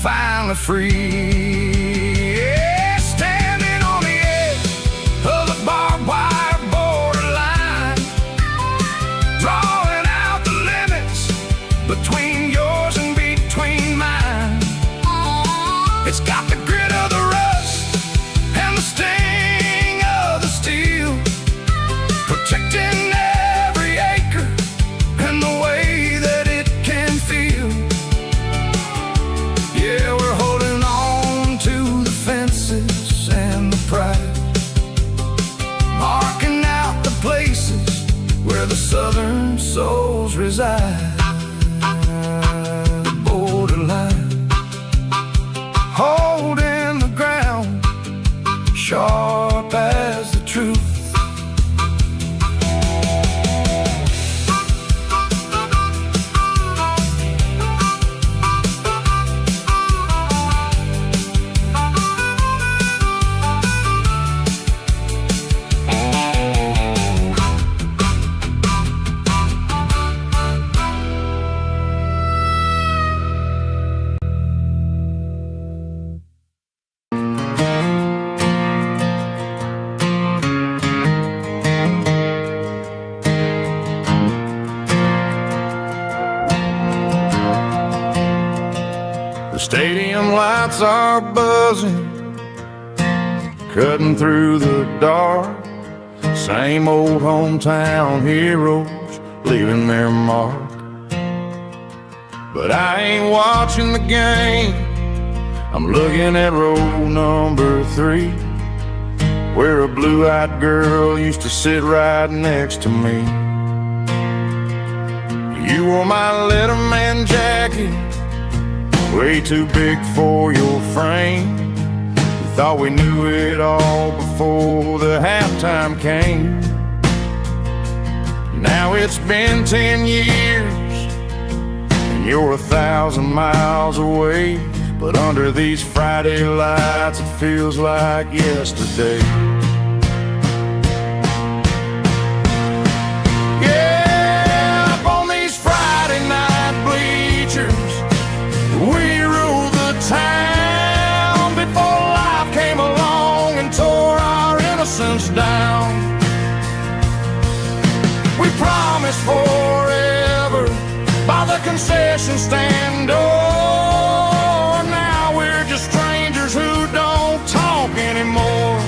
finally free. Yeah, standing on the edge of the barbed wire borderline, drawing out the limits between yours and between mine. It's got the grit of the rust and the sting of the steel, protecting every acre and the way that it can feel. Yeah, we're holding on to the fences and the pride, marking out the places where the southern souls reside. The borderline, holding the ground, sharp as the truth. Stadium lights are buzzing, cutting through the dark. Same old hometown heroes leaving their mark. But I ain't watching the game, I'm looking at row number 3, where a blue-eyed girl used to sit right next to me. You wore my Letterman jacket, way too big for your frame. We thought we knew it all before the halftime came. Now it's been 10 years and you're 1,000 miles away, but under these Friday lights it feels like yesterday. Yeah, up on these Friday night bleachers, we ruled the town before life came along and tore our innocence down. We promised forever by the concession stand door. Now we're just strangers who don't talk anymore.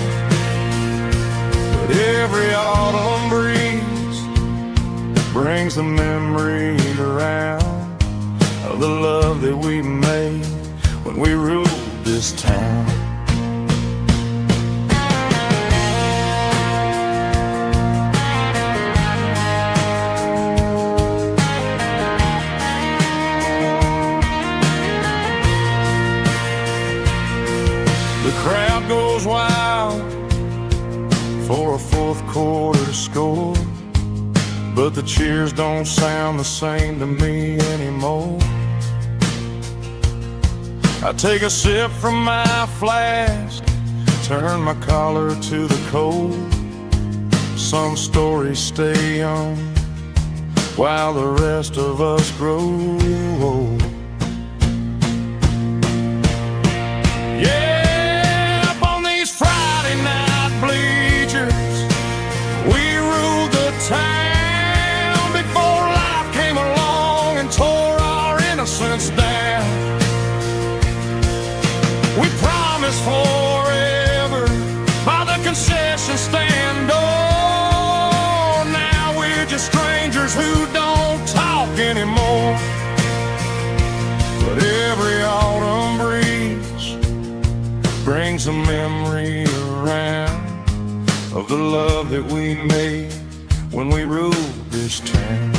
But every autumn breeze brings the memory around of the love that we made when we ruled this town. The crowd goes wild for a fourth quarter score, but the cheers don't sound the same to me anymore. I take a sip from my flask, turn my collar to the cold. Some stories stay young while the rest of us grow old. Yeah, up on these Friday night bleachers, we ruled the town before life came along and tore our innocence down. We promised forever by the concession stand door. Now we're just strangers who don't talk anymore. But every autumn breeze brings a memory around of the love that we made when we ruled this town.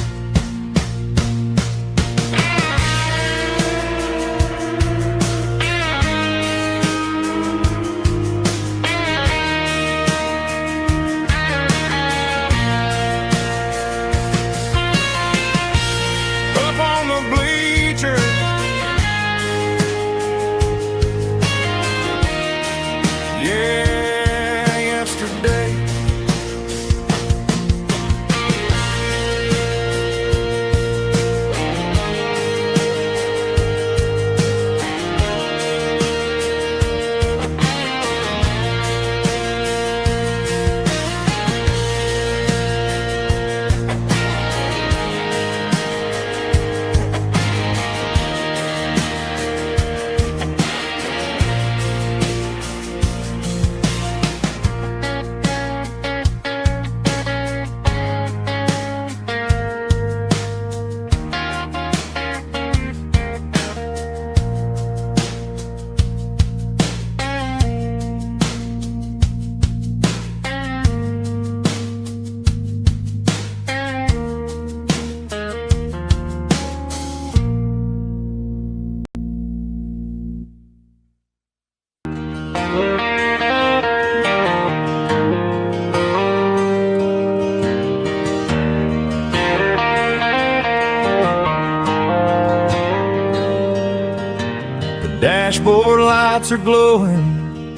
Dashboard lights are glowing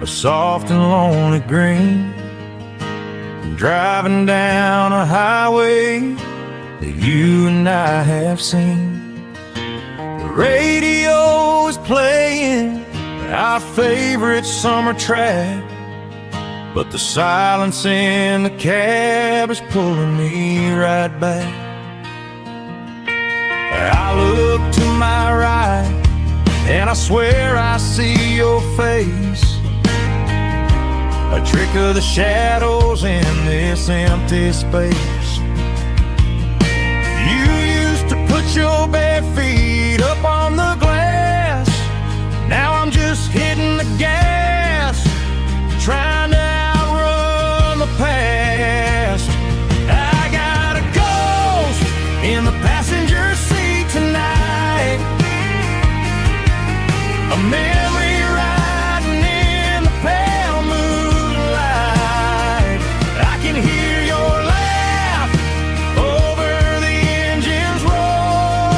a soft and lonely green. Driving down a highway that you and I have seen. The radio is playing our favorite summer track, but the silence in the cab is pulling me right back. I look to my right and I swear I see your face, a trick of the shadows in this empty space. You used to put your bare feet up on the glass. Now I'm just hitting the gas, trying to outrun the past. I got a ghost in the passenger seat tonight, a memory riding in the pale moonlight. I can hear your laugh over the engine's roar,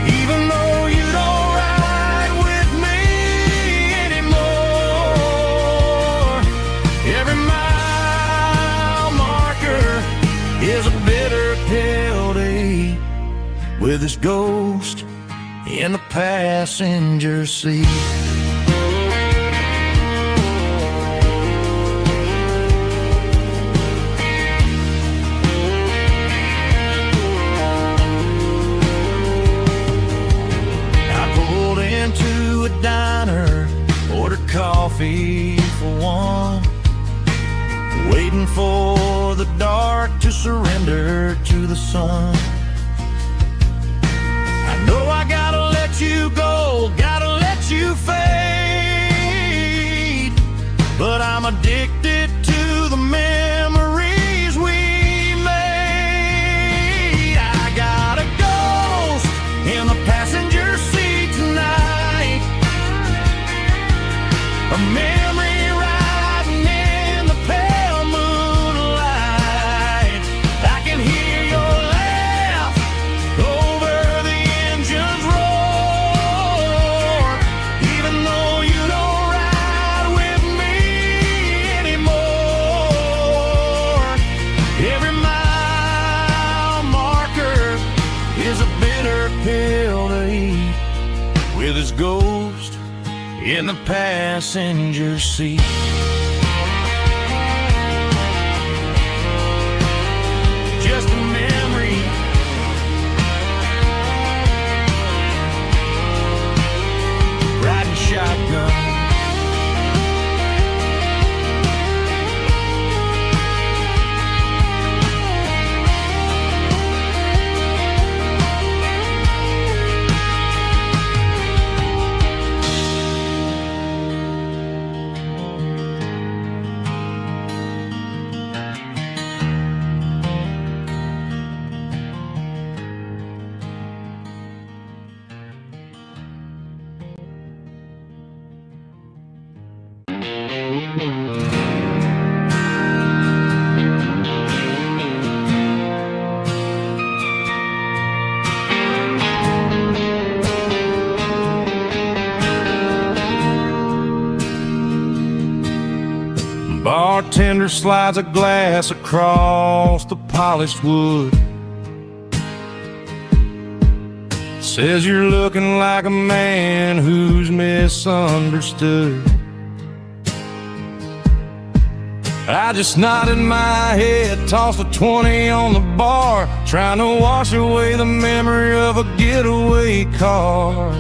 even though you don't ride with me anymore. Every mile marker is a bitter pill to eat, with this ghost in the passenger seat. I pulled into a diner, ordered coffee for one, waiting for the dark to surrender to the sun. I know I gotta let you go, gotta let you fade, but I'm addicted to the memories we made. I got a ghost in the passenger seat tonight, a memory riding in the pale moonlight. I can hear your laugh over the engine's roar, even though you don't ride with me anymore. Every mile marker is a bitter pill to eat, with his ghost in the passenger seat. Just a memory, riding shotgun. Bartender slides a glass across the polished wood, says you're looking like a man who's misunderstood. I just nodded my head, tossed a 20 on the bar, trying to wash away the memory of a getaway car.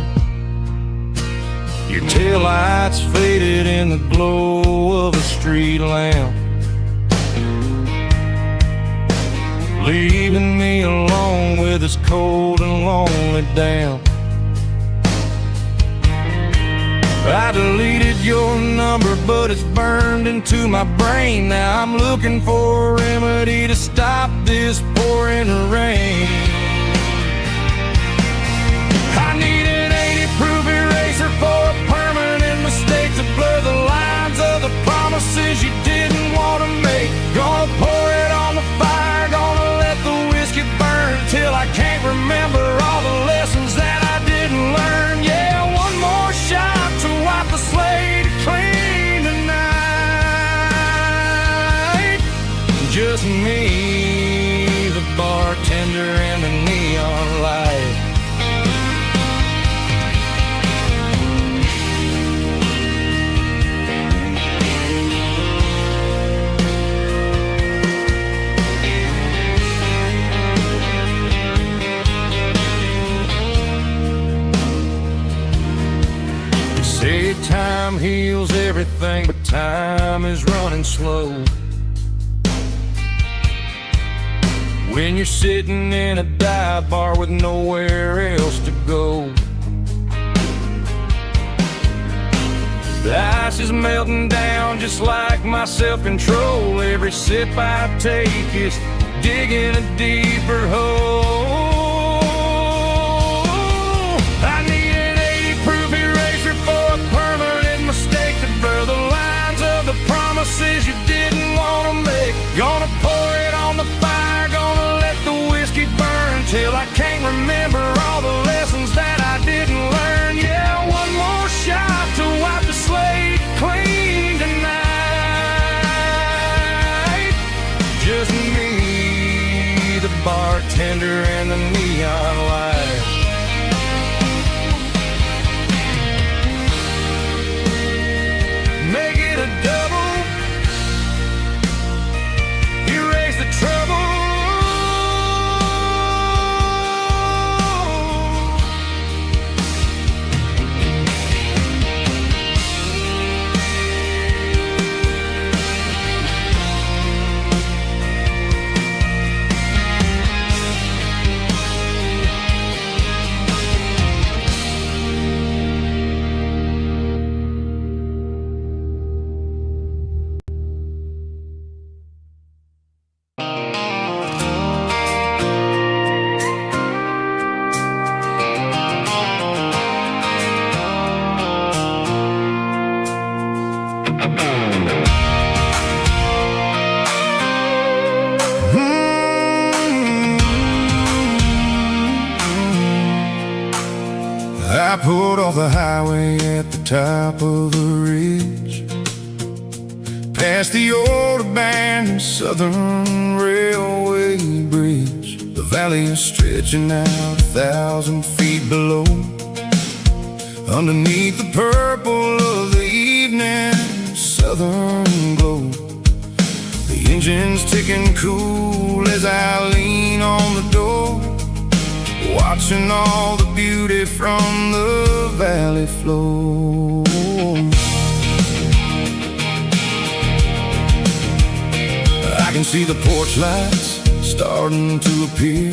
Your taillights faded in the glow of a street lamp, leaving me alone with this cold and lonely damp. I deleted your number, but it's burned into my brain. Now I'm looking for a remedy to stop this pouring rain. I need an 80-proof eraser for a permanent mistake to blur the lines of the promises you didn't want to make. Gonna pour it on the fire, gonna let the whiskey burn till I can't remember all the lessons that I didn't learn. Yeah. time heals everything, but time is running slow. When you're sitting in a dive bar with nowhere else to go. The ice is melting down just like my self-control. Every sip I take is digging a deeper hole. I need an 80-proof eraser for a permanent mistake to blur the lines of the promises you didn't want to make. Gonna pour it on the fire, gonna let the whiskey burn till I can't remember all the lessons that I didn't learn. Yeah, one more shot to wipe the slate clean tonight. Just me, the bartender, and the neon light. Make it a double, erase the trouble. I pulled off the highway at the top of a ridge, past the old abandoned Southern Railway bridge. The valley is stretching out 1,000 feet below. Underneath the purple of the evening southern glow, the engine's ticking cool as I lean on the door, watching all the beauty from the valley flow. I can see the porch lights starting to appear,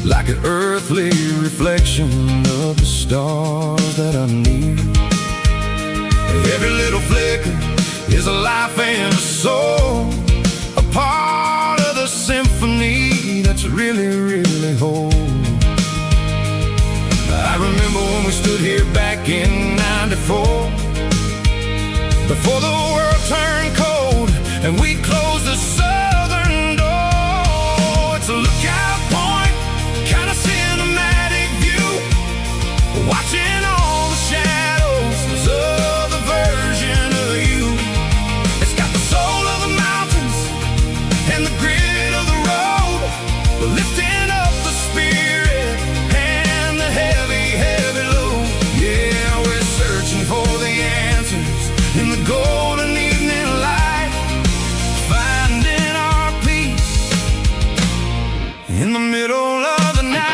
like an earthly reflection of the stars that are near. Every little flicker is a life and a soul, a part of the symphony that's really, really whole. I remember when we stood here back in '94, before the world turned cold and we closed the southern door. It's a lookout point, kind of cinematic view, watching all the shadows of the version of you. It's got the soul of the mountains and the grit of the road, lifting up the spirit and the heavy, heavy load. Yeah, we're searching for the answers in the golden evening light, finding our peace in the middle of the night.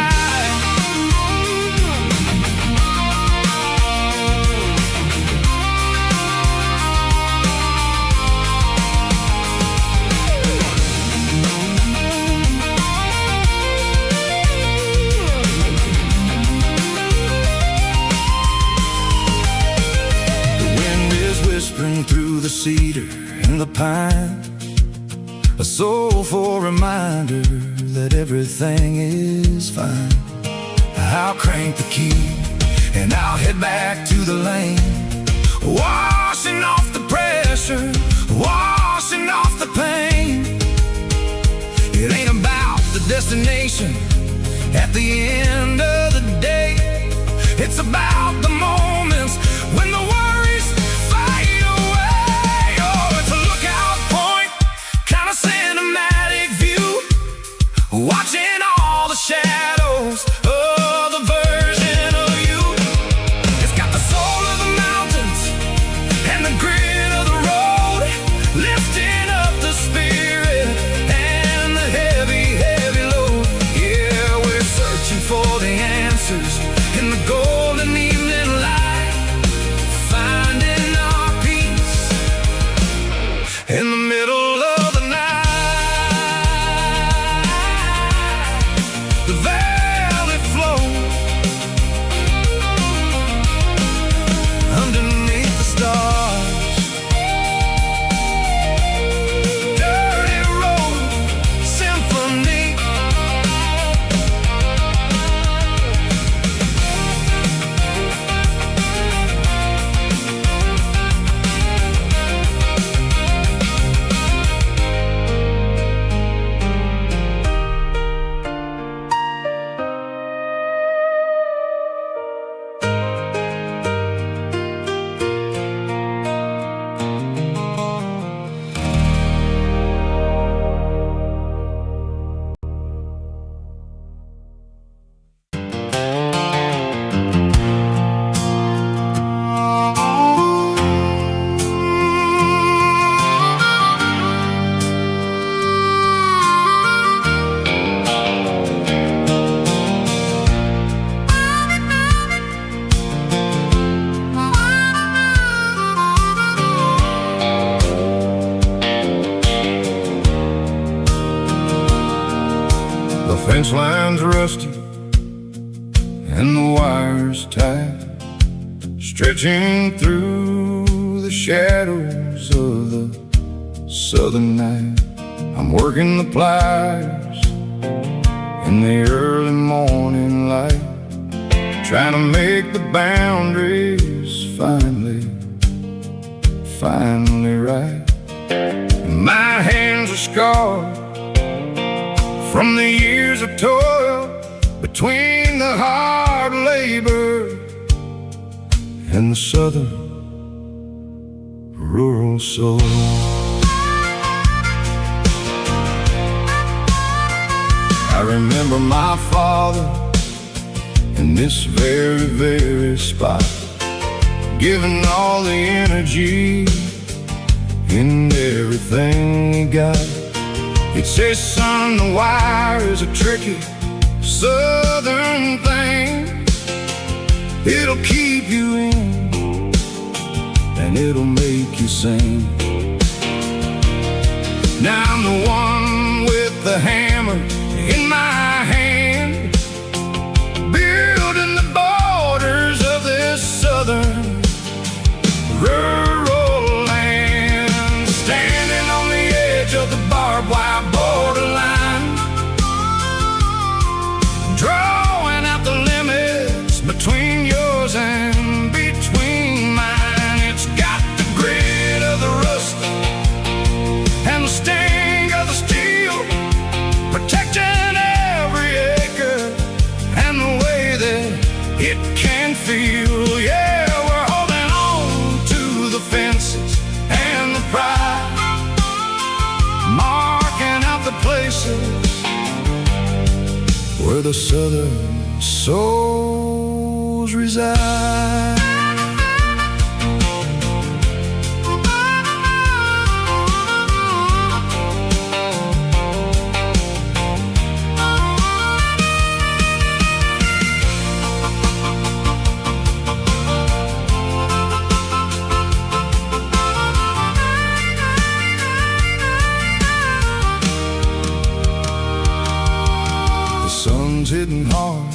Whispering through the cedar and the pine, a soulful reminder that everything is fine. I'll crank the key and I'll head back to the lane, washing off the pressure, washing off the pain. It ain't about the destination at the end of the day, it's about the moments when the worries fade away. Oh, it's a lookout point, kind of cinematic view, watching all the shadows of the version of you. It's got the soul of the mountains and the grit of the road, lifting up the spirit and the heavy, heavy load. Yeah, we're searching for the answers in the golden fence line's rusty and the wires tight, stretching through the shadows of the southern night. I'm working the pliers in the early morning light, trying to make the boundaries finally right. My hands are scarred from the years of toil, between the hard labor and the southern rural soul. I remember my father in this very, very spot, giving all the energy in everything he got. He'd say, son, the wire is a tricky southern thing. It'll keep you in and it'll make you sing. Now I'm the one with the hammer in my hand, building the borders of this southern rural land, standing on the edge of the barbed wire borderline, drawing out the limits between yours and between mine. It's got the grit of the rust and the sting of the steel, protecting every acre and the way that it can feel. Yeah, we're holding on to the fences and the pride, marking out the places where the southern souls reside. Hitting hard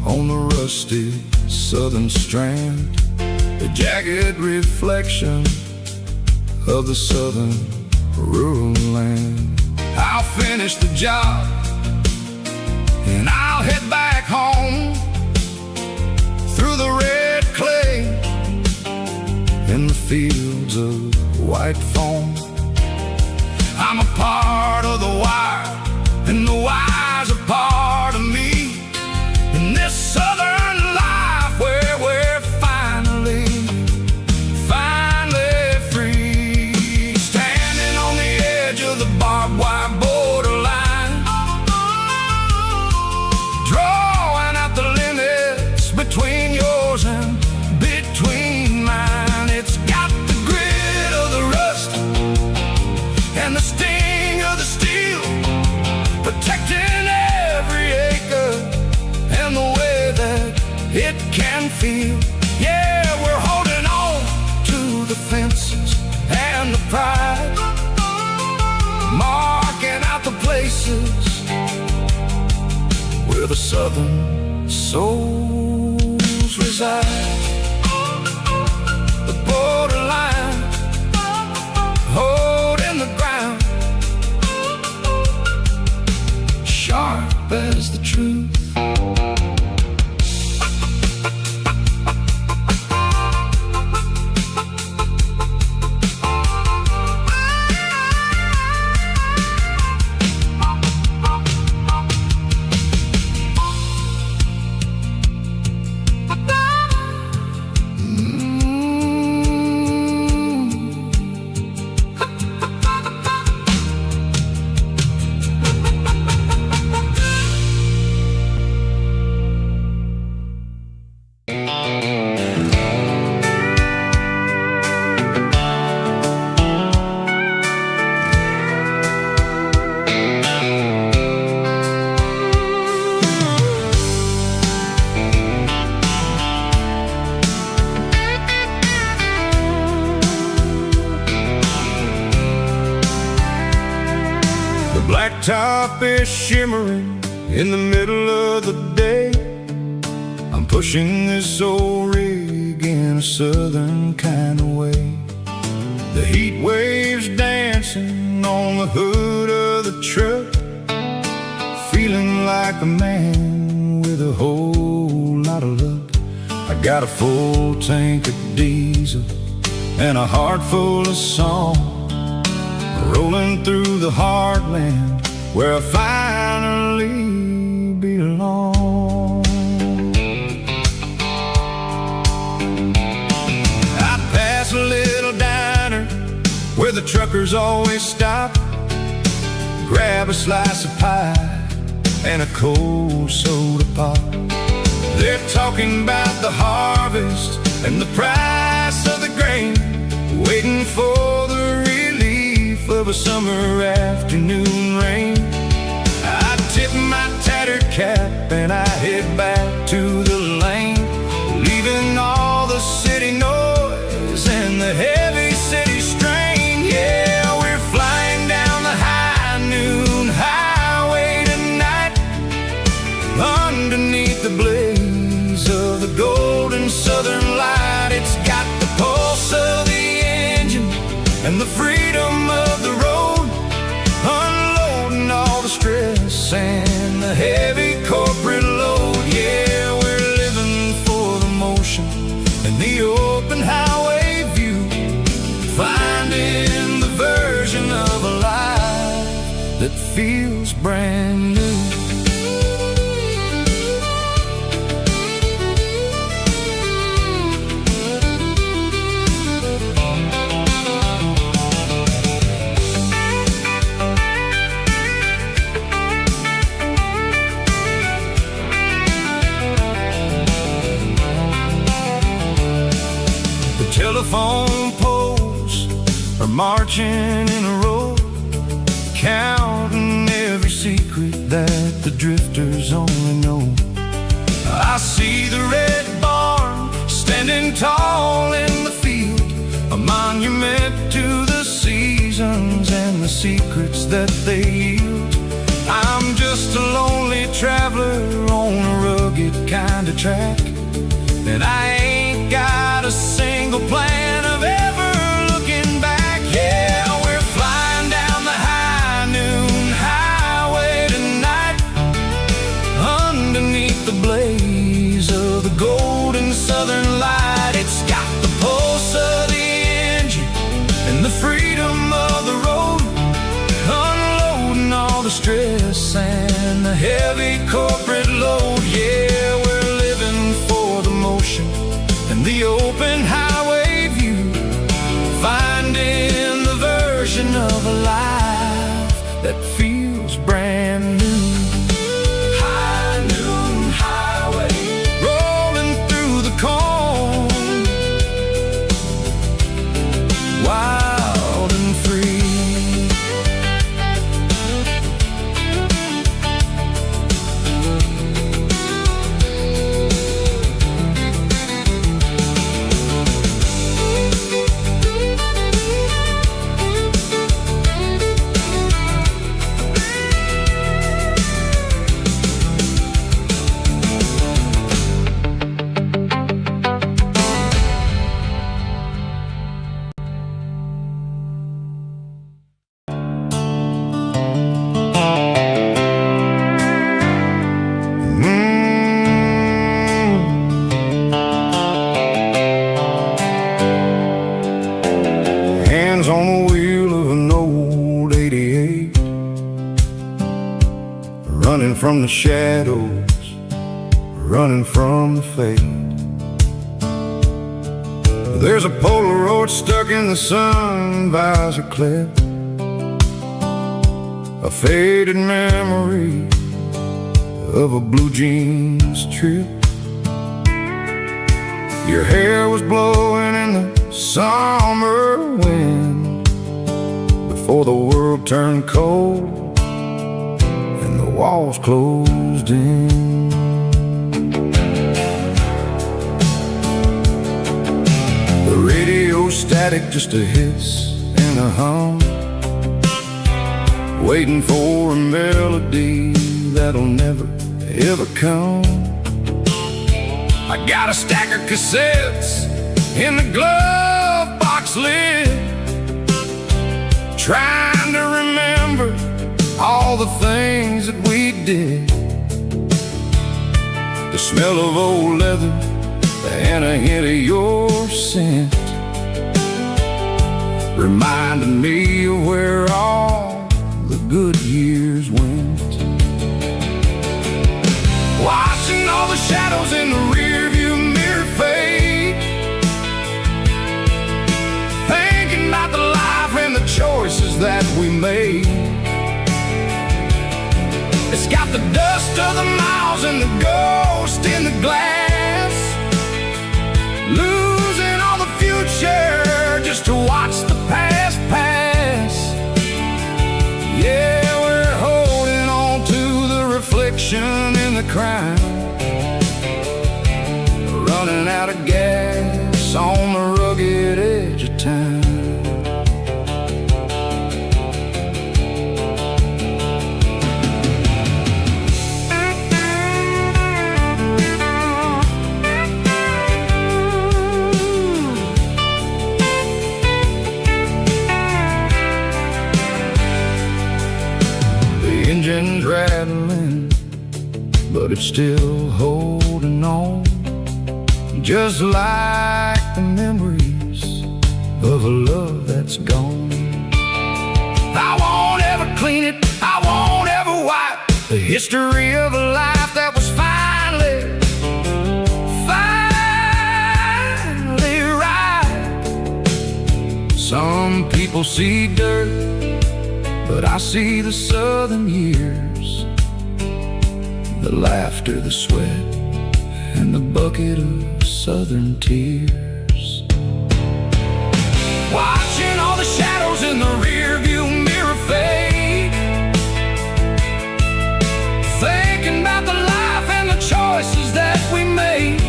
on the rusty southern strand, the jagged reflection of the southern rural land. I'll finish the job and I'll head back home through the red clay in the fields of white foam. I'm a part of the wire and the wire's a part of me in this southern life where we're finally free, standing on the edge of the barbed wire borderline, drawing out the limits between yours and between mine. It's got the grit of the rust and the sting of the steel, protecting every acre and the way that it can feel. Yeah, we're holding on to the fences and the pride, marking out the places where the southern souls reside. The borderline, holding the ground, sharp as the truth. Blacktop is shimmering In the middle of the day, I'm pushing this old rig in a southern kind of way. The heat waves dancing on the hood of the truck, feeling like a man with a whole lot of luck. I got a full tank of diesel and a heart full of song, rolling through the heartland where I finally belong. I pass a little diner where the truckers always stop, grab a slice of pie and a cold soda pop. They're talking about the harvest and the price of the grain, waiting for the relief of a summer afternoon rain. I tip my tattered cap and I head back to the lane, leaving all the city noise and the heavy city strain. Yeah, we're flying down the high noon highway tonight, underneath the blaze of the golden southern light. It's got the pulse of the engine and the freedom of the road, unloading all the stress and the heavy corporate load. Yeah, we're living for the motion and the open highway view, finding the version of a life that feels brand new. Telephone poles are marching in a row, counting every secret that the drifters only know. I see the red barn standing tall in the field, a monument to the seasons and the secrets that they yield. I'm just a lonely traveler on a rugged kind of track, and I ain't got a single plan of ever looking back. Yeah, we're flying down the high noon highway tonight, underneath the blaze of the golden southern light. It's got the pulse of the engine and the freedom of the road, unloading all the stress and the heavy corporate load. Yeah, we're living for the motion and the open highway view, finding the version of a life that feels brand new. High noon highway, rolling through the corn, wild and free. On the wheel of an old 88, running from the shadows, running from the fate. There's a Polaroid stuck in the sun visor clip, a faded memory of a blue jeans trip. Your hair was blowing in the summer wind before the world turned cold and the walls closed in. The radio static, just a hiss and a hum, waiting for a melody that'll never, ever come. I got a stack of cassettes in the glove box lid, trying to remember all the things that we did. The smell of old leather and a hint of your scent reminded me of where all the good years went. Watching all the shadows in the rearview mirror fade, thinking about the life and the choices that we made. It's got the dust of the miles and the ghost in the glass, losing all the future just to watch the past pass. Yeah, we're holding on to the reflection in the crowd, running out of gas on the rugged edge of town. Engine's rattling, but it's still holding on, just like the memories of a love that's gone. I won't ever clean it, I won't ever wipe the history of a life that was finally right. Some people see dirt, but I see the southern years, the laughter, the sweat, and the bucket of southern tears. Watching all the shadows in the rearview mirror fade, thinking about the life and the choices that we made.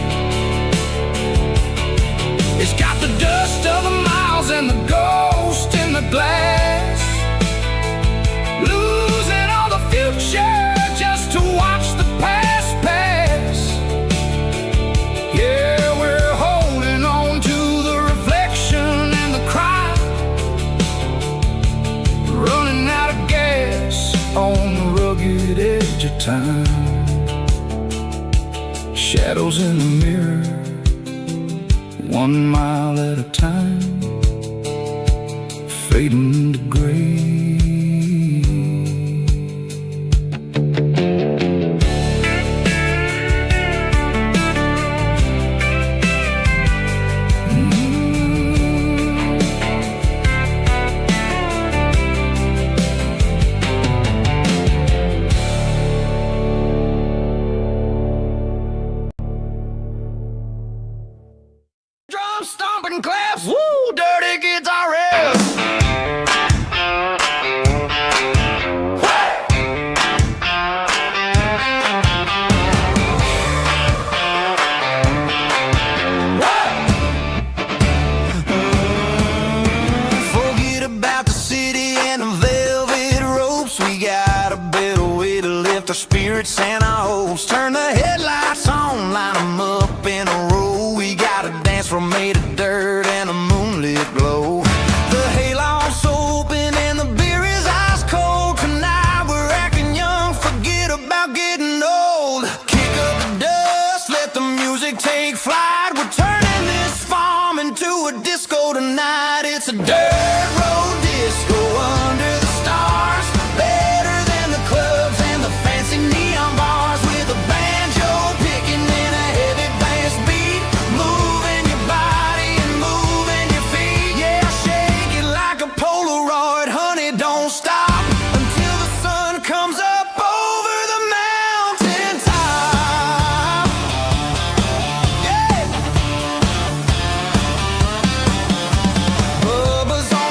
It's got the dust of the miles and the ghost in the glass, losing all the future just to watch the past pass. Yeah, we're holding on to the reflection and the crowd, running out of gas on the rugged edge of time. Shadows in the mirror, 1 mile at a time, fading to gray. Drum stomping claps, woo, dirty guitar riffs. Forget about the city and the velvet ropes. We got a better way to lift our spirits and our hopes. Turn the headlights on, line them up in a row. We got a dance floor made of dirt and a moonlit glow. The hayloft's open and the beer is ice cold. Tonight we're acting young, forget about getting old. Kick up the dust, let the music take flight. We're turning this farm into a disco tonight. It's a dirt road disco under the stars, better than the clubs and the fancy neon bars, with a banjo picking in a heavy bass beat, moving your body and moving your feet. Yeah, shake it like a Polaroid, honey, don't stop until the sun comes up over the mountain top. Yeah. Bubba's on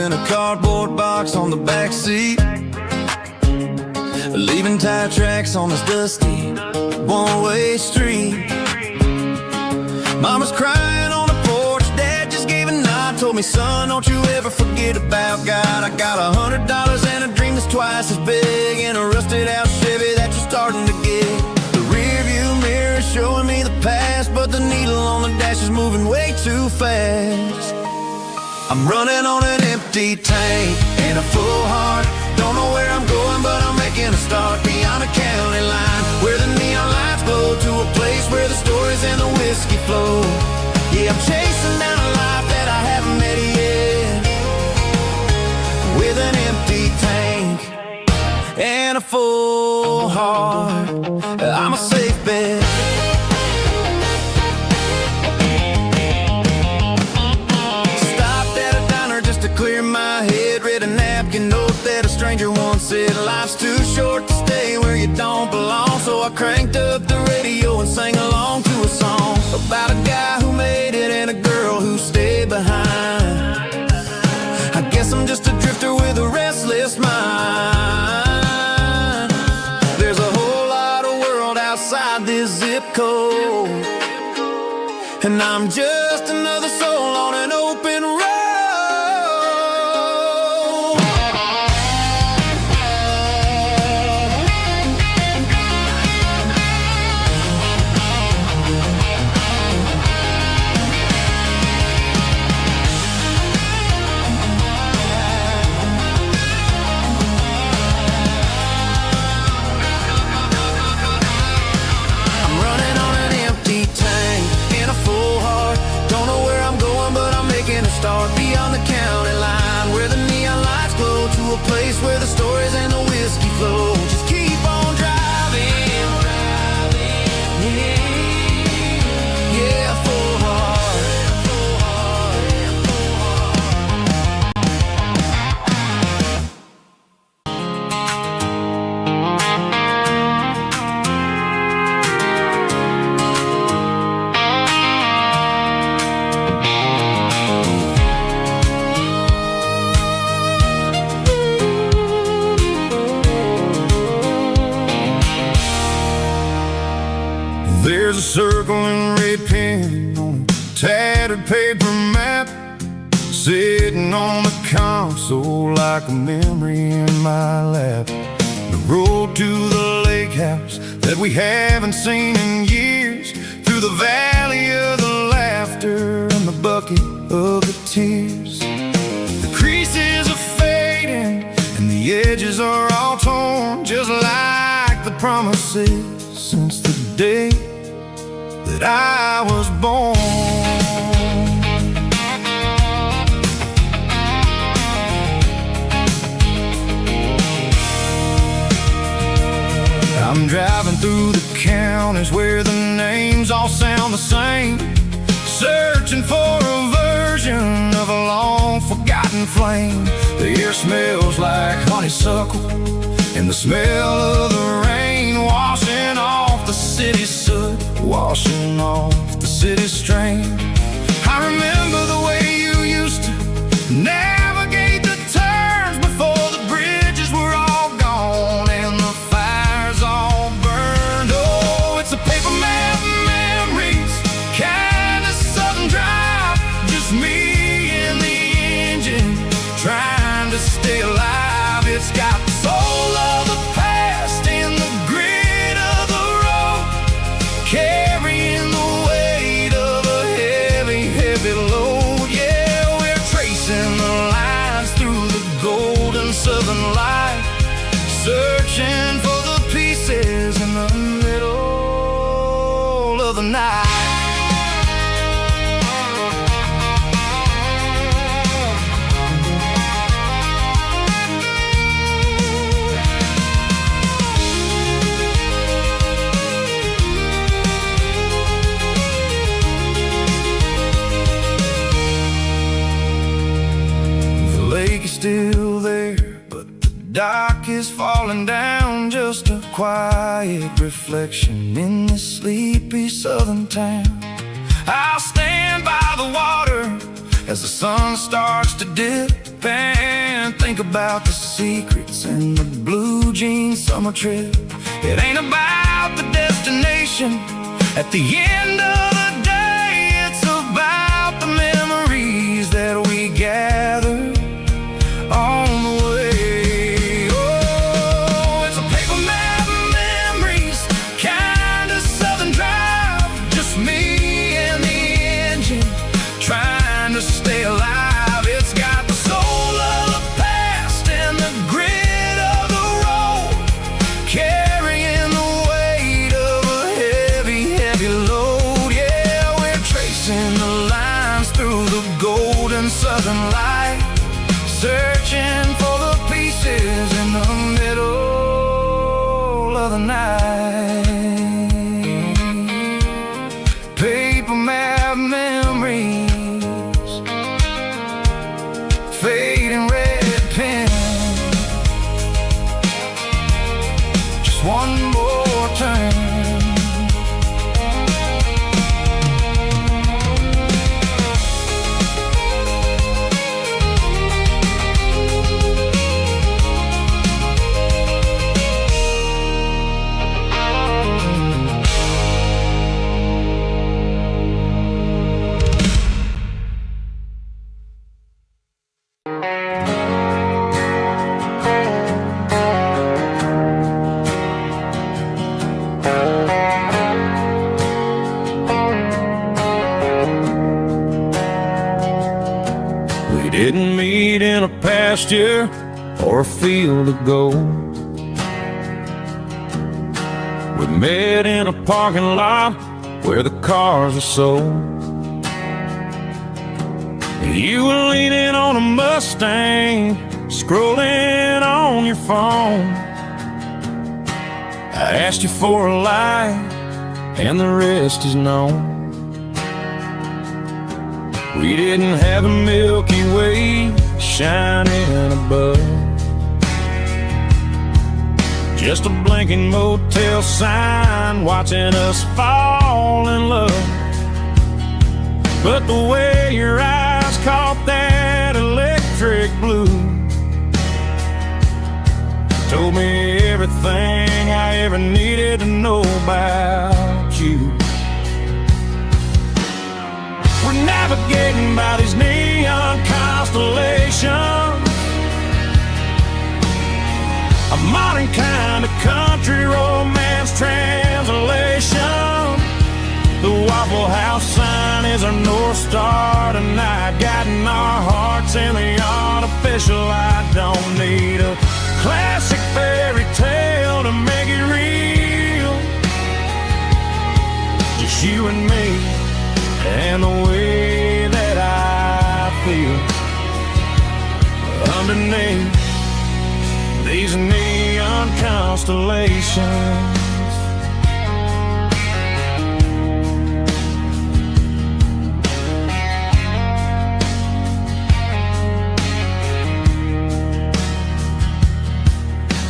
in a cardboard box on the back seat, leaving tire tracks on this dusty one-way street. Mama's crying on the porch, Dad just gave a nod, told me, son, don't you ever forget about God. I got $100 and a dream that's twice as big, and a rusted out Chevy that you're starting to get. The rear view mirror is showing me the past, but the needle on the dash is moving way too fast. I'm running on an empty tank and a full heart. Don't know where I'm going, but I'm making a start beyond the county line, where the neon lights glow, to a place where the stories and the whiskey flow. Yeah, I'm chasing down a life that I haven't met yet, with an empty tank and a full heart. I'm a safe bet. Clear my head, read a napkin note that a stranger once said, life's too short to stay where you don't belong. So I cranked up the radio and sang along to a song about a guy who made it and a girl who stayed behind. I guess I'm just a drifter with a restless mind. There's a whole lot of world outside this zip code, and I'm just another soul on an open road. Start beyond the county line, where the neon lights glow, to a place where the stories and the whiskey flow. Just keep on driving, yeah, full heart. There's a circling red pen on a tattered paper map, sitting on the console like a memory in my lap. The road to the lake house that we haven't seen in years, through the valley of the laughter and the bucket of the tears. The creases are fading and the edges are all torn, just like the promises since the day that I was born. I'm driving through the counties where the names all sound the same, searching for a version of a long forgotten flame. The air smells like honeysuckle, and the smell of the rain washing off the city soot, washing off the city strain. I remember the way you used to navigate the turns before the bridges were all gone and the fires all burned. Oh, it's a paper map memories, kind of southern drive, just me and the engine trying to stay alive. It's got the soul of the past in the grit of the road, carrying the weight of a heavy, heavy load. Yeah, we're tracing the lines through the golden southern light, searching for the pieces in the middle of the night. Still there, but the dock is falling down, just a quiet reflection in this sleepy southern town. I'll stand by the water as the sun starts to dip and think about the secrets and the blue jean summer trip. It ain't about the destination. At the end of the day, it's about the memories that we gather on the way. Oh, it's a paper map of memories, kind of southern drive. Just me and the engine, trying to stay alive. It's got the soul of the past and the grit of the road, carrying the weight of a heavy, heavy load. Yeah, we're tracing the lines through the golden southern light, searching for the pieces in the middle of the night. Paper map memories, fading red pen, just one more turn. We didn't meet in a pasture or a field of gold. We met in a parking lot where the cars are sold. You were leaning on a Mustang, scrolling on your phone. I asked you for a light, and the rest is known. We didn't have a Milky Way shining above, just a blinking motel sign watching us fall in love. But the way your eyes caught that electric blue told me everything I ever needed to know about you. We're navigating by these neon constellations, a modern kind of country romance translation. The Waffle House sign is our North Star tonight, guiding our hearts in the artificial light. Don't need a classic fairy tale to make it real, just you and me and the way that I feel underneath these neon constellations.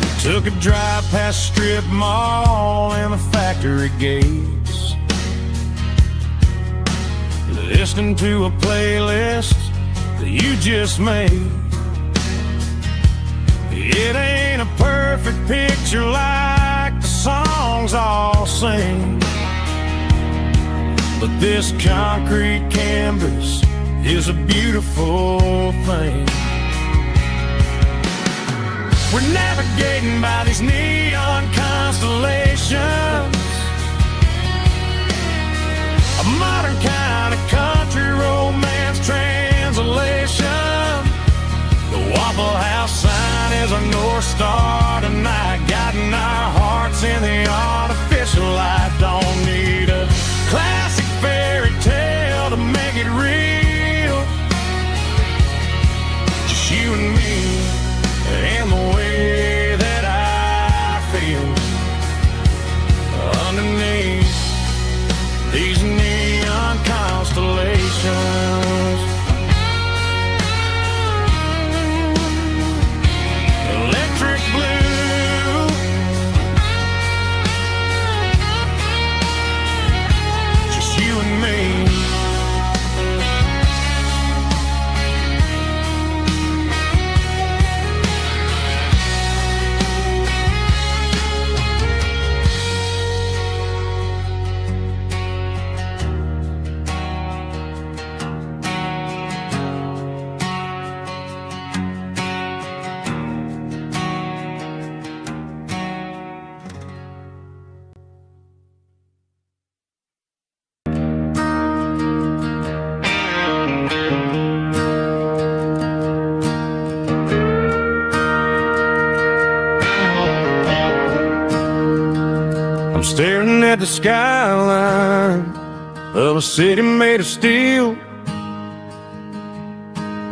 We took a drive past strip mall and the factory gates, listening to a playlist that you just made. It ain't a perfect picture like the songs all sing, but this concrete canvas is a beautiful thing. We're navigating by these neon constellations, a modern kind of country romance translation. The Waffle House sign is our North Star tonight, guiding our hearts in the artificial light. Don't need a classic fairy tale to make it real, just you and me and the way that I feel underneath these neon constellations. Electric blue, the skyline of a city made of steel,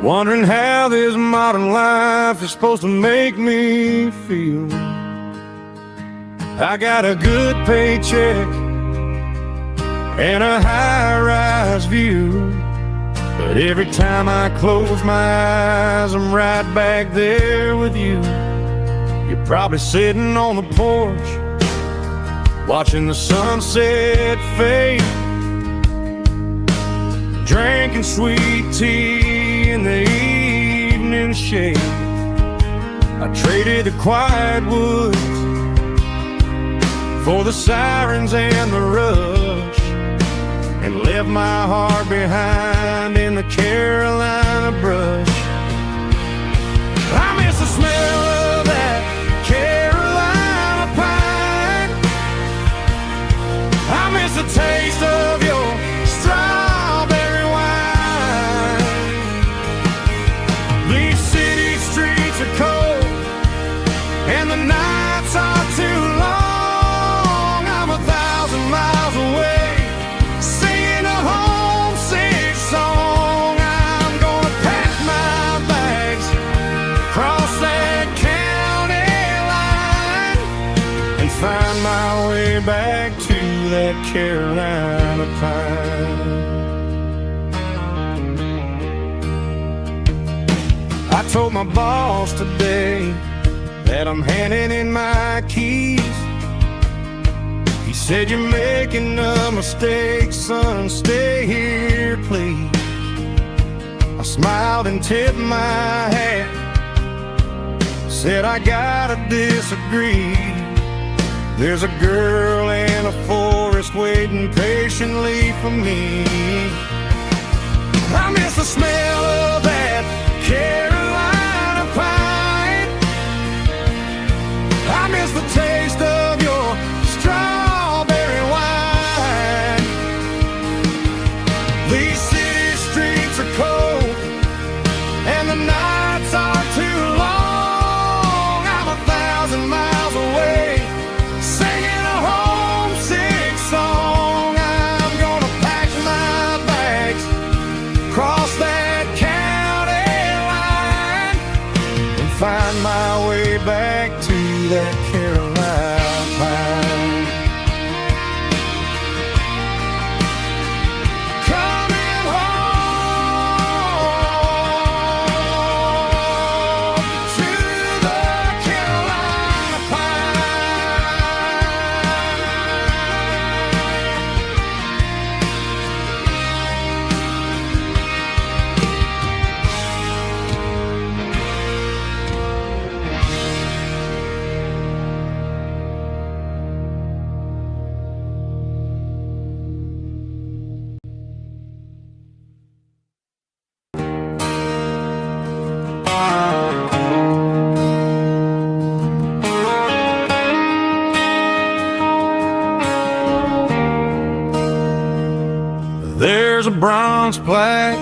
wondering how this modern life is supposed to make me feel. I got a good paycheck and a high-rise view, but every time I close my eyes, I'm right back there with you. You're probably sitting on the porch, watching the sunset fade, drinking sweet tea in the evening shade. I traded the quiet woods for the sirens and the rush, and left my heart behind in the Carolina brush. I miss the smell of that Carolina pine. I miss the taste of your strawberry wine. These city streets are cold and the nights are too long. I'm 1,000 miles away, singing a homesick song. I'm gonna pack my bags, cross that county line, and find my way back to that Carolina pine. I told my boss today that I'm handing in my keys. He said, "You're making a mistake, son, stay here, please." I smiled and tipped my hat, said, "I gotta disagree. There's a girl in a forest waiting patiently for me." I miss the smell of that Carolina pine. I miss the taste of your strawberry wine. These city streets are cold and the nights are too long. I'm 1,000 miles away, singing a homesick song. I'm gonna pack my bags, cross that county line, and find my way back to that Carolina pine. Coming home to the Carolina There's a bronze plaque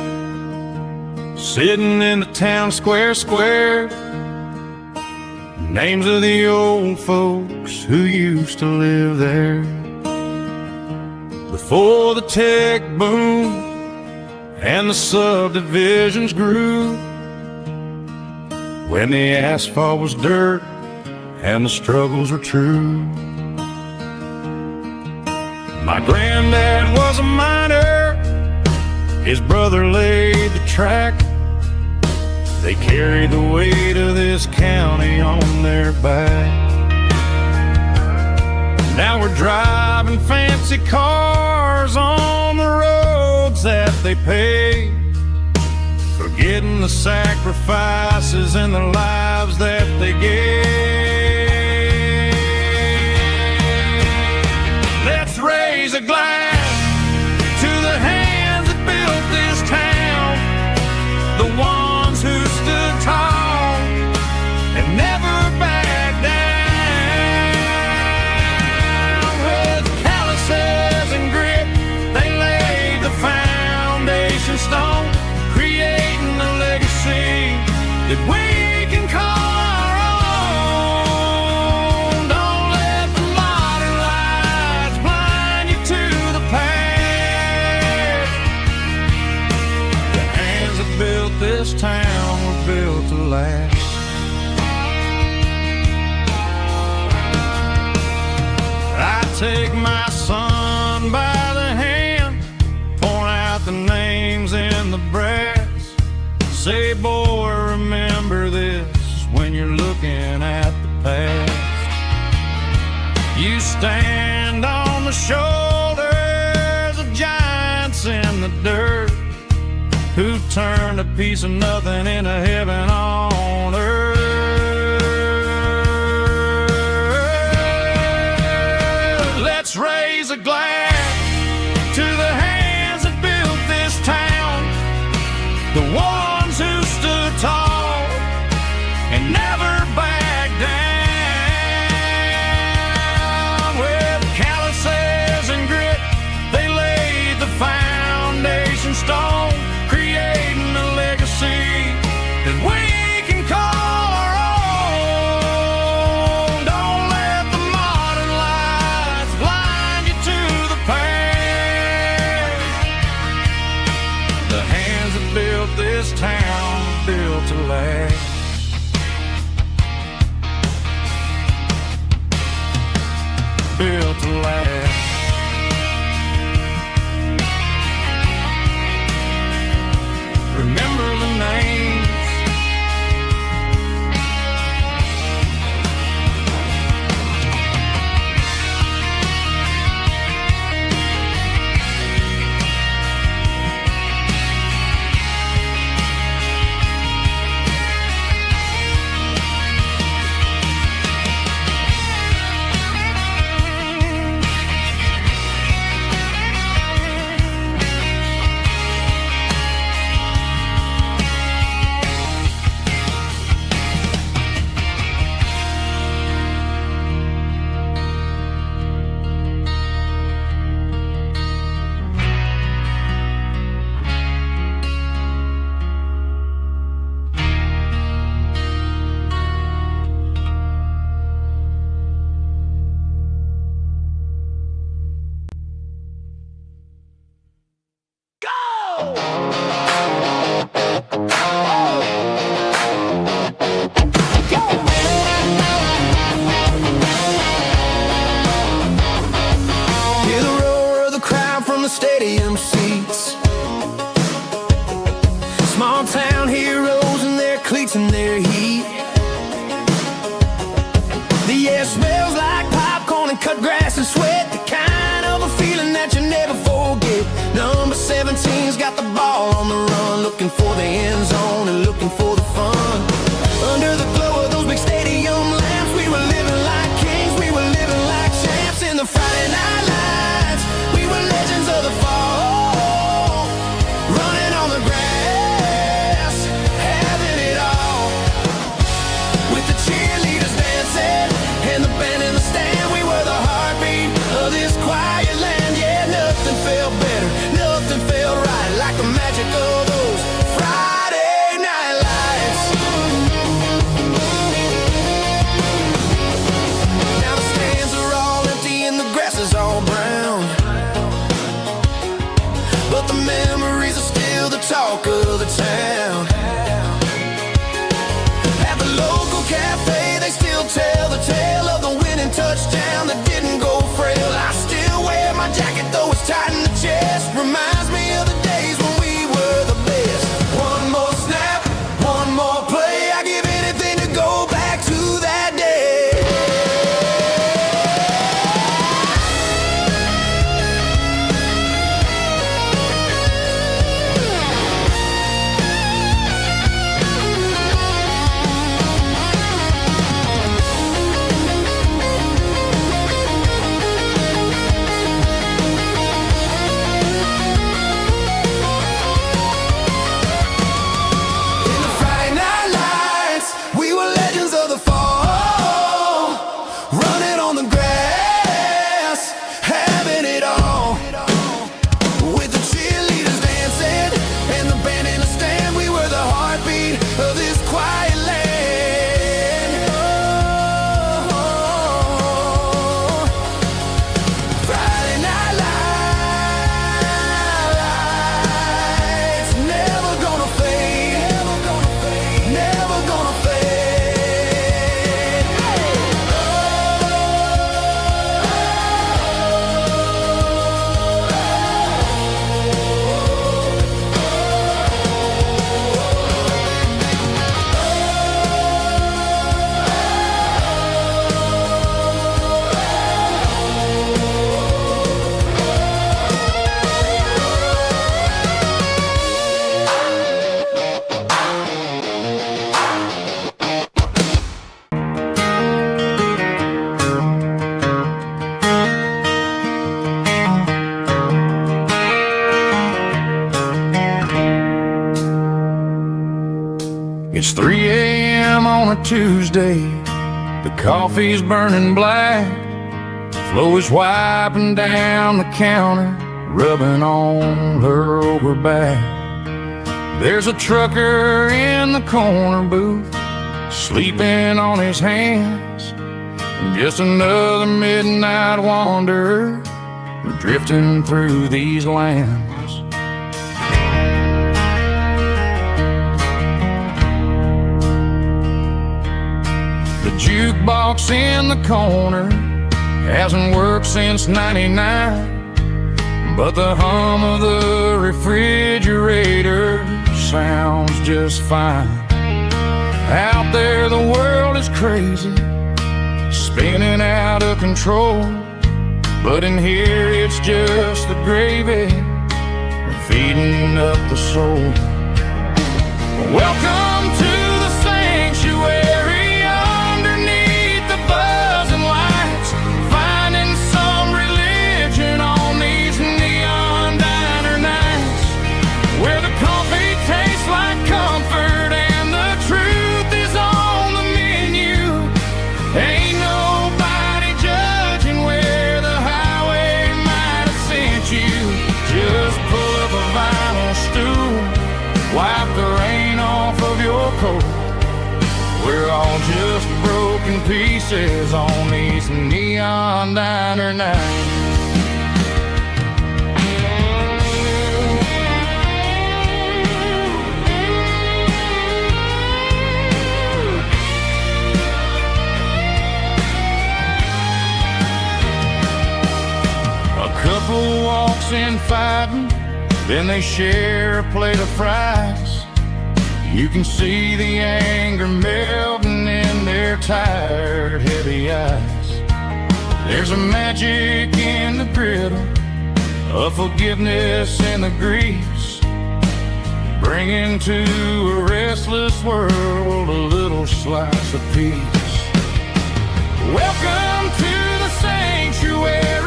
sitting in the town square. Names of the old folks who used to live there before the tech boom and the subdivisions grew, when the asphalt was dirt and the struggles were true. My granddad was a miner, his brother laid the track. They carried the weight of this county on their back. Now we're driving fancy cars on the roads that they paved, forgetting the sacrifices and the lives that they gave. Let's raise a glass to the hands that built this town, the ones who stood tall and never backed down. With calluses and grit, they laid the foundation stone, creating a legacy that we can call our own. Don't let the modern lights blind built this town were built to last. I take my son by the hand, point out the names in the brass, say, boy, remember this when you're looking at the past. You stand on the shoulders of giants in the dirt, who turned a piece of nothing into heaven on earth. Let's raise a glass to the hands that built this town, the ones who stood tall and never backed down. With calluses and grit, they laid the foundation stone, creating a legacy that we can call our own. Don't let the modern lights blind you to the past. The hands that built this town were built to last. Built to last. Remember the names. Hear the roar of the crowd from the stadium seats. Small town heroes in their cleats and their heat. The air smells like popcorn and cut grass and sweat, the kind of a feeling that you never forget. Number 17's got the ball on the run, looking for the end zone and looking for the fun. Under the glow of those big stadium lamps, we were living like kings, we were living like champs in the Friday night lights. We were legends of the fall, running on the grass, having it all. With the cheerleaders dancing and the band in the stand, we were the heartbeat of this quiet land. Yeah, nothing felt better, nothing felt right like the magic of those Friday It's 3 a.m. on a Tuesday. The coffee's burning black. Flo is wiping down the counter, rubbing on her over back. There's a trucker in the corner booth, sleeping on his hands. Just another midnight wanderer, drifting through these lands. The jukebox in the corner hasn't worked since '99, but the hum of the refrigerator sounds just fine. Out there the world is crazy, spinning out of control, but in here it's just the gravy feeding up the soul. Welcome to the sanctuary underneath the buzzing lights, finding some religion on these neon diner nights, where the coffee tastes like comfort and the truth is on the menu. Ain't nobody judging where the highway might have sent you. Just pull up a vinyl stool, wipe the rain off of your coat. We're all just broken pieces on these neon diner nights. Couple walks in fighting, then they share a plate of fries. You can see the anger melting in their tired, heavy eyes. There's a magic in the griddle, a forgiveness in the grease, bringing to a restless world a little slice of peace. Welcome to the sanctuary.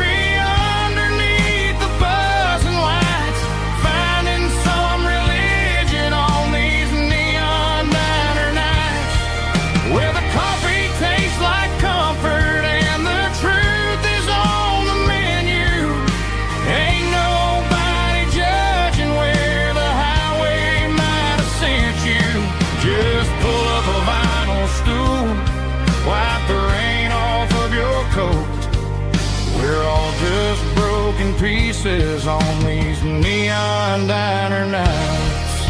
We're all just broken pieces on these neon diner nights.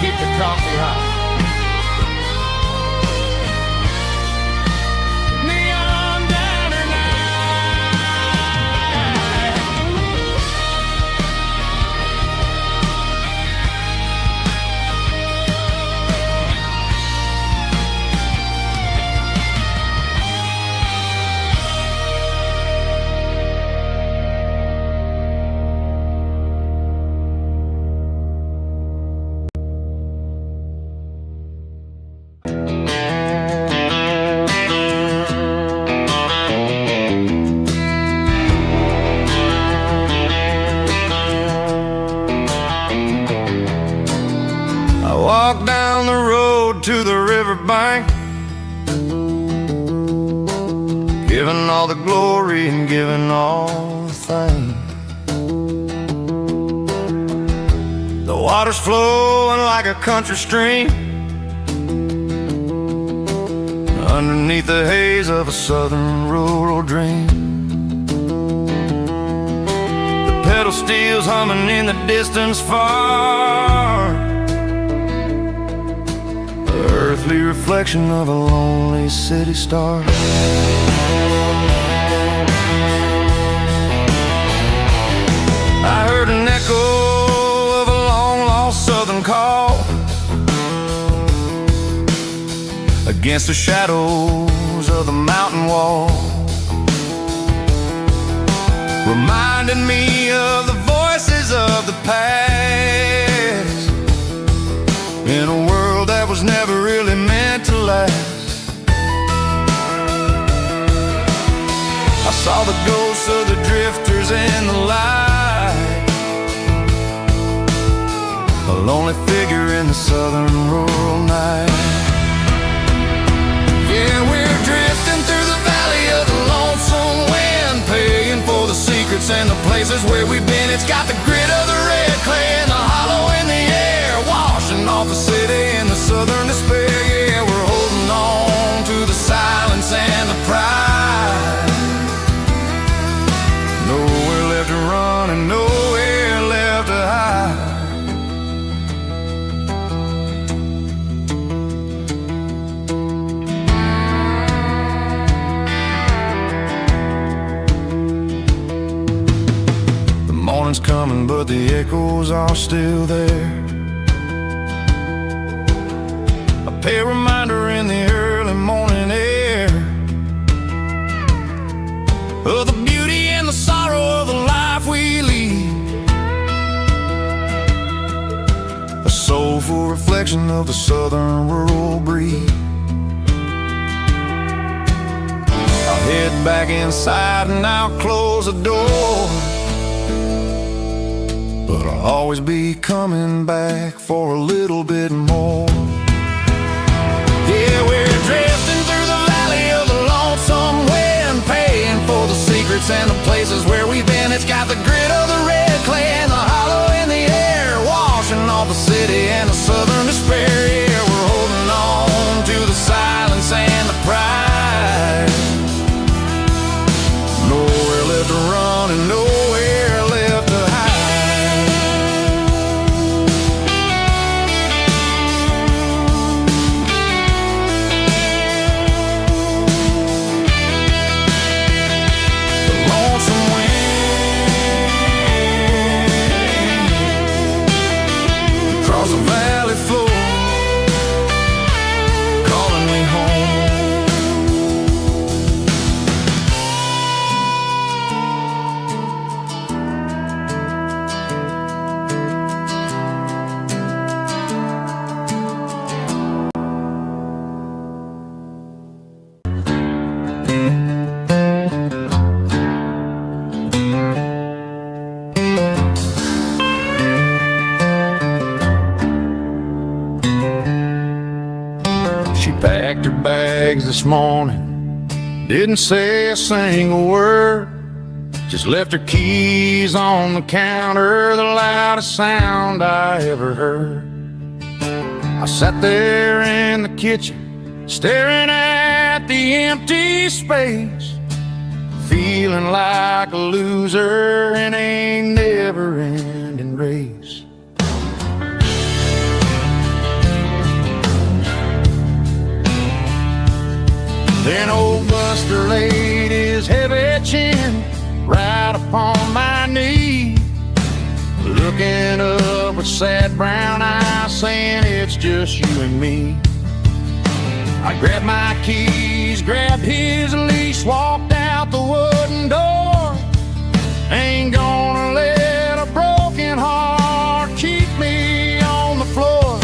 Keep the coffee hot. Walk down the road to the riverbank, giving all the glory and giving all the thanks. The water's flowing like a country stream underneath the haze of a southern rural dream. The pedal steel's humming in the distance far, earthly reflection of a lonely city star. I heard an echo of a long-lost southern call against the shadows of the mountain wall, reminding me of the voices of the past in a world that was never really meant to last. I saw the ghosts of the drifters in the light, places where we've been. It's got the grit of the red clay and the hollow in the air, washing off the city and the southern despair. Yeah, we're holding on to the silence and the pride. Nowhere left to run and nowhere left to hide. Morning's coming, but the echoes are still there. A pale reminder in the early morning air of the beauty and the sorrow of the life we lead. A soulful reflection of the southern rural breed. I'll head back inside and I'll close the door, but I'll always be coming back for a little bit more. Yeah, we're drifting through the valley of the lonesome wind, paying for the secrets and the places where we've been. It's got the grit of the red clay and the hollow in the air, washing off the city and the southern despair. Yeah, we're holding on to the silence and the pride. Nowhere left to run and nowhere left to hide. The valley floor, calling me home. She packed her bags this morning, didn't say a single word, just left her keys on the counter, the loudest sound I ever heard. I sat there in the kitchen, staring at the empty space, feeling like a loser in a never-ending race. Then old Buster laid his heavy chin right upon my knee, looking up with sad brown eyes, saying it's just you and me. I grabbed my keys, grabbed his leash, walked out the wooden door. Ain't gonna let a broken heart keep me on the floor.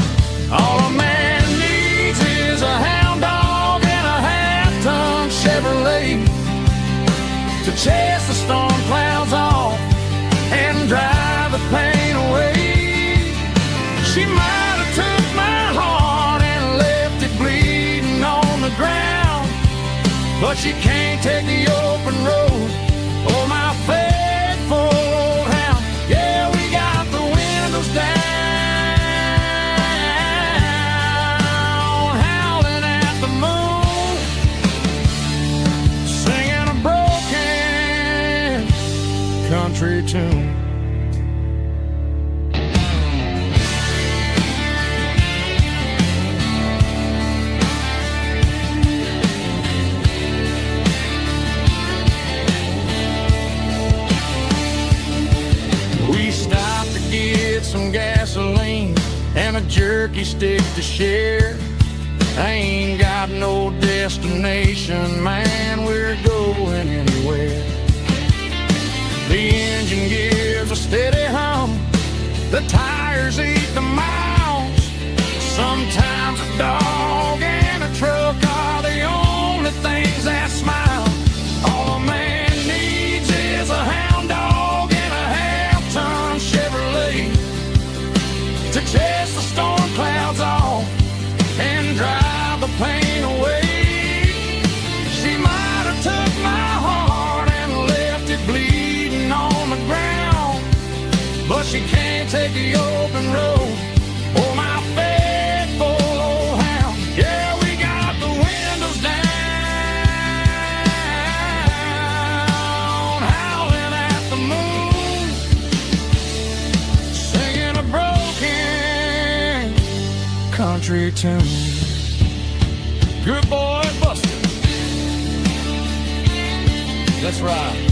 All a man needs is a hound dog and a half-ton Chevrolet to chase the storm clouds off and drive the pain away. She might have took my heart and left it bleeding on the ground, but she can't take the open road or my faithful old hound. Yeah, we got the windows down, howling at the moon, singing a broken country tune. We stopped to get some gasoline and a jerky stick to share. I ain't got no destination, man, we're going anywhere. The engine gives a steady hum, the tires eat the miles. Sometimes a dog and a truck are the only things that smile. All a man needs is a hound dog and a half-ton Chevrolet to chase the storm clouds off and drive the pain away. She might have took my heart and left it bleeding on the ground, she can't take the open road. Oh, my faithful old hound. Yeah, we got the windows down, howling at the moon, singing a broken country tune. Good boy, Buster. Let's ride.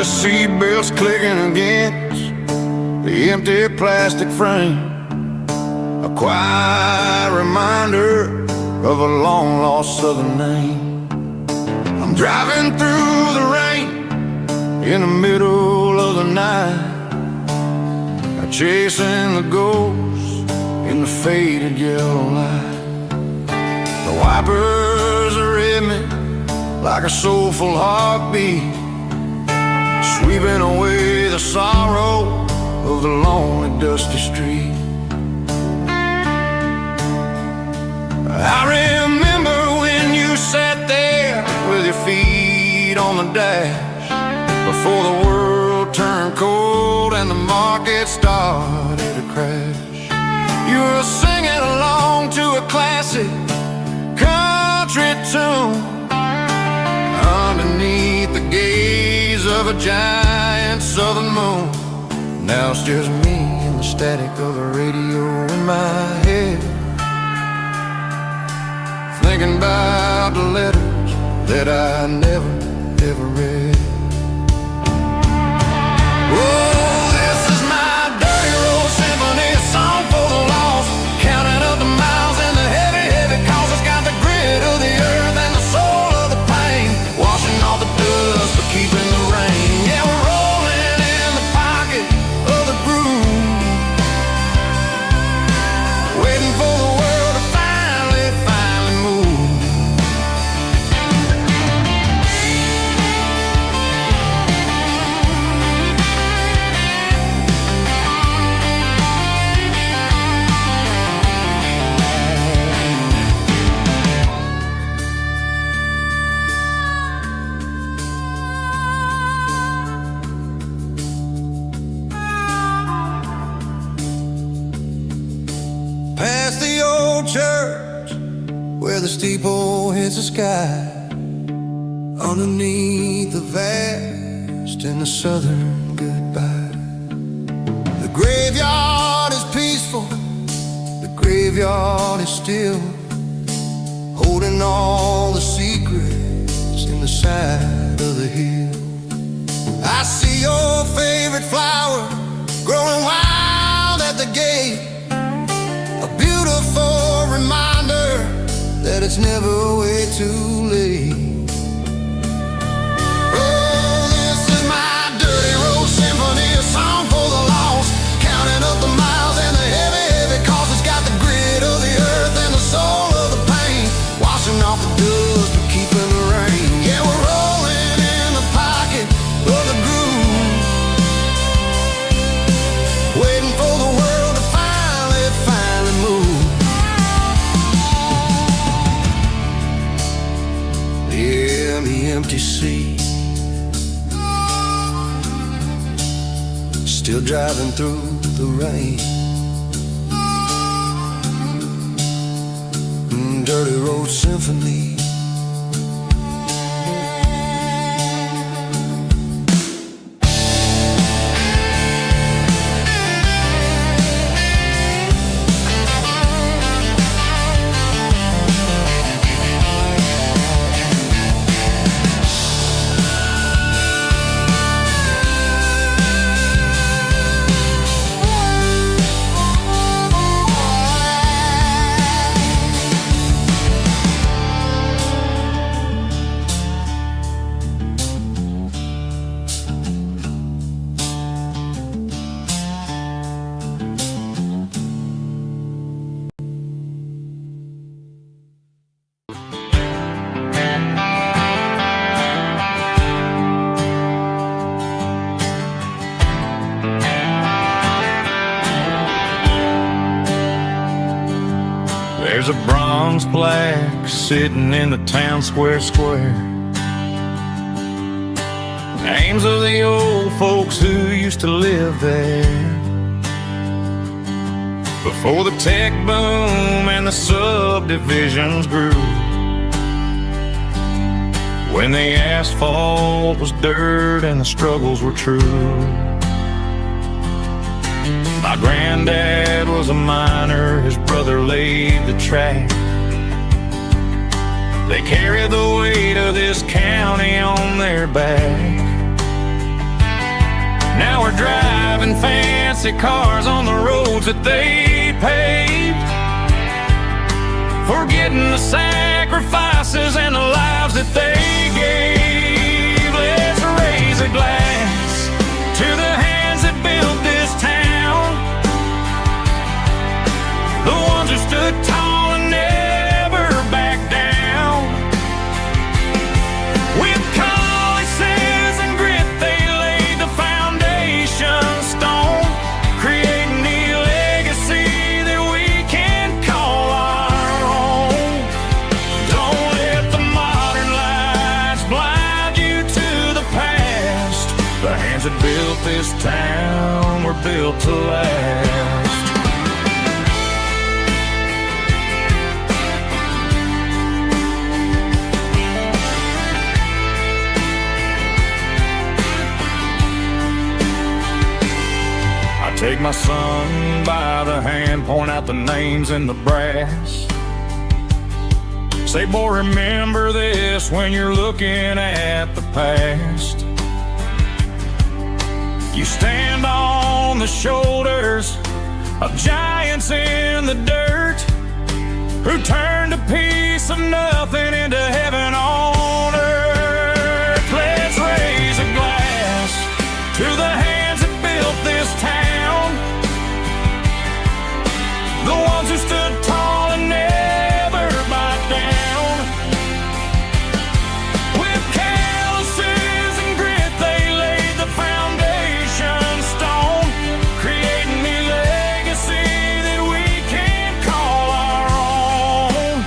Seatbelts clicking against the empty plastic frame, a quiet reminder of a long-lost southern name. I'm driving through the rain in the middle of the night, chasing the ghosts in the faded yellow light. The wipers are in me like a soulful heartbeat, sweeping away the sorrow of the lonely, dusty street. I remember when you sat there with your feet on the dash, before the world turned cold and the market started to crash. You were singing along to a classic country tune underneath the gaze of a giant southern moon. Now it's just me and the static of the radio in my head, thinking about the letters that I never, ever read. Oh, this is my dirty road symphony, a song for the lost, counting up the miles and the heavy, heavy calls. It's got the grit of the earth and the soul of the pain, washing off the dust but keeping the rain. Yeah, we're rolling in the pocket of the groove, waiting for the world to finally move. Past the old church where the steeple hits the sky, underneath the vast and the southern goodbye. The graveyard is peaceful, the graveyard is still, holding all the secrets in the side of the hill. I see your favorite flower growing wild at the gate, a beautiful reminder that it's never way too late. Oh, this is my dirty road symphony, a song for the lost, counting up the miles and the heavy, heavy calls. It's got the grit of the earth and the soul of the pain, washing off the dust but keeping the rain. Yeah, we're rolling in the pocket of the groove, waiting for the world to finally move. Yeah, the empty seat, still driving through the rain. Dirty road symphony. There's a bronze plaque sitting in the town square. Names of the old folks who used to live there before the tech boom and the subdivisions grew. When the asphalt was dirt and the struggles were true. My granddad was a miner, his brother laid the track. They carried the weight of this county on their back. Now we're driving fancy cars on the roads that they paved, forgetting the sacrifices and the lives that they gave. Let's raise a glass to the hands that built this town, the ones who stood tall and never backed down. With calluses and grit they laid the foundation stone, creating the legacy that we can call our own. Don't let the modern lights blind you to the past. The hands that built this town were built to last. Take my son by the hand, point out the names in the brass. Say, boy, remember this when you're looking at the past. You stand on the shoulders of giants in the dirt, who turned a piece of nothing into heaven on earth. Let's raise a glass to the hands that built this town, the ones who stood tall and never backed down. With calluses and grit they laid the foundation stone, creating the legacy that we can call our own.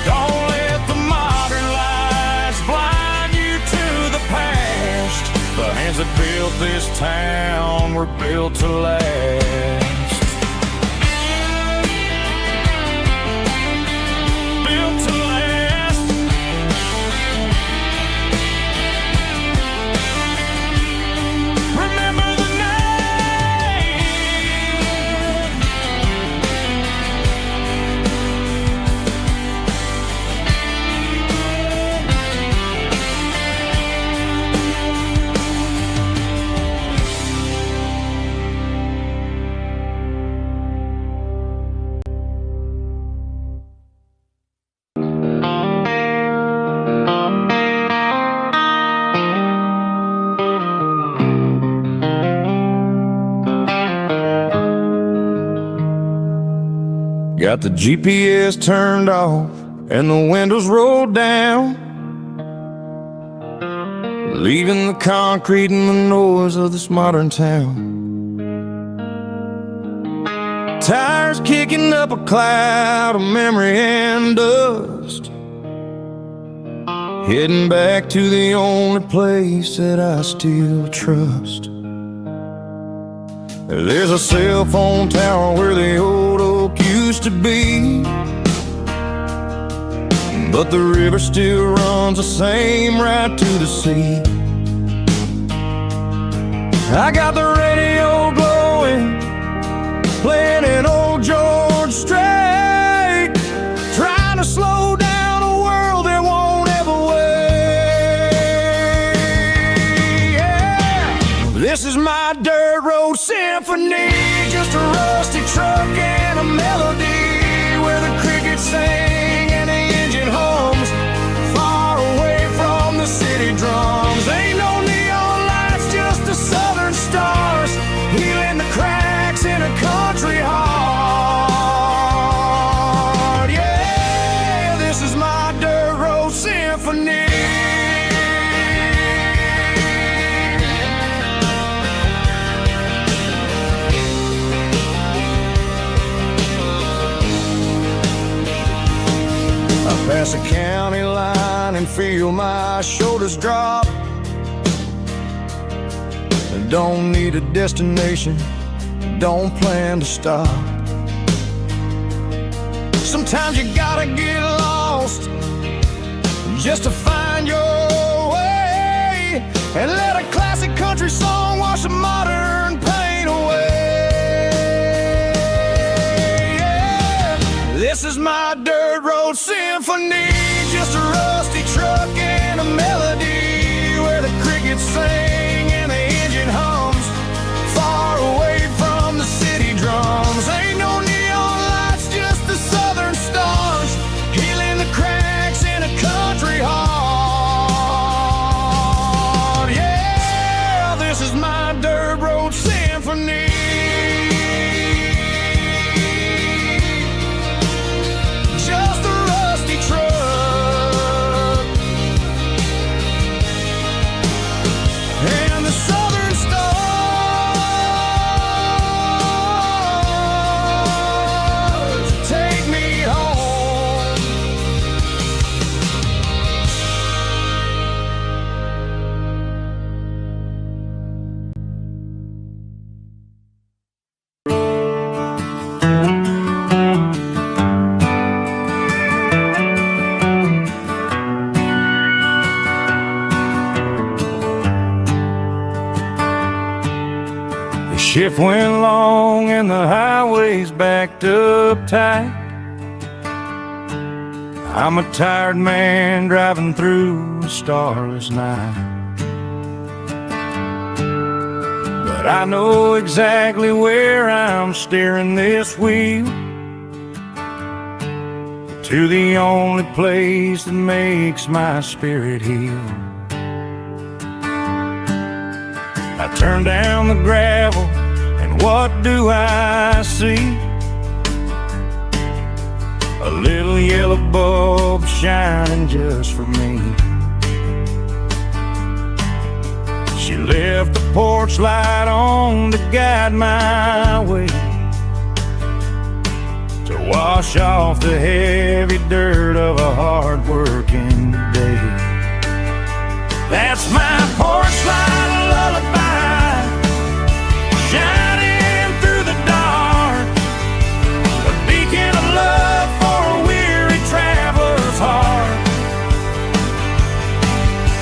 Don't let the modern lights blind you to the past. The hands that built this town were built to last. Got the GPS turned off and the windows rolled down, leaving the concrete and the noise of this modern town. Tires kicking up a cloud of memory and dust, heading back to the only place that I still trust. There's a cell phone tower where the old oak used to be, but the river still runs the same right to the sea. I got the radio glowing, playing an old George Strait, trying to slow down a world that won't ever wait. Yeah. This is my dirt road symphony, just a rusty truck and a melody where the crickets sing and the engine hums, far away from the city drums. Ain't no neon lights, just the southern stars, healing the cracks in a country heart. Yeah, this is my dirt road symphony. pass a county line and feel my shoulders drop. I don't need a destination, don't plan to stop. Sometimes you gotta get lost just to find your way, and let a classic country song wash the modern pain away. Yeah. This is my dirt road symphony, just a rusty truck and a melody where the crickets sing and the engine hums, far away from the city drums. Ain't no neon lights, just the southern stars, healing the cracks in a country heart. Yeah, this is my dirt road symphony. Just a rusty truck and the southern stars take me home. The shift went long and the highway's backed up tight. I'm a tired man driving through a starless night, but I know exactly where I'm steering this wheel, to the only place that makes my spirit heal. I turn down the gravel, and what do I see? A little yellow bulb shining just for me. She left the porch light on to guide my way, to wash off the heavy dirt of a hard-working day. That's my porch light lullaby, shining through the dark, a beacon of love for a weary traveler's heart.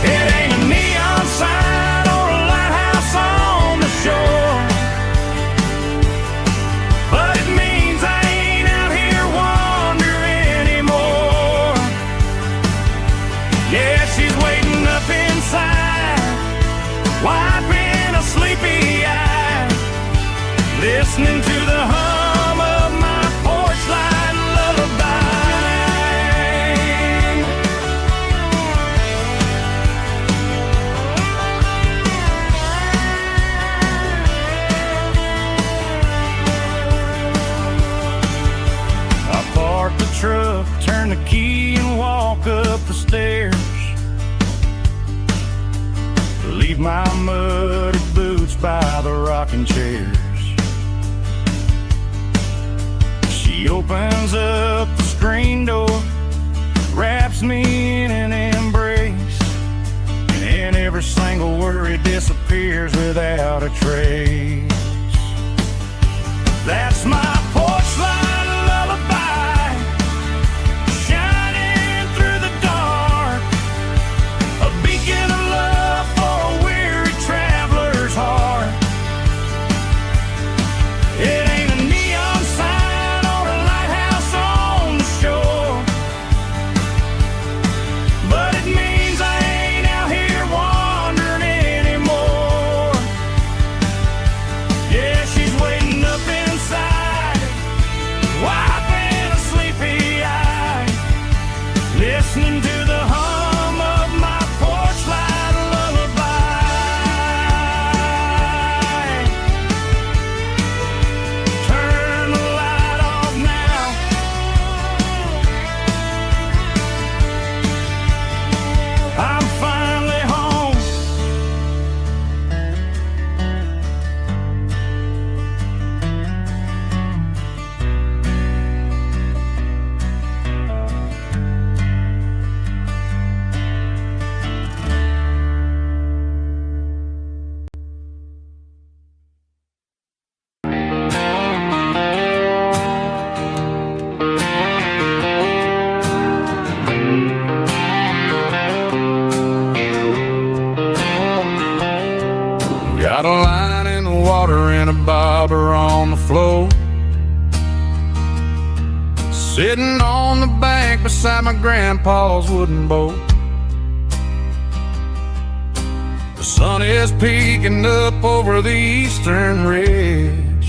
It ain't a neon sign or a lighthouse on the shore, but it means I ain't out here wandering anymore. Yeah, she's waiting up inside, wiping a sleepy eye, listening to the hum of my porch light lullaby. I park the truck, turn the key and walk up the stairs, leave my muddy boots by the rocking chairs. She opens up the screen door, wraps me in an embrace, and every single worry disappears without a trace. That's my porch light lullaby, shining through the dark, a beacon of love for a weary traveler's heart. It ain't a neon sign or a lighthouse on the shore, but it means I ain't out here wandering anymore. powder on the floor, sitting on the bank beside my grandpa's wooden boat. The sun is peeking up over the eastern ridge,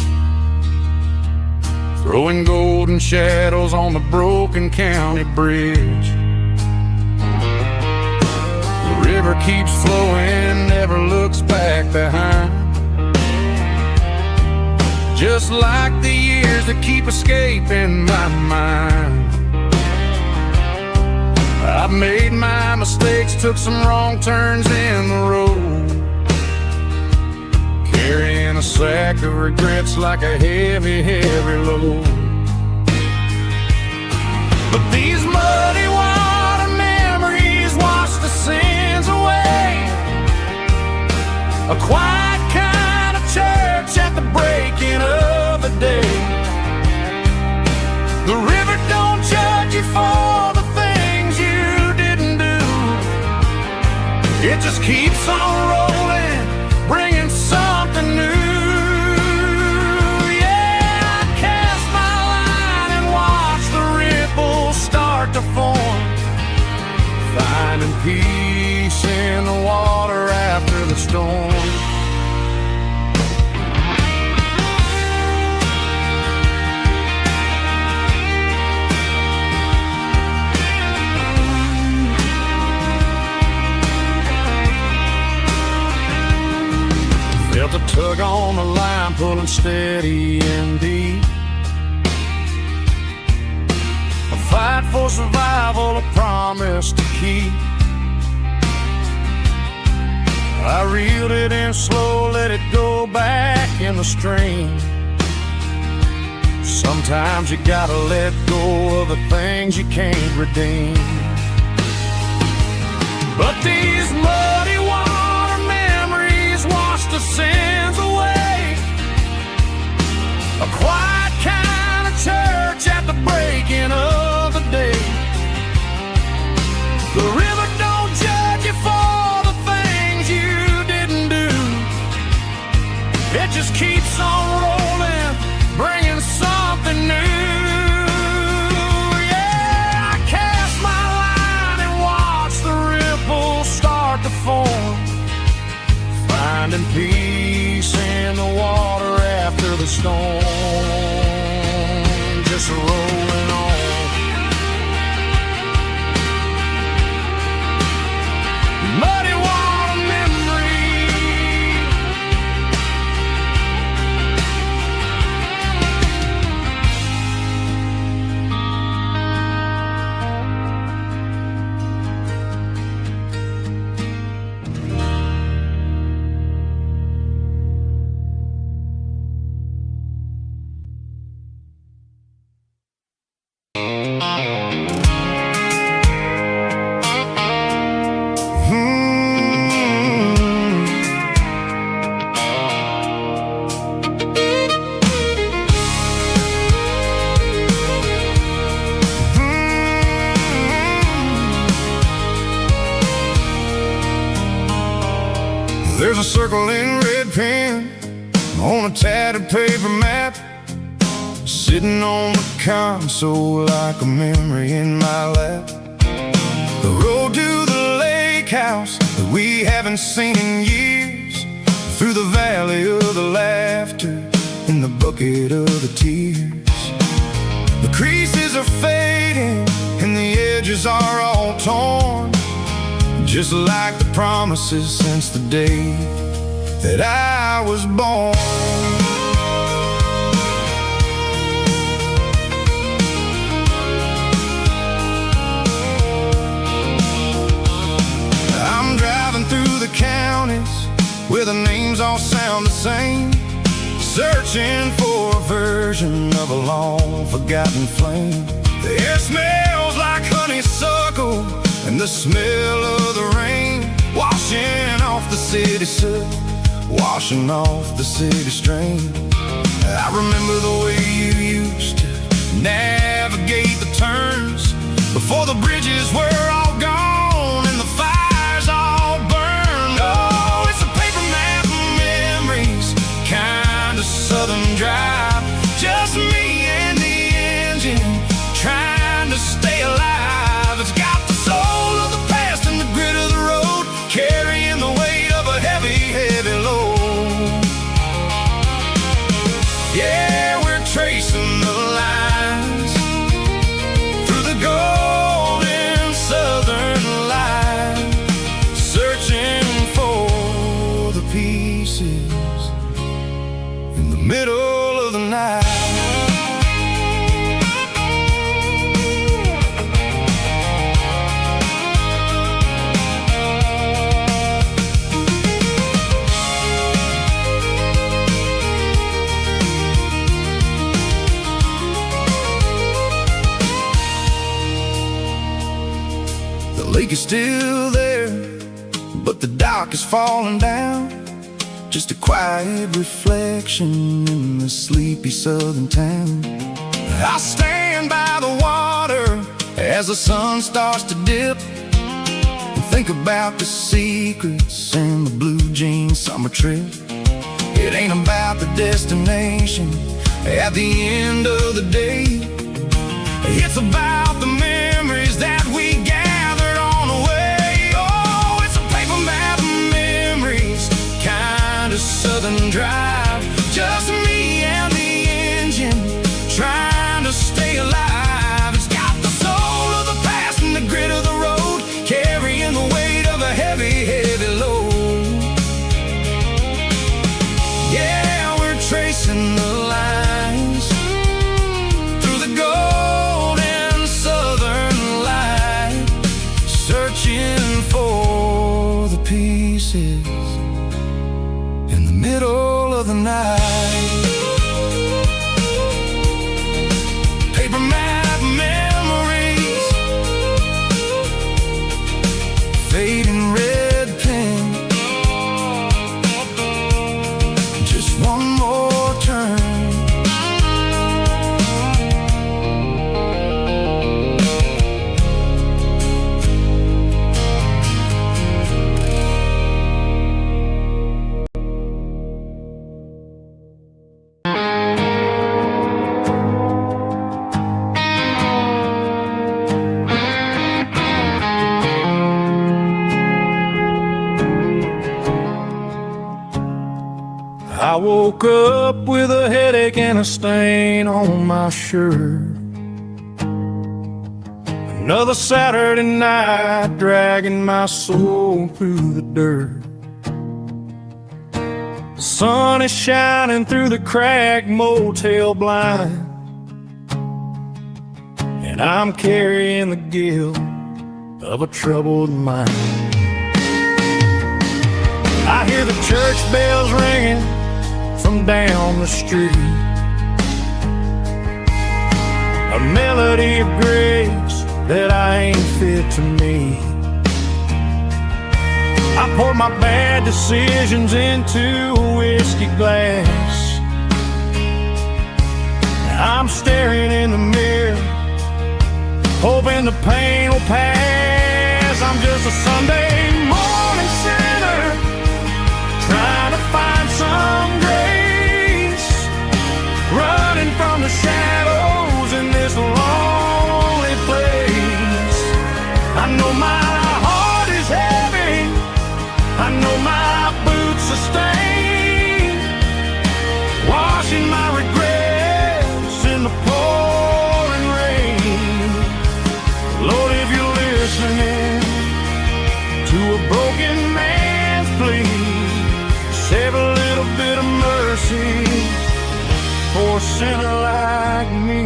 throwing golden shadows on the broken county bridge. The river keeps flowing, never looks back behind, just like the years that keep escaping my mind. I've made my mistakes, took some wrong turns in the road, carrying a sack of regrets like a heavy, heavy load. But these muddy water memories wash the sins away. A quiet kind of church at the breaking of the day. The river don't judge you for the things you didn't do. It just keeps on rolling, bringing something new. Yeah, I cast my line and watch the ripples start to form, finding peace in the water after the storm. Felt a tug on the line, pulling steady and deep. A fight for survival, a promise to keep. I reeled it in slow, let it go back in the stream. Sometimes you gotta let go of the things you can't redeem. But these muddy water memories wash the sins away. A quiet kind of church at the breaking of the day. The river don't judge you for the things you didn't do. It just keeps on rolling, bringing something new. Yeah, I cast my line and watch the ripples start to form, finding peace in the water after the storm. Just rolling on. Muddy water memory. There's a circle in red pen on a tattered paper map, sitting on the console like a memory in my lap. The road to the lake house that we haven't seen in years, through the valley of the laughter, in the bucket of the tears. The creases are fading and the edges are all torn, just like the promises since the day that I was born. I'm driving through the counties where the names all sound the same, searching for a version of a long forgotten flame. The air smells like honeysuckle and the smell of the rain, washing off the city soot, washing off the city strain. I remember the way you used to navigate the turns before the bridges were all gone and the fires all burned. Oh, it's a paper map of memories, kind of southern of the night. The lake is still there, but the dock is falling down. Just a quiet reflection in the sleepy southern town. I stand by the water as the sun starts to dip, and think about the secrets and the blue jean summer trip. It ain't about the destination at the end of the day. It's about the memories that we gathered on the way. Oh, it's a paper map of memories, kind of southern drive. Just me and the engine, trying to stay alive. It's got the soul of the past and the grit of the road, carrying the weight of a heavy, heavy load. Yeah, we're tracing the lines through the golden southern light, searching for the pieces in the middle of the night. Paper map memories, fading red pen, just one more turn. I woke up with a headache and a stain on my shirt. Another Saturday night, dragging my soul through the dirt. The sun is shining through the cracked motel blind, and I'm carrying the guilt of a troubled mind. I hear the church bells ringing from down the street, a melody of grace that I ain't fit to meet. I poured my bad decisions into a whiskey glass. Now I'm staring in the mirror, hoping the pain will pass. I'm just a Sunday morning sinner, trying to find some grace, running from the shadows in this lonely place. I know my heart is heavy, I know my boots are stained, washing my regrets in the pouring rain. Lord, if you're listening to a broken man's plea, save a little bit of mercy for a sinner like me.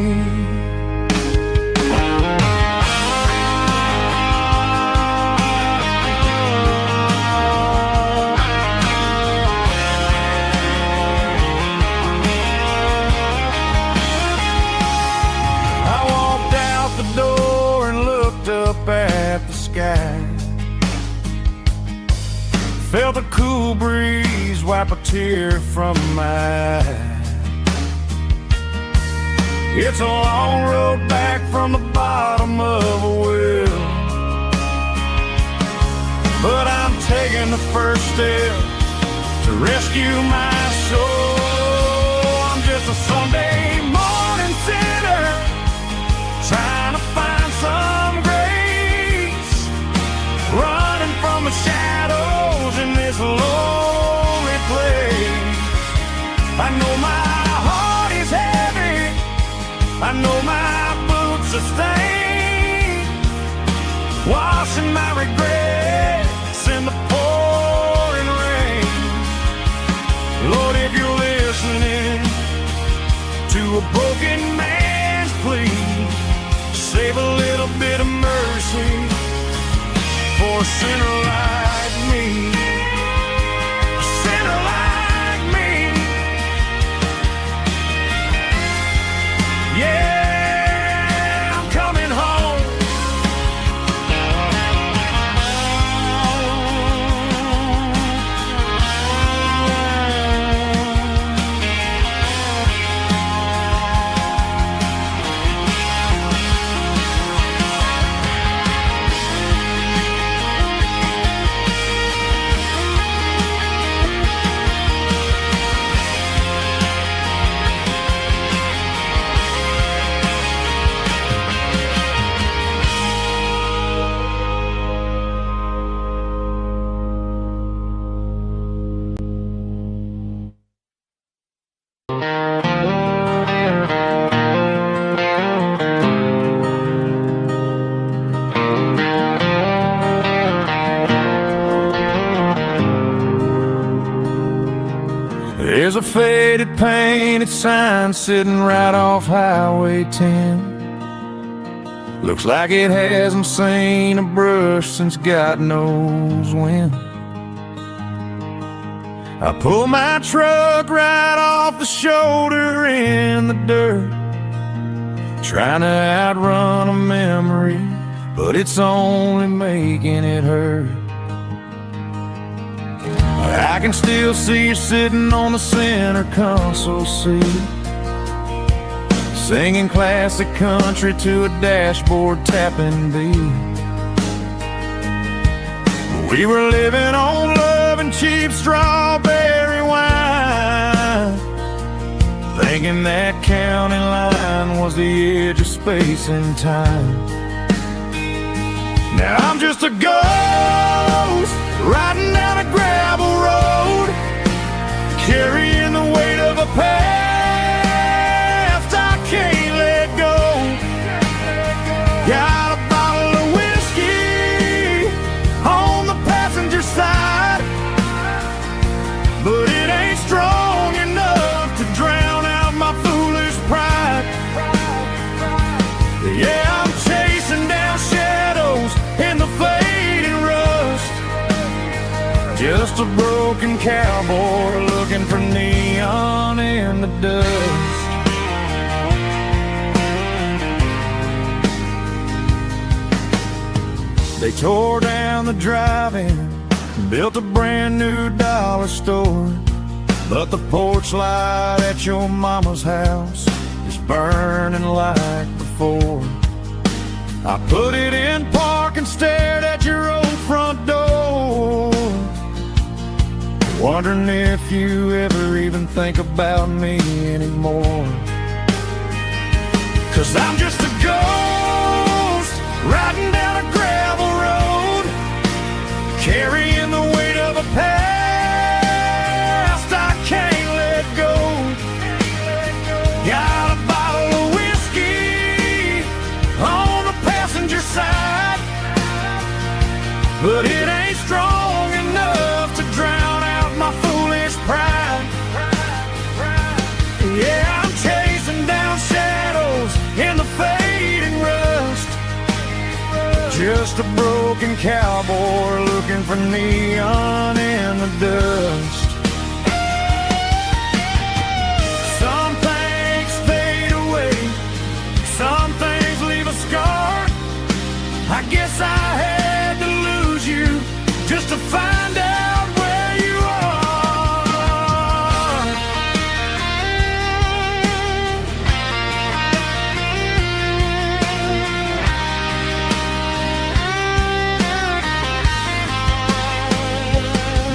I walked out the door and looked up at the sky, felt a cool breeze wipe a tear from my eye. It's a long road back from the bottom of a well, but I'm taking the first step to rescue my soul. I'm just a Sunday morning sinner, trying to find some grace, running from the shadows in this lonely place. I know my heart is heavy, I know my boots are stained, washing my regrets in the pouring rain. Lord, if you're listening a broken man's plea. Save a little bit of mercy for a sinner like me. A sinner like me. Yeah, I'm coming home. There's a faded painted sign sitting right off Highway 10. Looks like it hasn't seen a brush since God knows when. I pull my truck right off the shoulder in the dirt, trying to outrun a memory, but it's only making it hurt. I can still see you sitting on the center console seat, singing classic country to a dashboard tapping beat. We were living on love and cheap strawberry wine, thinking that county line was the edge of space and time. Now I'm just a ghost riding down a gravel road, carrying the weight of a past I can't let go. Got a bottle of whiskey on the passenger side, but it ain't strong enough to drown out my foolish pride. Yeah, I'm chasing down shadows in the fading rust, just a broken cowboy looking for neon in the dust. They tore down the drive-in, built a brand new dollar store, but the porch light at your mama's house is burning like before. I put it in park and stared at your old front door, wondering if you ever even think about me anymore. 'Cause I'm just a ghost riding down a gravel road, carrying the weight of a past I can't let go. Got a bottle of whiskey on the passenger side, but it ain't strong enough to drown out my foolish pride. Yeah, I'm chasing down shadows in the fading rust, just a broken cowboy looking for neon in the dust. Some things fade away, some things leave a scar. I guess I had to lose you just to find out where you are.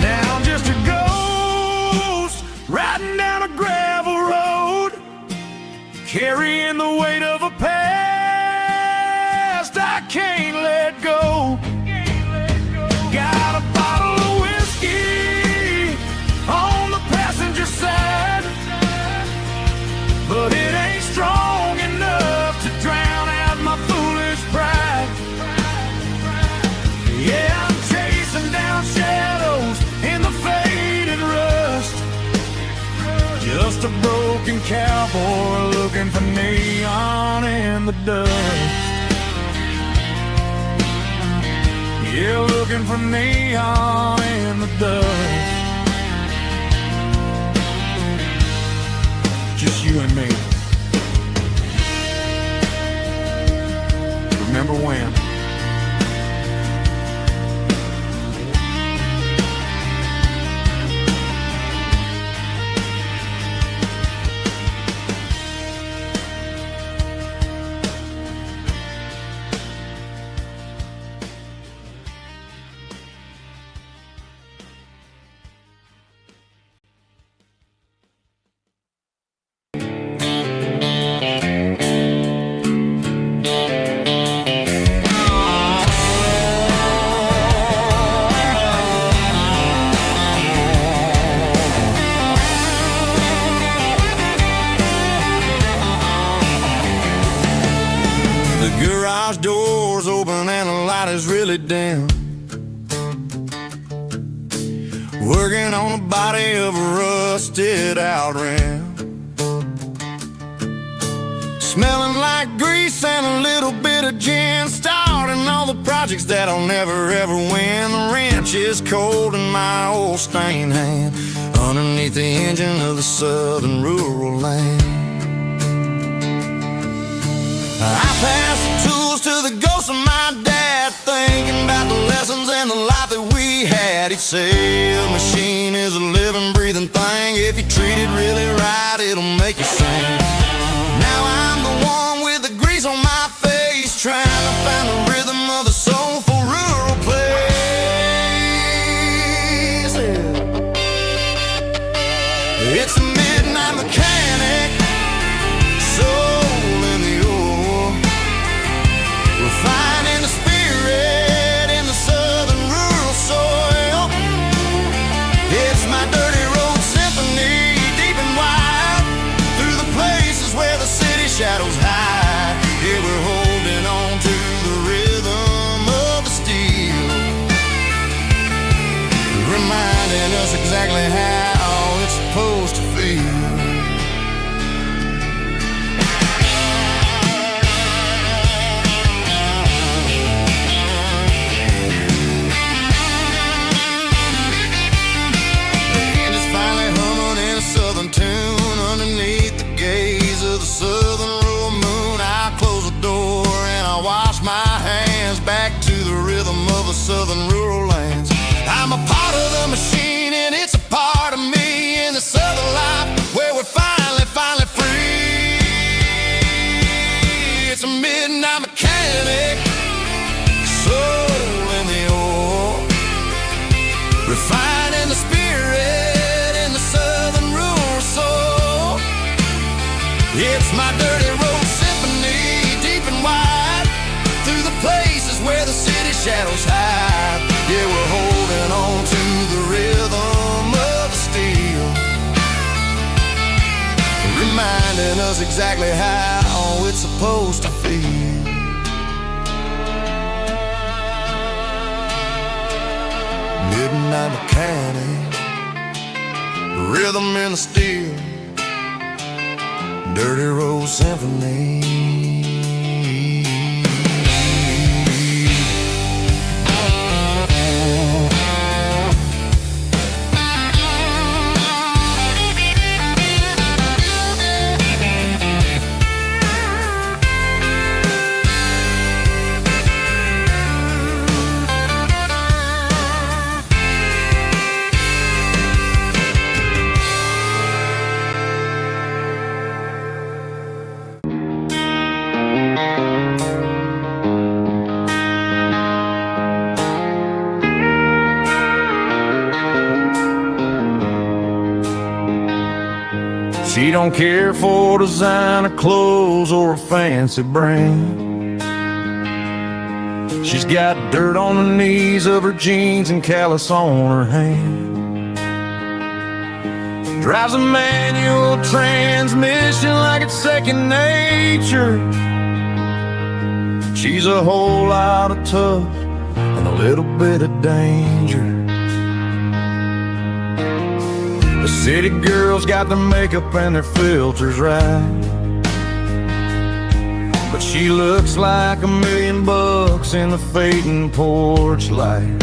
Now I'm just a ghost riding down a gravel road, carrying the weight of a past I can't let go. Got a bottle of whiskey on the passenger side, but it ain't strong enough to drown out my foolish pride. Yeah, I'm chasing down shadows in the faded rust, just a broken cowboy looking in the dust. Yeah, looking for neon in the dust. Just you and me. Remember when? Garage doors open and the light is really dim. Working on the body of a rusted out rim. Smelling like grease and a little bit of gin. Starting all the projects that I'll never ever win. The wrench is cold in my old stained hand underneath the engine of the southern rural land. I pass the tools to the ghost of my dad, thinking about the lessons and the life that we had. He'd say a machine is a living, breathing thing. If you treat it really right, it'll make you sing. Now I'm the one with the grease on my face, trying to find the rhythm of the soulful rural place. It's a midnight mechanic, soul in the ore, refining the spirit in the southern rural soil. It's my dirty road symphony, deep and wide, through the places where the city shadows hide. Yeah, we're holding on to the rhythm of the steel, reminding us exactly how it's supposed to feel. Tune underneath the gaze of the southern rural moon. I close the door and I wash my hands back to the rhythm of the southern rural lands. I'm a part of the machine and it's a part of me in the southern life where we're finally free. It's a midnight mechanic, soul in the ore, refining the spirit in the southern rural soul. It's my dirty road symphony, deep and wide, through the places where the city shadows hide. Yeah, we're holding on to the rhythm of the steel, reminding us exactly how it's supposed to feel. Midnight mechanic, rhythm in the steel, dirty road symphony. She don't care for designer clothes or a fancy brand. She's got dirt on the knees of her jeans and callus on her hand. Drives a manual transmission like it's second nature. She's a whole lot of tough and a little bit of danger. The city girls got their makeup and their filters right. but she looks like $1,000,000 in the fading porch light.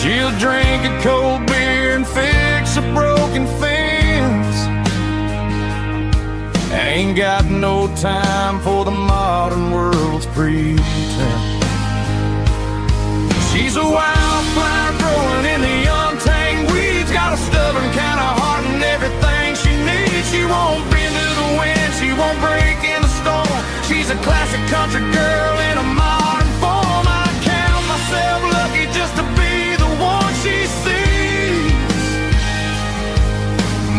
She'll drink a cold beer and fix a broken fence. Ain't got no time for the modern world's pretense. She's a wildflower growing in the untamed weeds. Got a stubborn kind of heart and everything she needs. She won't bend to the wind, she won't break in the storm. She's a classic country girl in a modern form. I count myself lucky just to be the one she sees.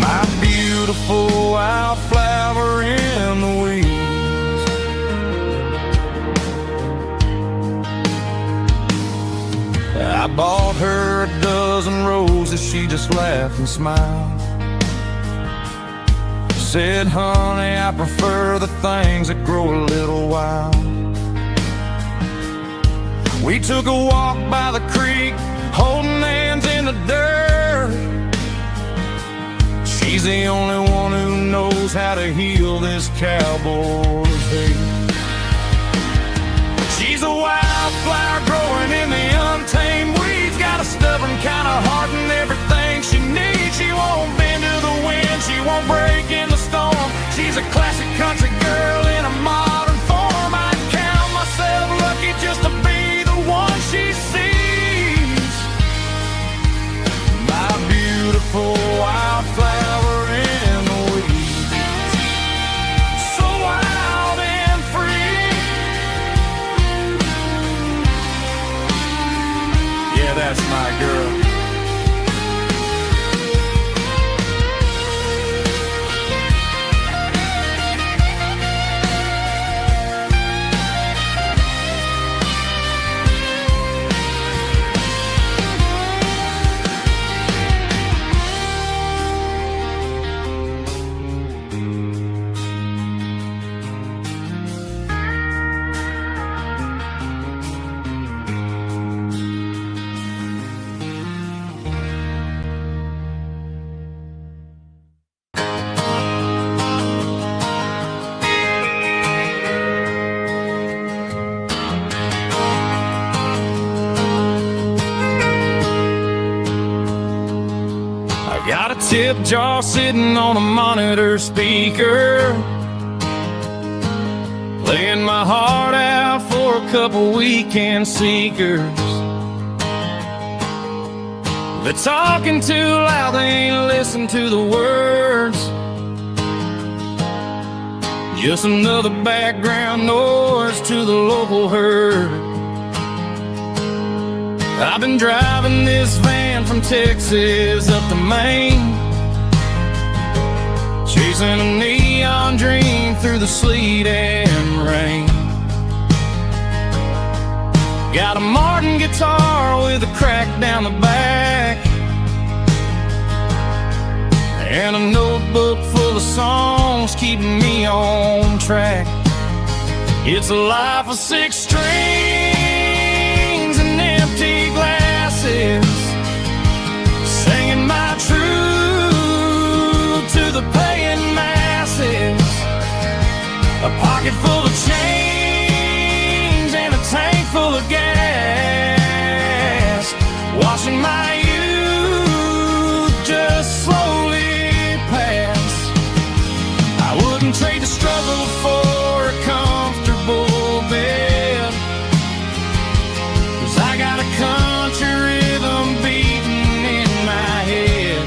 My beautiful wildflower in the weeds. I bought her a dozen roses, she just laughed and smiled. Said, honey, I prefer the things that grow a little wild. We took a walk by the creek, holding hands in the dirt. She's the only one who knows how to heal this cowboy's hate. She's a wildflower growing in the untamed weeds. Got a stubborn kind of heart and everything she needs. She won't bend to the wind, she won't break in the storm. She's a classic country girl in a modern form. I count myself lucky just to be the one she sees. My beautiful wildflower in the weeds. So wild and free. Yeah, that's my girl. Got a tip jar sitting on a monitor speaker, laying my heart out for a couple weekend seekers. They're talking too loud, they ain't listen to the words. Just another background noise to the local herd. I've been driving this van from Texas up to Maine, chasing a neon dream through the sleet and rain. Got a Martin guitar with a crack down the back, and a notebook full of songs keeping me on track. It's a life of 6 strings and empty glasses, singing my truth to the paying masses. A pocket full of change and a tank full of gas, watching my youth just slowly pass. I wouldn't trade the struggle for a comfortable bed, 'cause I got a country rhythm beating in my head.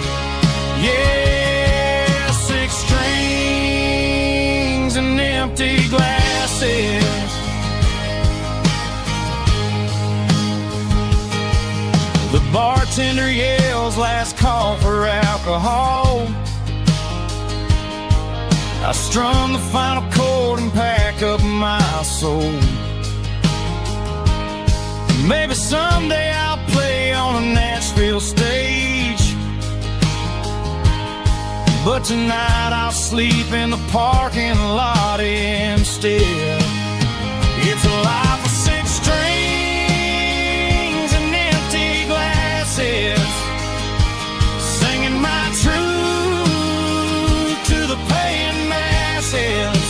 Yeah, 6 strings and empty glasses. The bartender yells last call for alcohol. I strum the final chord and pack up my soul. Maybe someday I'll play on a Nashville stage, but tonight I'll sleep in the parking lot instead. It's a life of 6 strings and empty glasses, singing my truth to the paying masses.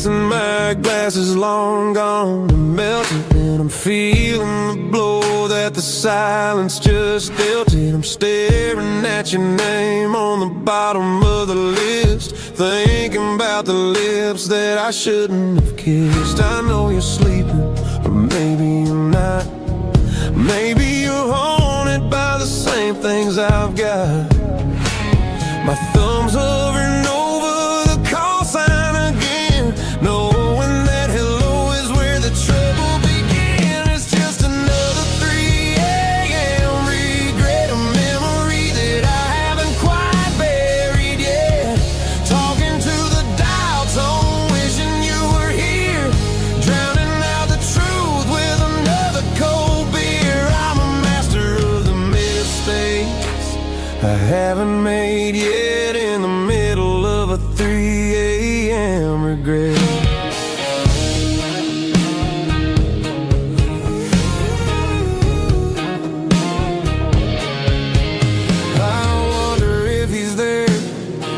tears and my glass is long gone and melted, and I'm feeling the blow that the silence just dealt it. I'm staring at your name on the bottom of the list, thinking about the lips that I shouldn't have kissed. I know you're sleeping, or maybe you're not. Maybe you're haunted by the same things I've got. My thumb's hovering over the call sign again, knowing that hello is where the trouble began. It's just another 3 a.m. regret, a memory that I haven't quite buried yet. Talking to the dial tone, wishing you were here, drowning out the truth with another cold beer. I'm a master of the mistakes I haven't made yet, in the middle of a 3 a.m. regret. I wonder if he's there,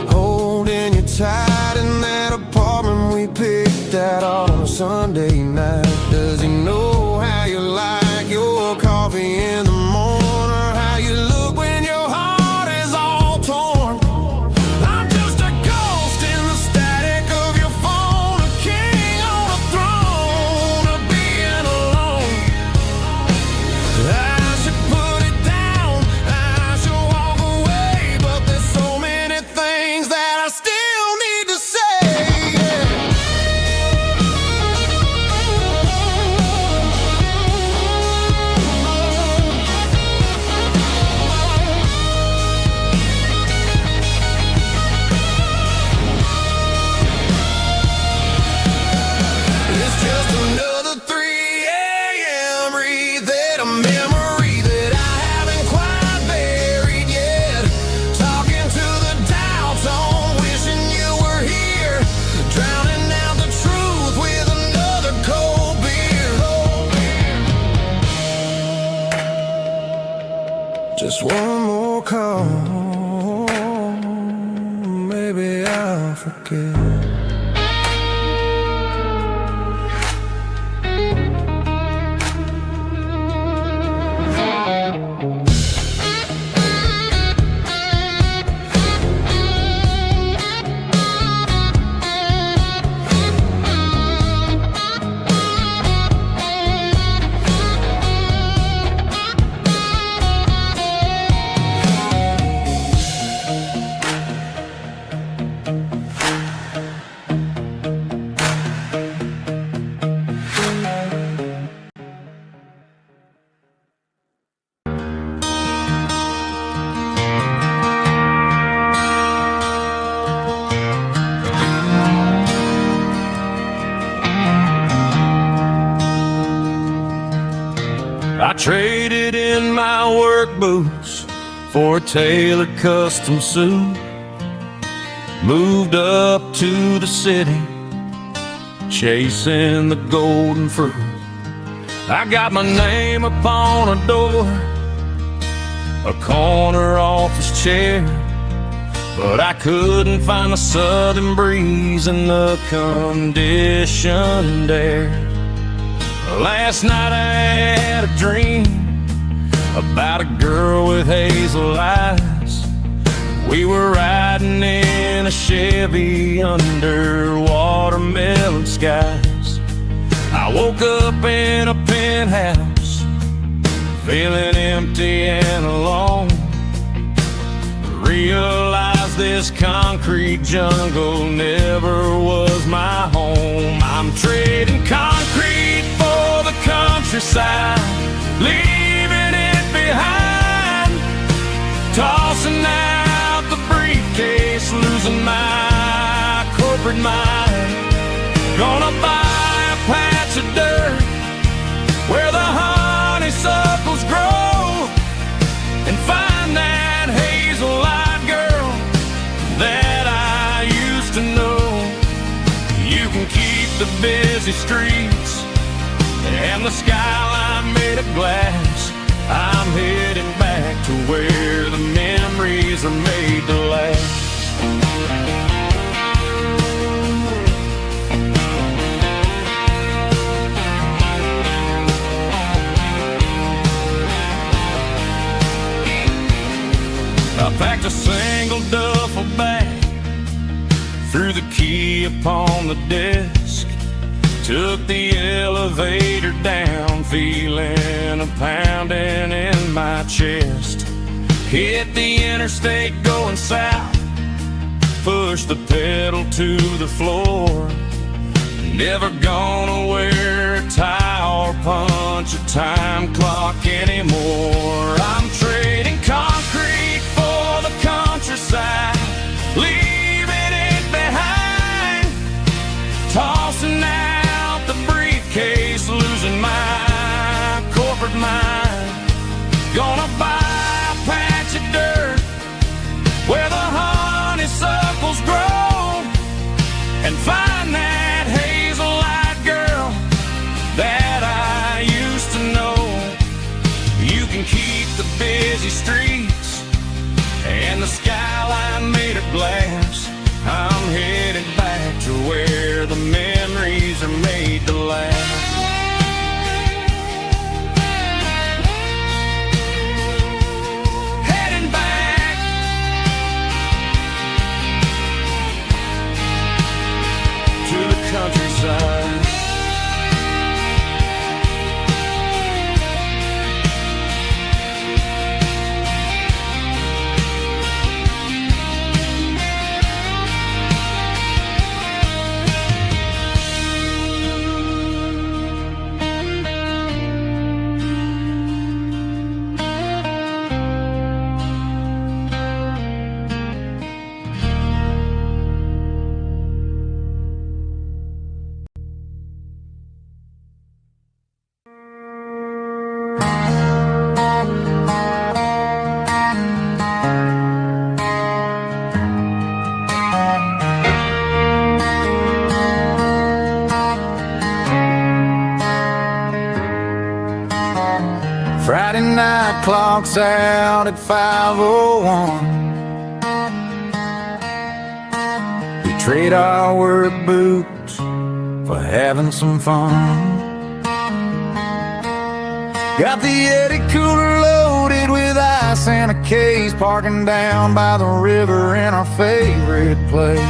holding you tight in that apartment we picked out on a Sunday night. Does he know how you like your coffee in the morning, or how you look when your heart is all torn? I'm just a ghost in the static of your phone, a king on a throne of being alone. I should put it down, I should walk away, but there's so many things that I still need to say. It's just another 3 a.m. read, a memory that I haven't quite buried yet. Talking to the dial tone, wishing you were here, drowning out the truth with another cold beer. Just one more call, maybe I'll forget. I traded in my work boots for a tailored custom suit, moved up to the city, chasing the golden fruit. I got my name upon a door, a corner office chair, but I couldn't find the southern breeze in the conditioned air. Last night I had a dream about a girl with hazel eyes. We were riding in a Chevy under watermelon skies. I woke up in a penthouse, feeling empty and alone. Realized this concrete jungle never was my home. I'm trading concrete for the countryside, leaving it behind, tossing out the briefcase, losing my corporate mind. Gonna buy a patch of dirt where the honeysuckles grow, and find that hazel-eyed girl that I used to know. You can keep the busy streets and the skyline made of glass. I'm heading back to where the memories are made to last. packed a single duffel bag, threw the key upon the desk, took the elevator down, feeling a pounding in my chest. Hit the interstate going south, pushed the pedal to the floor. Never gonna wear a tie or punch a time clock anymore. I'm trading concrete for the countryside, leaving it behind, tossing out the briefcase, losing my corporate mind. Gonna buy a patch of dirt where the honeysuckles grow and find that hazel-eyed girl that I used to know. You can keep the busy streets and the skyline made of glass. I'm headed back to where the memories are made to last. Heading back to the countryside. Friday night clocks out at 5:01. We trade our work boots for having some fun. Got the Yeti cooler loaded with ice and a case, parking down by the river in our favorite place.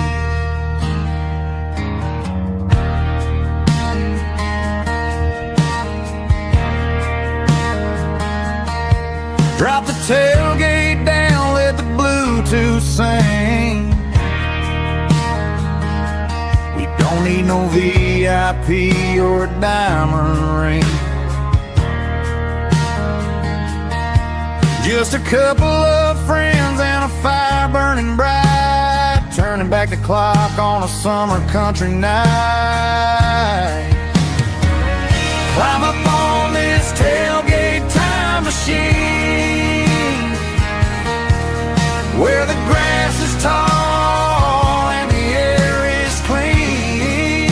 Drop the tailgate down, let the Bluetooth sing. We don't need no VIP or a diamond ring. Just a couple of friends and a fire burning bright, turning back the clock on a summer country night. Climb up on this tailgate time machine, where the grass is tall and the air is clean.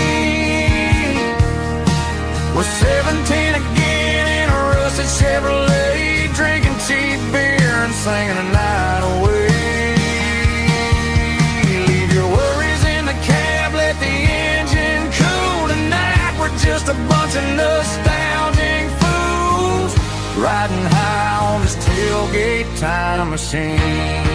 We're 17 again in a rusted Chevrolet, drinking cheap beer and singing the night away. Leave your worries in the cab, let the engine cool tonight. We're just a bunch of nostalgic fools riding high on this tailgate time machine.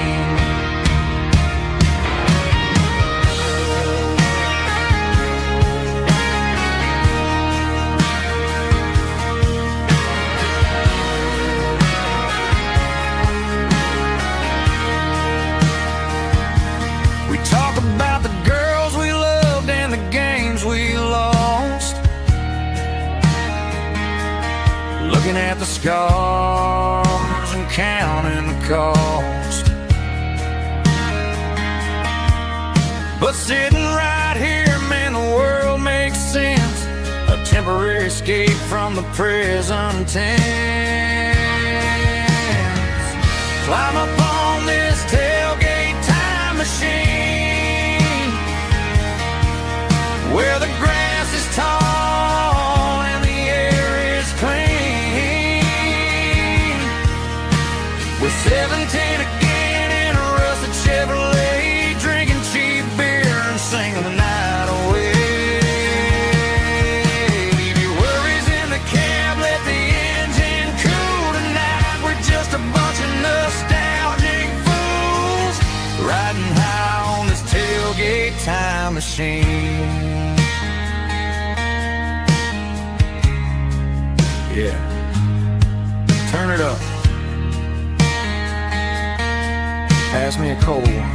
We talk about the girls we loved and the games we lost, looking at the scars and counting the cost. But sitting right here, man, the world makes sense. A temporary escape from the present tense. Climb up on this tailgate time machine, where the grass is tall and the air is clean. We're 17 again in a rusted Chevrolet, drinking cheap beer and singing the night away. Leave your worries in the cab, let the engine cool tonight. We're just a bunch of nostalgic machine. Yeah, turn it up. Pass me a cold one.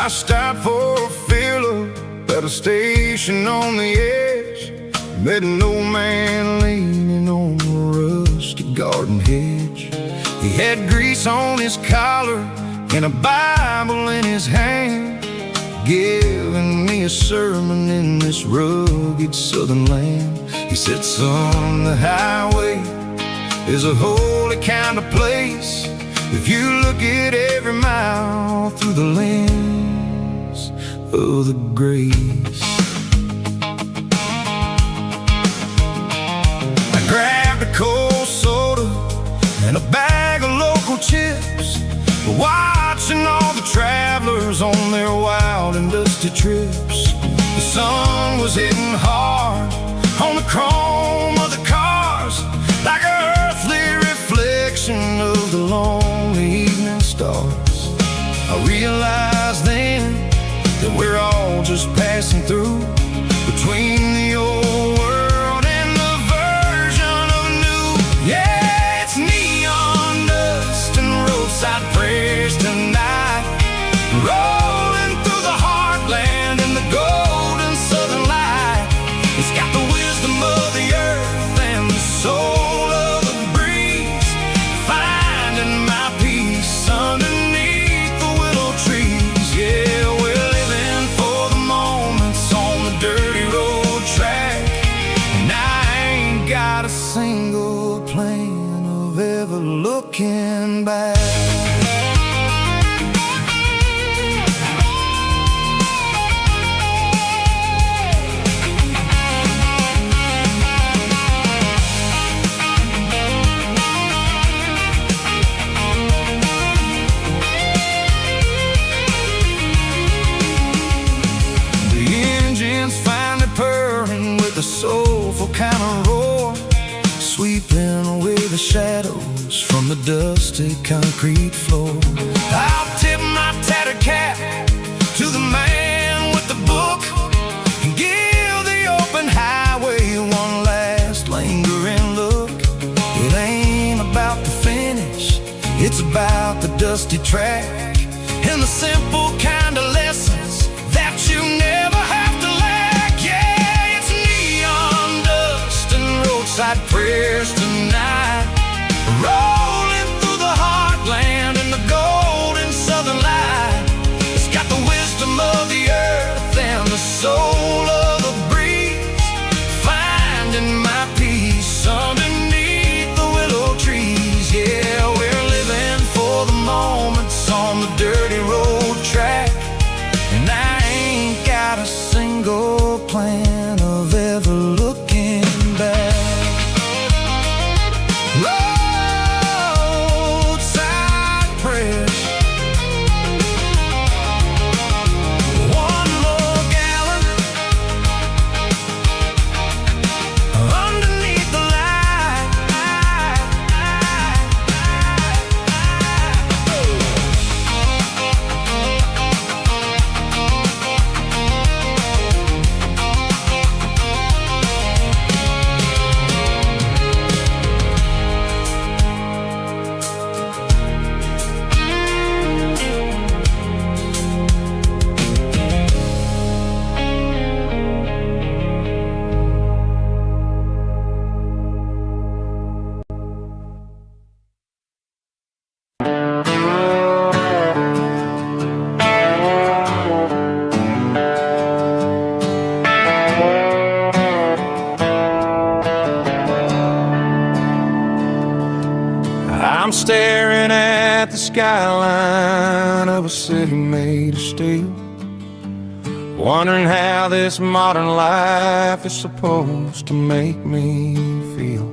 I stopped for a fill-up at a station on the edge. Met an old man leaning on a rusty garden hedge. He had grease on his collar and a Bible in his hand, giving me a sermon in this rugged southern land. He said, son, the highway is a holy kind of place if you look at every mile through the lens of the grace. I grabbed a cold soda and a bag of local chips, watching all the travelers on their wild and dusty trips. The sun was hitting hard on the chrome of the cars, like an earthly reflection of the lonely evening stars. I realized then that we're all just passing through between the old world and the version of new. Yeah, it's neon dust and roadside prayers tonight, rolling through the heartland in the golden southern light. It's got the wisdom of the earth and the soul of the breeze, finding my peace underneath the willow trees. Yeah, we're living for the moments on the dirty road track, and I ain't got a single plan of ever looking back. A soulful kind of roar, sweeping away the shadows from the dusty concrete floor. I'll tip my tattered cap to the man with the book and give the open highway one last lingering look. It ain't about the finish, it's about the dusty track and the simple kind of lessons that you never have to lack. Yeah, it's neon dust and roadside prayers tonight, rolling through the heartland in the golden southern light. It's got the wisdom of the earth and the soul of the breeze, finding my peace underneath the willow trees. Yeah, we're living for the moments on the dirty road track, and I ain't got a single plan of ever looking back. Roadside prayers, one more gallon underneath the light. I'm staring at at the skyline of a city made of steel, wondering how this modern life is supposed to make me feel.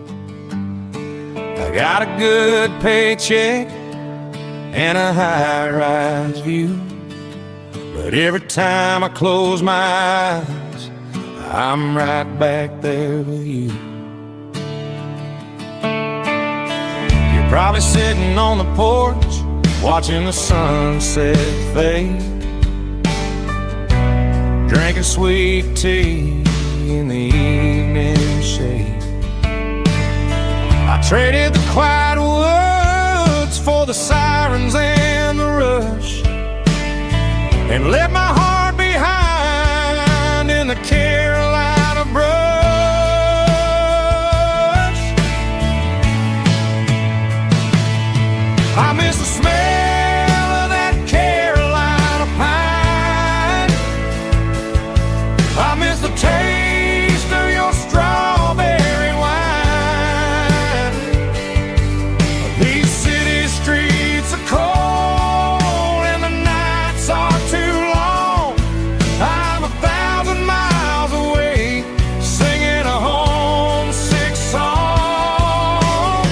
I got a good paycheck and a high-rise view, but every time I close my eyes, I'm right back there with you. You're probably sitting on the porch, watching the sunset fade, drinking sweet tea in the evening shade. I traded the quiet woods for the sirens and the rush, and left my heart behind in the Carolina brush. I miss the smell of that Carolina pine. I miss the taste of your strawberry wine. These city streets are cold and the nights are too long. I'm 1,000 miles away, singing a homesick song.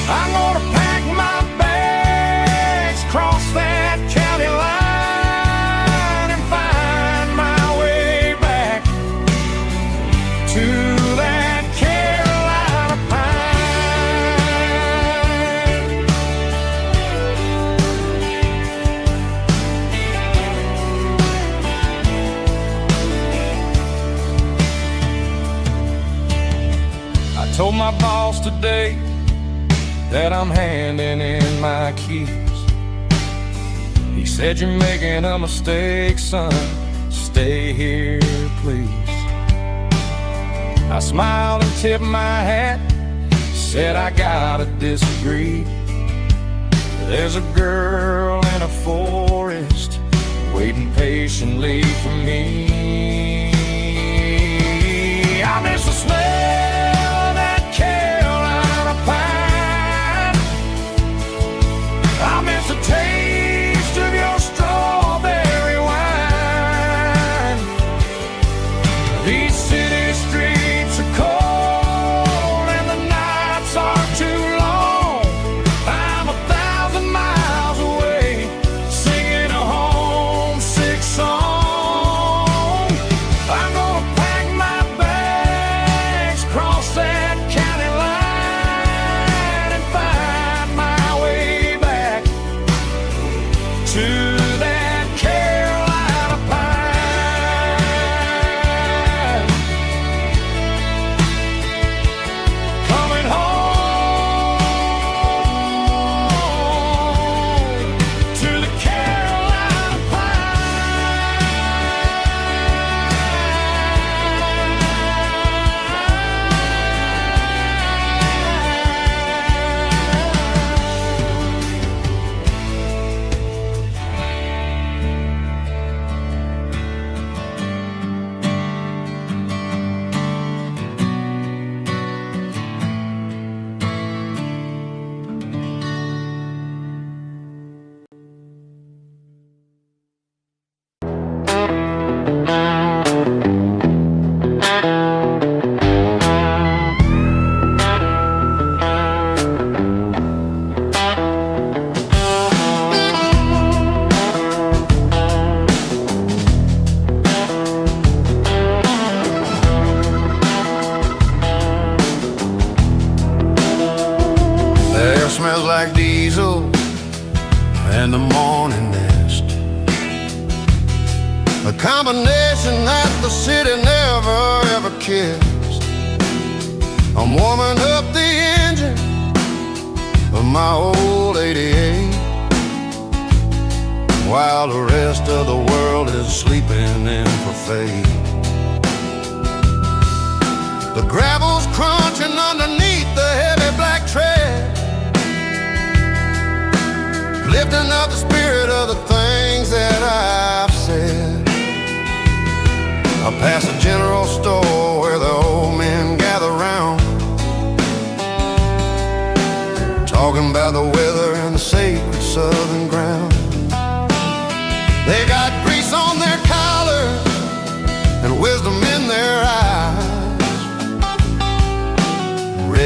I'm gonna pack my bags, cross that county line, and find my way back to that Carolina pine. I told my boss today that I'm handing in my keys. He said, "You're making a mistake, son. Stay here, please." I smiled and tipped my hat, said, "I gotta disagree. There's a girl in a forest waiting patiently for me. I miss the smell of that Carolina pine. I miss the taste of your strawberry wine. These city streets are cold and the nights are too long. I'm 1,000 miles away, singing a homesick song. I'm gonna pack my bags, cross that county line, and find my way back to that Carolina pine. Coming home to the Carolina The air smells like diesel and the morning mist, a combination that the city never ever kissed. I'm warming up the engine of my old 88, while the rest of the world is sleeping in for fate. The gravel's crunching underneath the heavy black tread, lifting up the spirit of the things that I've said. I pass a general store where the old men gather round, talking about the weather and the sacred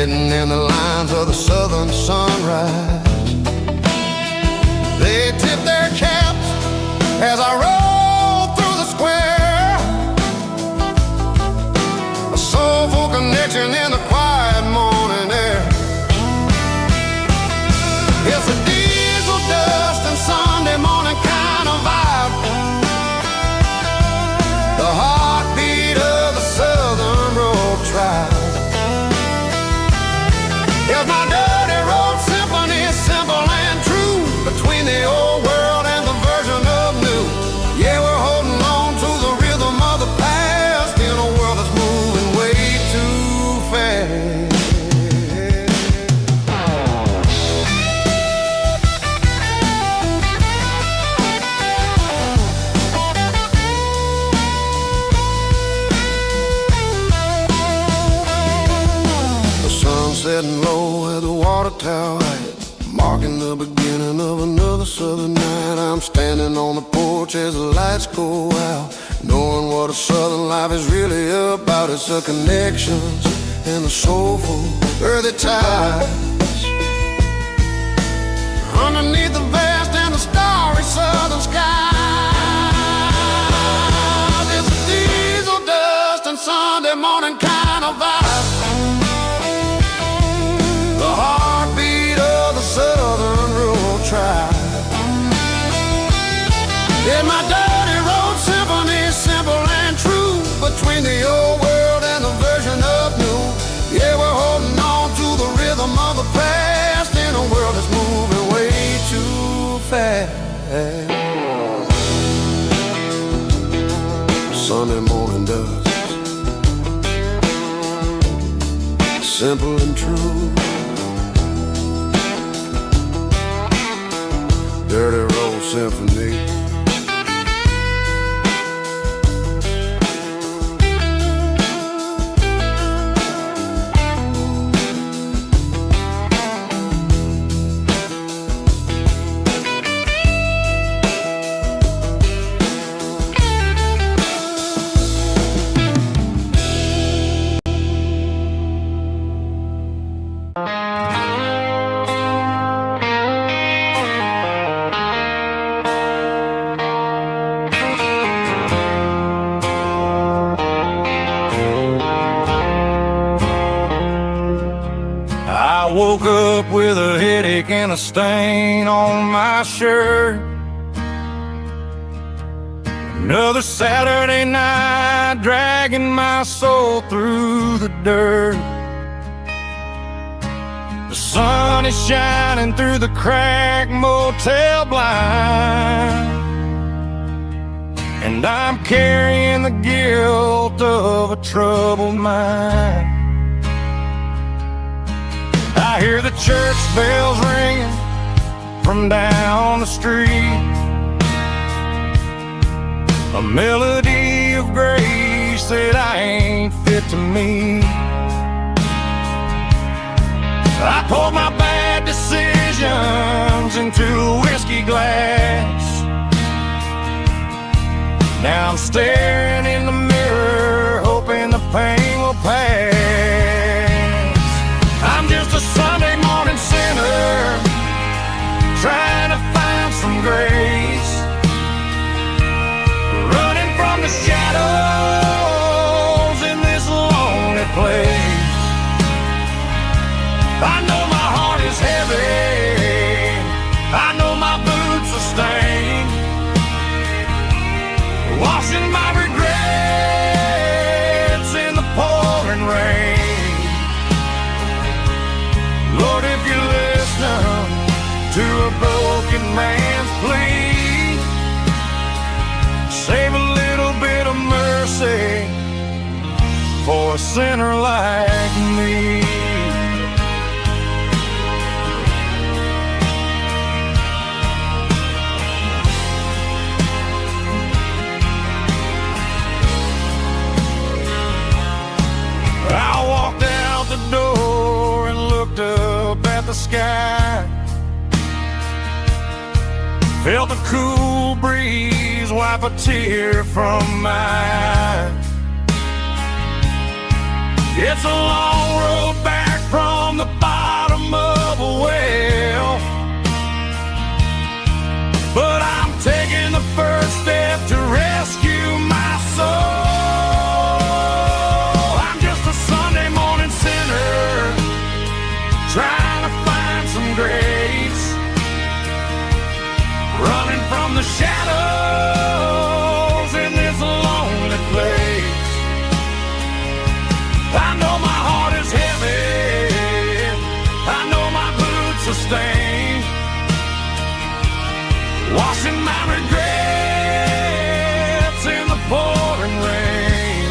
sitting in the lines of the southern sunrise. They tip their caps as I roll through the square. A soulful connection in the quiet morning air. It's a diesel dust and Sunday morning kind of vibe. The heartbeat of the southern road tribe. It's my dirty road symphony, simple and true, between the old world and the version of new. Yeah, we're holding on to the rhythm of the past in a world that's moving way too fast. The sun setting low at the water tower height, marking the beginning of another southern night. I'm standing on the porch as the lights go out, knowing what a southern life is really about. It's the connections and the soulful earthy ties. Underneath the vast and the starry southern sky, there's a diesel dust and Sunday morning kind of vibe. The heartbeat of the southern rural tribe. Yeah, my dirty road symphony, simple and true, between the old world and the version of new. Yeah, we're holding on to the rhythm of the past in a world that's moving way too fast. Sunday morning dust, simple and true. Dirty Road Symphony. I woke up with a headache and a stain on my shirt. Another Saturday night, dragging my soul through the dirt. The sun is shining through the cracked motel blind, and I'm carrying the guilt of a troubled mind. I hear the church bells ringing from down the street, a melody of grace that I ain't fit to meet. I poured my bad decisions into a whiskey glass. Now I'm staring in the mirror, hoping the pain will pass. I'm just a Sunday morning sinner, trying to find some grace, running from the shadows in this lonely place. I know my heart is heavy, I know my boots are stained, washing my regrets in the pouring rain. Lord, if you listen to a broken man's plea, save a little bit of mercy for a sinner like me. I walked out the door and looked up at the sky, felt the cool breeze wipe a tear from my eye. It's a long road back from know my heart is heavy, I know my boots are stained, washing my regrets in the pouring rain.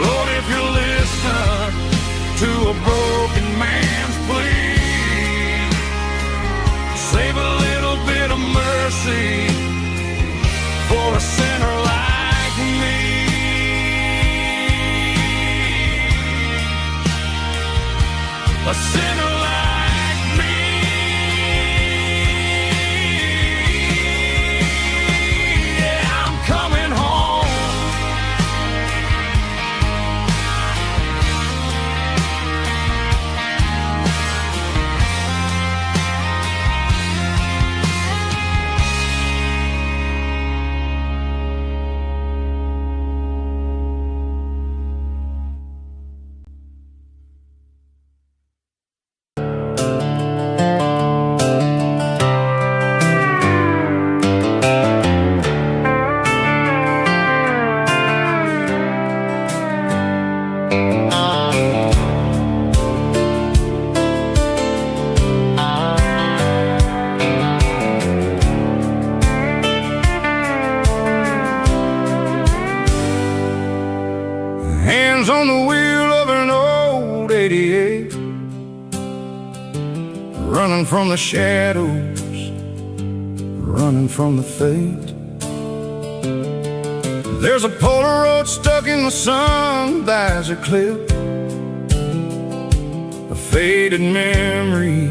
Lord, if you listen to a broken man's plea, save a little bit of mercy for a sinner like me. A sinner like me. Yeah, I'm coming home. Hands on the wheel of an old 88, running from the shadows, running from the fate. There's a Polaroid stuck in the sun, there's a clip, a faded memory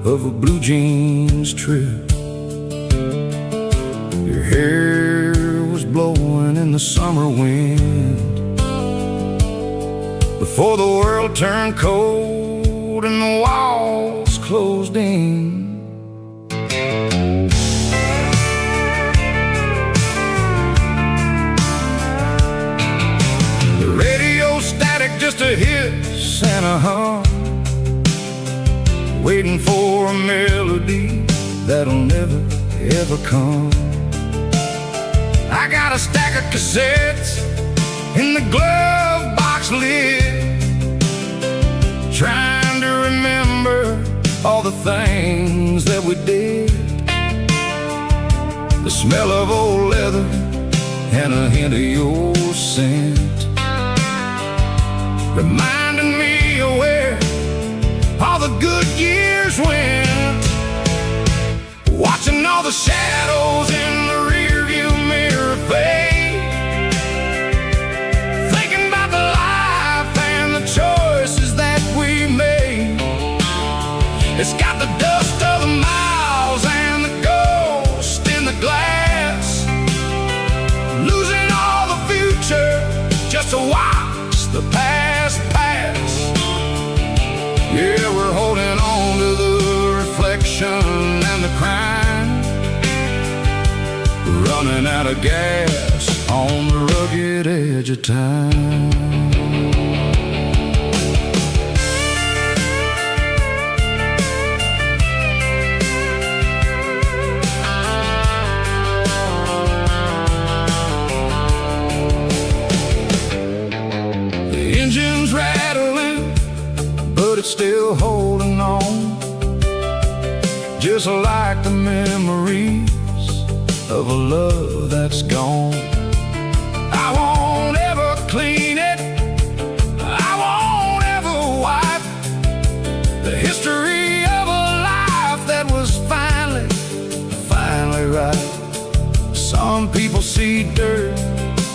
of a blue jeans trip. Your hair was blowing in the summer wind before the world turned cold and the walls closed in. The radio static, just a hiss and a hum, waiting for a melody that'll never ever come. I got a stack of cassettes in the glove box lid, trying to remember all the things that we did. The smell of old leather and a hint of your scent, reminding me of where all the good years went. Watching all the shadows in the rearview mirror fade, thinking about the life and the choices that we made. It's got the dust of the miles and the ghost in the glass, losing all the future just to watch the past pass. Yeah, we're holding on to the reflection and the crime, running out of gas on the rugged edge of time. The engine's rattling, but it's still holding on, just like the memories of a love that's gone. I won't ever clean it, I won't ever wipe the history of a life that was finally right. Some people see dirt,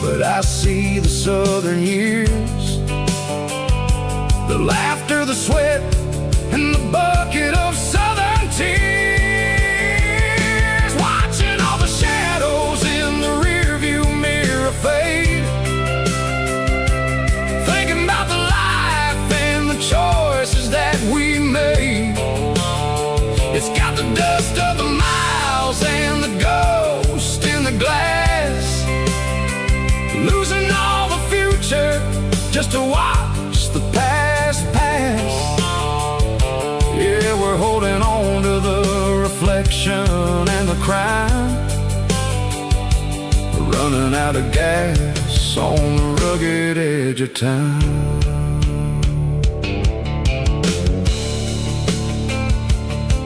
but I see the southern years, the laughter, the sweat, and the bucket of southern tears. Watching all the shadows in the rearview mirror fade, thinking about the life and the choices that we made. It's got the dust of the miles and the ghost in the glass, losing all the future just to watch the past pass. Yeah, we're holding on to the reflection and the crime, running out of gas on the rugged edge of town.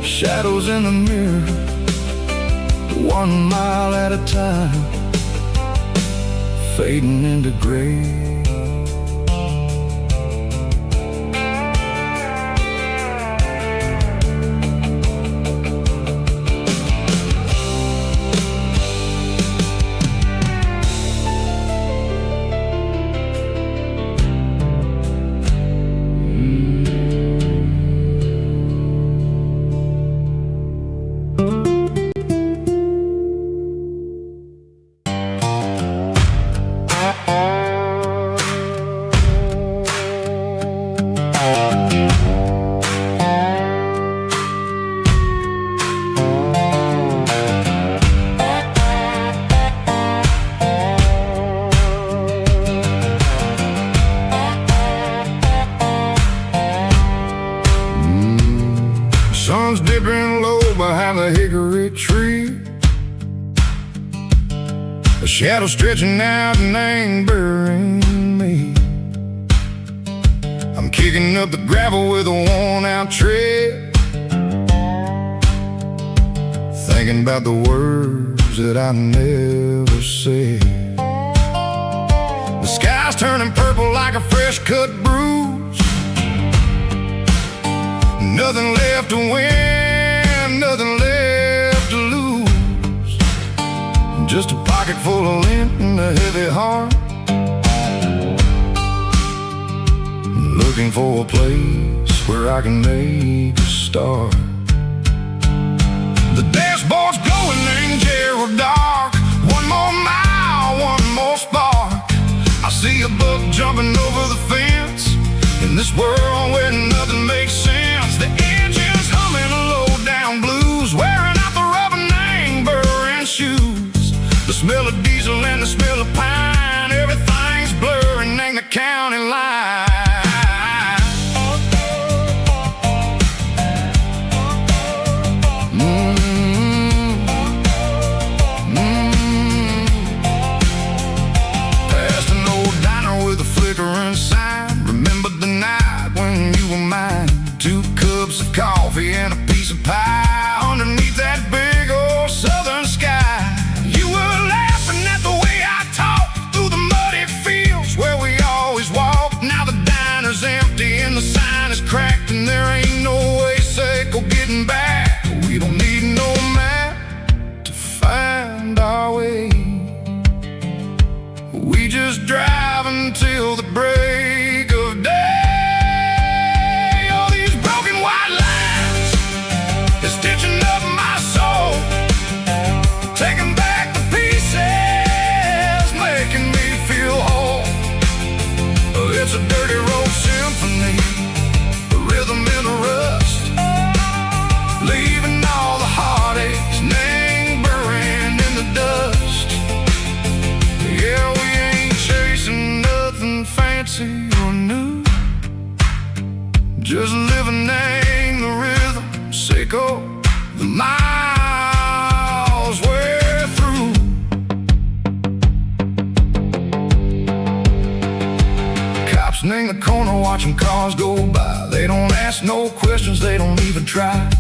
Shadows in the mirror, 1 mile at a time, fading into gray. Sun's dipping low behind the hickory tree, a shadow stretching out and angering me. I'm kicking up the gravel with a worn-out tread, thinking about the words that I never said. The sky's turning purple like a fresh-cut bruise. Nothing left to win, nothing left to lose. Just a pocket full of lint and a heavy heart, looking for a place where I can make a start. The dashboard's glowing in Gerald dark. 1 more mile, 1 more spark. I see a buck jumping over the fence, in this world where nothing makes sense. The engine's humming a low-down blues, wearing out the rubber-name burring shoes. The smell of diesel and the smell of pine, everything's blurring, ain't the county line. Past an old diner with a flickering sign, remember the night when you were mine. 2 cups of coffee and a piece of pie underneath that big old southern sky. You were laughing at the way I talked through the muddy fields where we always walked. Now the diner's empty and the sign is cracked, and there ain't no way safe or getting back. We don't need no map to find our way. We just drive until the break of day. Stitching up my soul, taking back the pieces, making me feel whole. It's a dirty road symphony, a rhythm in the rust, leaving all the heartaches lingering in the dust. Yeah, we ain't chasing nothing fancy or new, just living in the rhythm, sicko. The miles we're through. Cops in the corner watching cars go by. They don't ask no questions, they don't even try.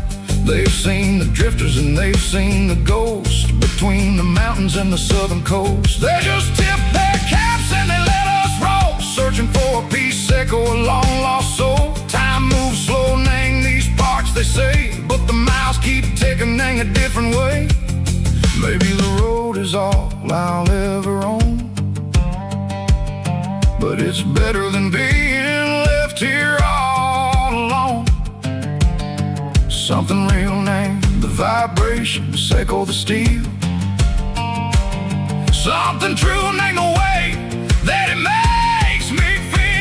They've seen the drifters and they've seen the ghosts between the mountains and the southern coast. They just tip their caps and they let us roll, searching for a piece sick or a long lost soul. Time moves slow, nang these parts they say, but the miles keep ticking in a different way. Maybe the road is all I'll ever own, but it's better than being left here all alone. Something real named the vibration, echo the steel. Something true named the way that it makes me feel.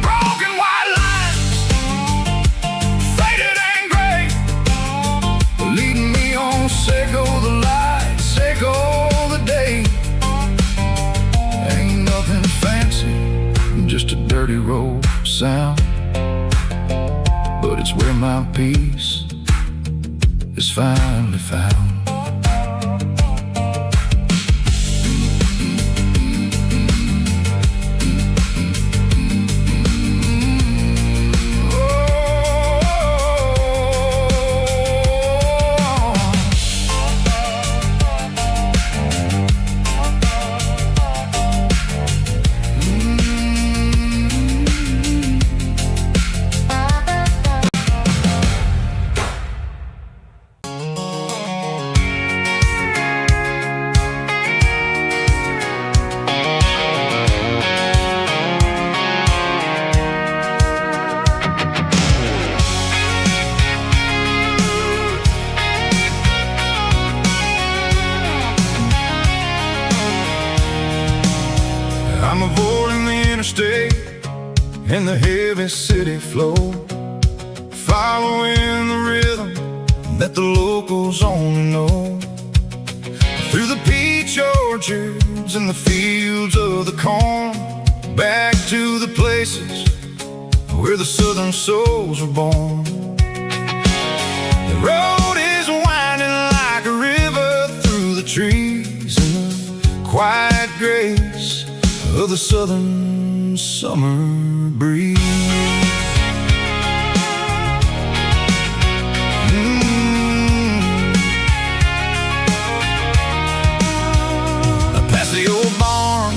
Broken white lines, faded and gray, leading me on, Seco the light, Seco the day. Ain't nothing fancy, just a dirty road sound, but it's where my peace is finally found. interstate and the heavy city flow, following the rhythm that the locals only know. Through the peach orchards and the fields of the corn, back to the places where the southern souls were born. The road is winding like a river through the trees in the quiet grace of the southern summer breeze. Past the old barn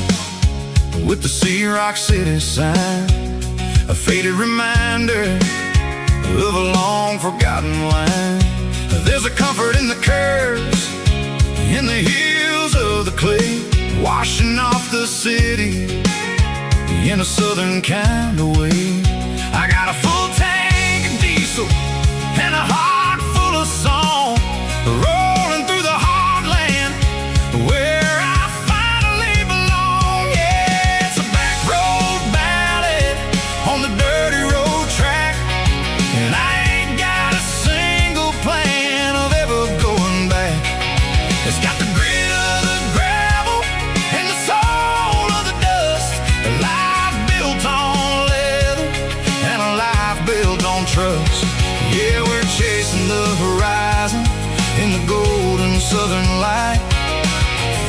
with the Sea Rock City sign, a faded reminder of a long forgotten line. There's a comfort in the curves, in the hills of the clay, washing off the city in a southern kind of way. I got a full tank of diesel and a heart full of song, rolling through the heartland where I finally belong. Yeah, it's a back road ballad on the dirty road track, and I ain't got a single plan of ever going back. It's got the grit of the gravel and the soul of the dust, a life built on leather and a life built on trust. Yeah, we're chasing the horizon in the golden southern light,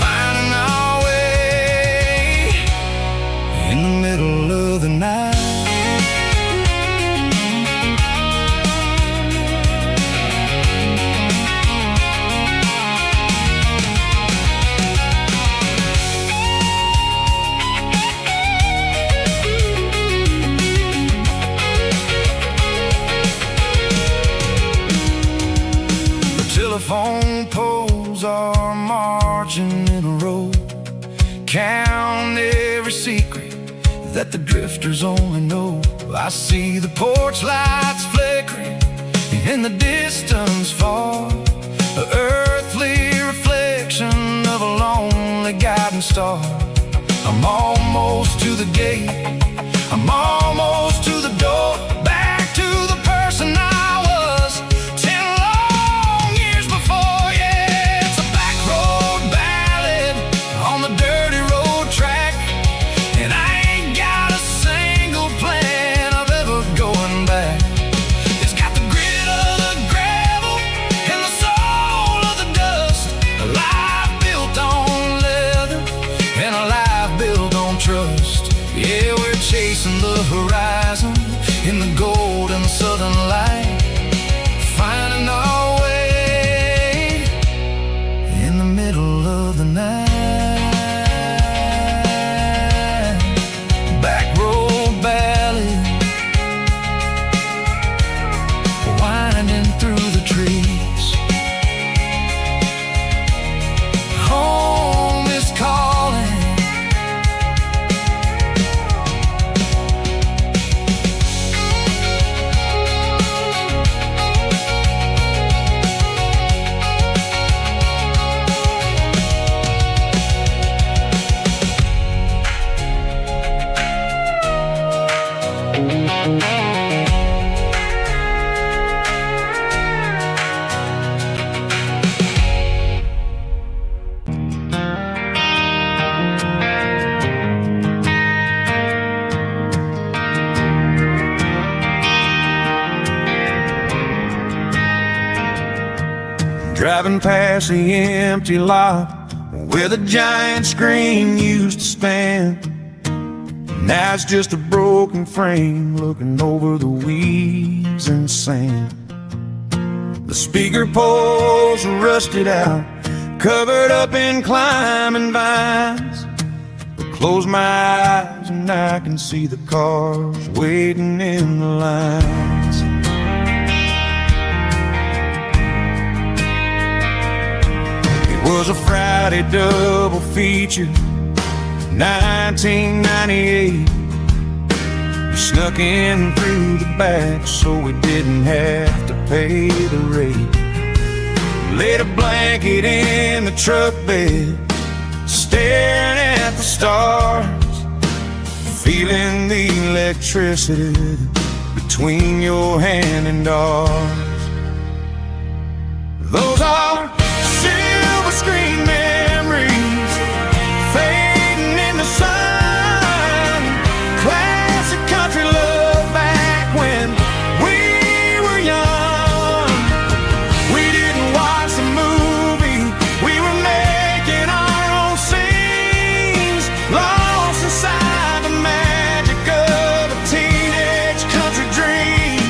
finding our way in the middle of the night. Telephone poles are marching in a row, count every secret that the drifters only know. I see the porch lights flickering in the distance far, an earthly reflection of a lonely guiding star. I'm almost to the gate, I'm almost to the door, back to the person I was 10 long years before. Yeah, it's a back road ballad on the dirty road track, and I ain't got a single plan of ever going back. It's got the grit of the gravel and the soul of the dust, a life built on leather and a life built on trust. Yeah, we're chasing the horizon in the golden southern light, finding our way in the middle of the night. Back road ballad, winding through the trees. Home is calling. Driving past the empty lot where the giant screen used to stand. Now it's just a broken frame looking over the weeds and sand. The speaker poles are rusted out, covered up in climbing vines. I close my eyes and I can see the cars waiting in the lines. It was a Friday double feature, 1998. We snuck in through the back so we didn't have to pay the rate. Laid a blanket in the truck bed, staring at the stars. feeling the electricity between your hand and ours. Those are silver screen memories fading in the sun. Classic country love back when we were young. We didn't watch the movie, we were making our own scenes, lost inside the magic of a teenage country dream.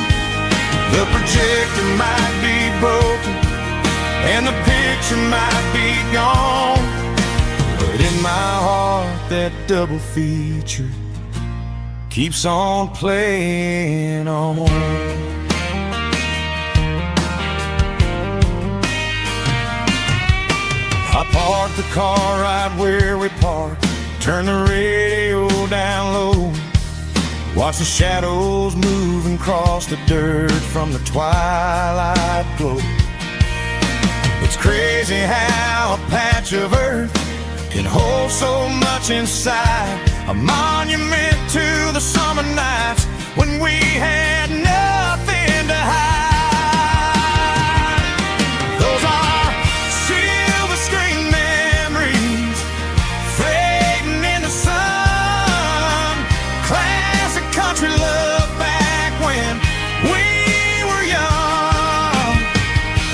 The projector might be broken and the picture might be gone, but in my heart that double feature keeps on playing on. I parked the car right where we parked, turn the radio down low, watch the shadows move and cross the dirt from the twilight glow. It's crazy how a patch of earth can hold so much inside, a monument to the summer nights when we had nothing to hide. Those are silver screen memories fading in the sun. Classic country love back when we were young.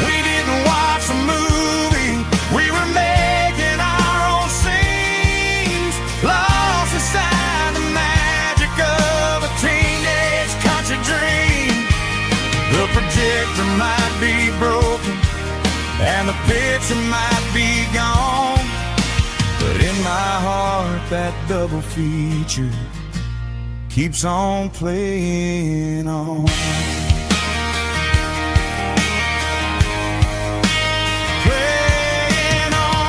We didn't watch the movie, we were making our own scenes, lost inside the magic of a teenage country dream. The projector might be broken and the picture might be gone, but in my heart that double feature keeps on playing on. Playing on.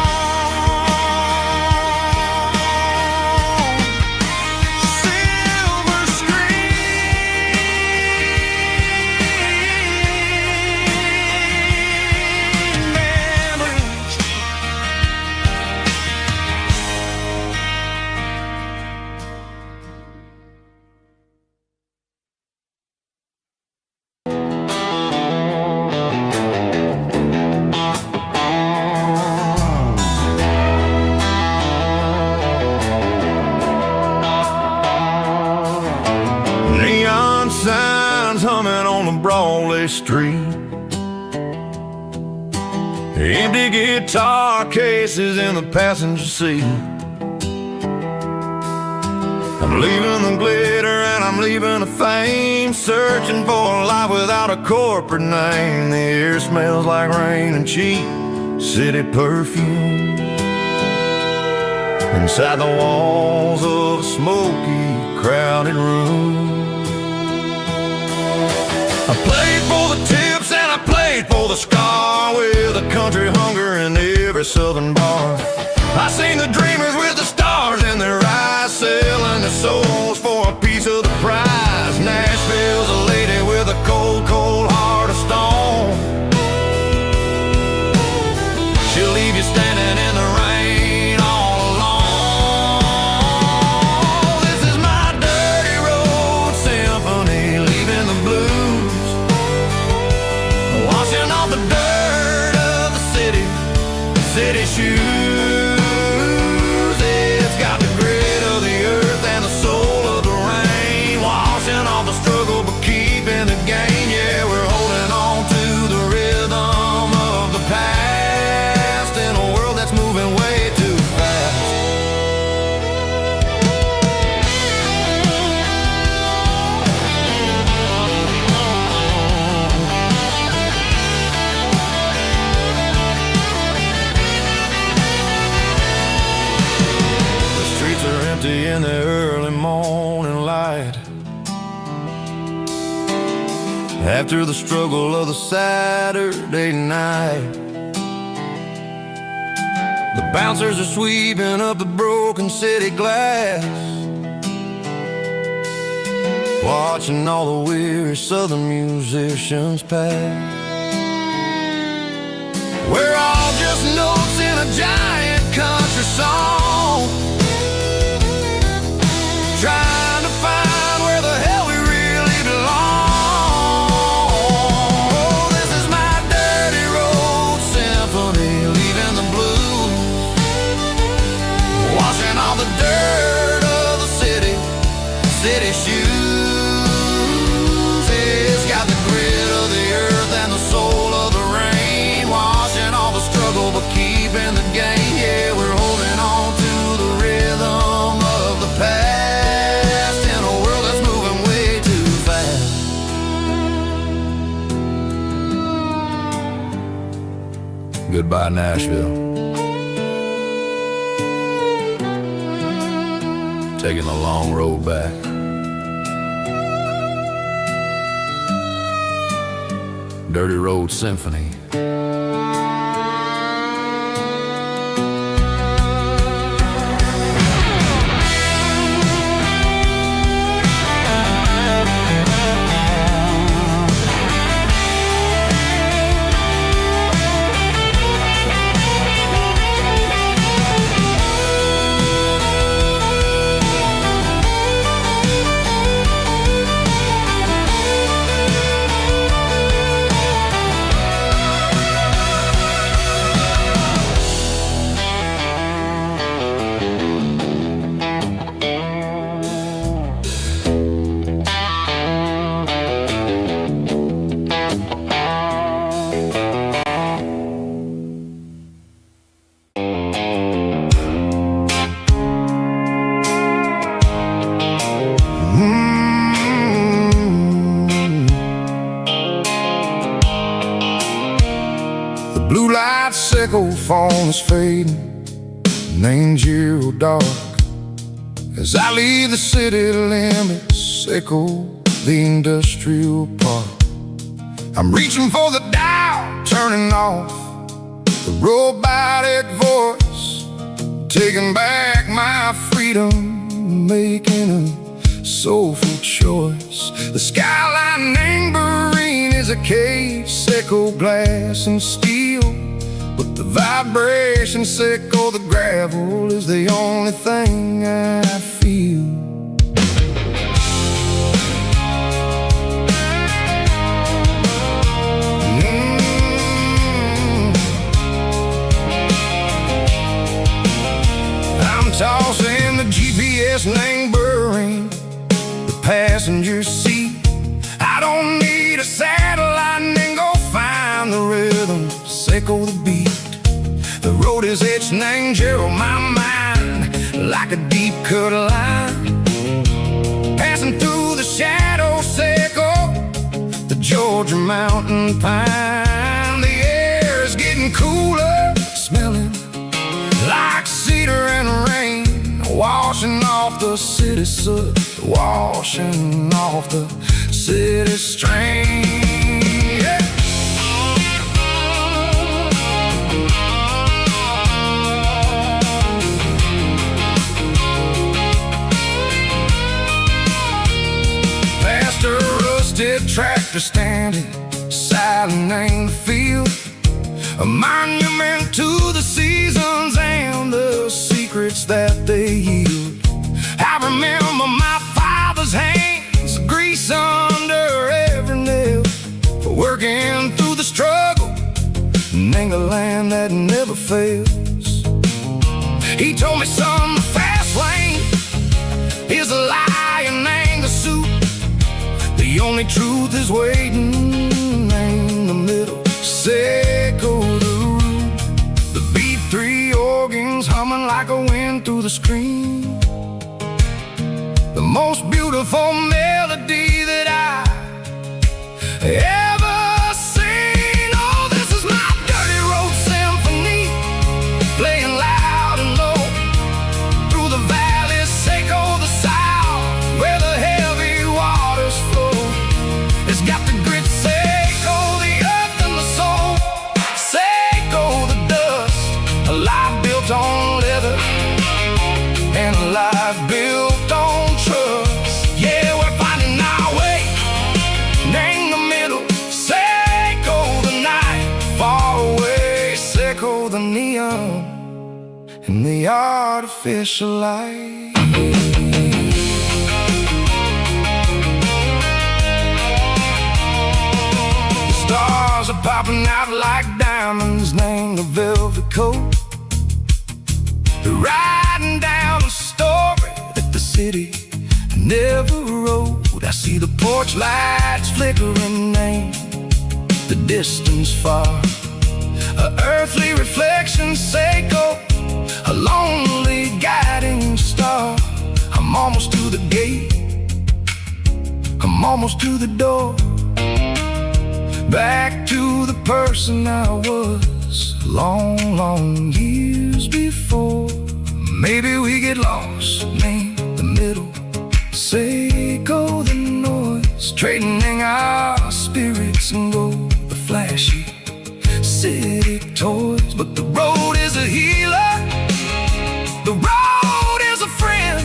Silver screen memories. Neon signs humming on the Broadway street, empty guitar cases in the passenger seat. I'm leaving the glitter and I'm leaving the fame, searching for a life without a corporate name. The air smells like rain and cheap city perfume inside the walls of a smoky, crowded room. I played for the tips and I played for the scar, with a country hunger in every southern bar. I seen the dreamers with the stars in their eyes, selling their souls for a piece of the prize. Nashville's a lady with a cold, cold heart of stone. She'll leave you standing in the rain all alone. This is my dirty road symphony, leaving the blues, washing off the dirt of the city shoes. It's got the grit of the earth and the soul of the rain, washing off the struggle but keeping the gain. Yeah, we're holding on to the rhythm of the past in a world that's moving way too fast. In the early morning light, after the struggle of the Saturday night, the bouncers are sweeping up the broken city glass, watching all the weary southern musicians pass. We're all just notes in a giant country song, try Goodbye, Nashville. Taking the long road back. Dirty Road Symphony. Blue light sickle phone is fading, and ain't zero dark. As I leave the city limits, echo the industrial park. I'm reaching for the dial, turning off the robotic voice, taking back my freedom, making a soulful choice. The skyline anchoring is a case, echo glass and steel, but the vibration sickle, the gravel is the only thing I feel. I'm tossing the GPS neighboring the passenger seat. I don't need a satellite and go find the rhythm, sickle the beat. The road is etched and angel on my mind like a deep cut line, passing through the shadow sickle, the Georgia mountain pine. The air is getting cooler, smelling like cedar and rain, washing off the city soot, washing off the city strain. Yeah. Past a rusted tractor standing silent in the field, a monument to the seasons and the secrets that they yield. I remember my father's hands, grease under every nail, working through the struggle, in a land that never fails. He told me, son, the fast lane is a lie and ain't a suit. The only truth is waiting in the middle, sickle the root. The B3 organs humming like a wind through the screen, the most beautiful melody that I ever seen. Oh, this is my dirty road symphony, playing loud and low through the valleys, sickle the south, where the heavy waters flow. It's got the grit, sickle the earth and the soul, sickle the dust, a life built on leather and a life built on trust. Yeah, we're finding our way in the middle, sickle the night, far away, sickle the neon and the artificial light. The stars are popping out like diamonds, named the velvet coat. They're riding down the story that the city never wrote. I see the porch lights flickering in the distance far, a earthly reflection, sickle, a lonely guiding star. I'm almost to the gate, I'm almost to the door, back to the person I was was long, long years before. Maybe we get lost in the middle, sake of the noise, trading our spirits and go the flashy city toys. But the road is a healer, the road is a friend,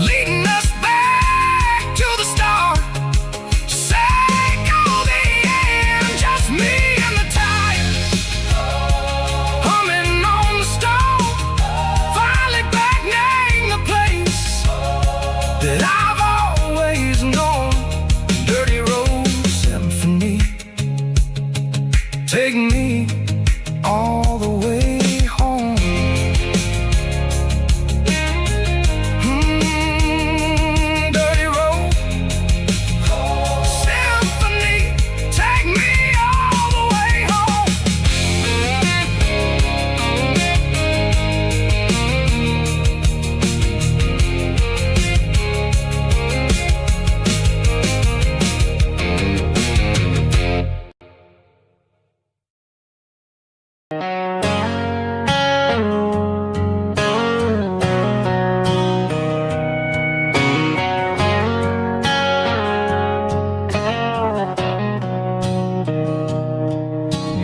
leading us back to the start. Sake of the end, just me and the tires, humming on the stove, finally back name the place that I've always known. Dirty Road Symphony, take me all the way home. Dirty Road Symphony, take me all the way home.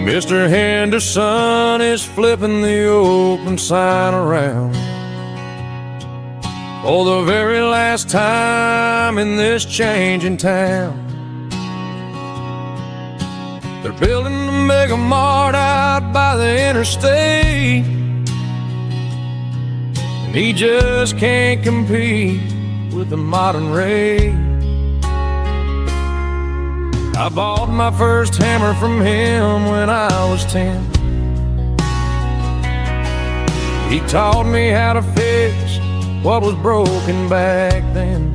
Mr. Henderson is flipping the open sign around for the very last time in this changing town. They're building the mega mart out by the interstate, and he just can't compete with the modern rate. I bought my first hammer from him when I was 10. He taught me how to fix what was broken back then.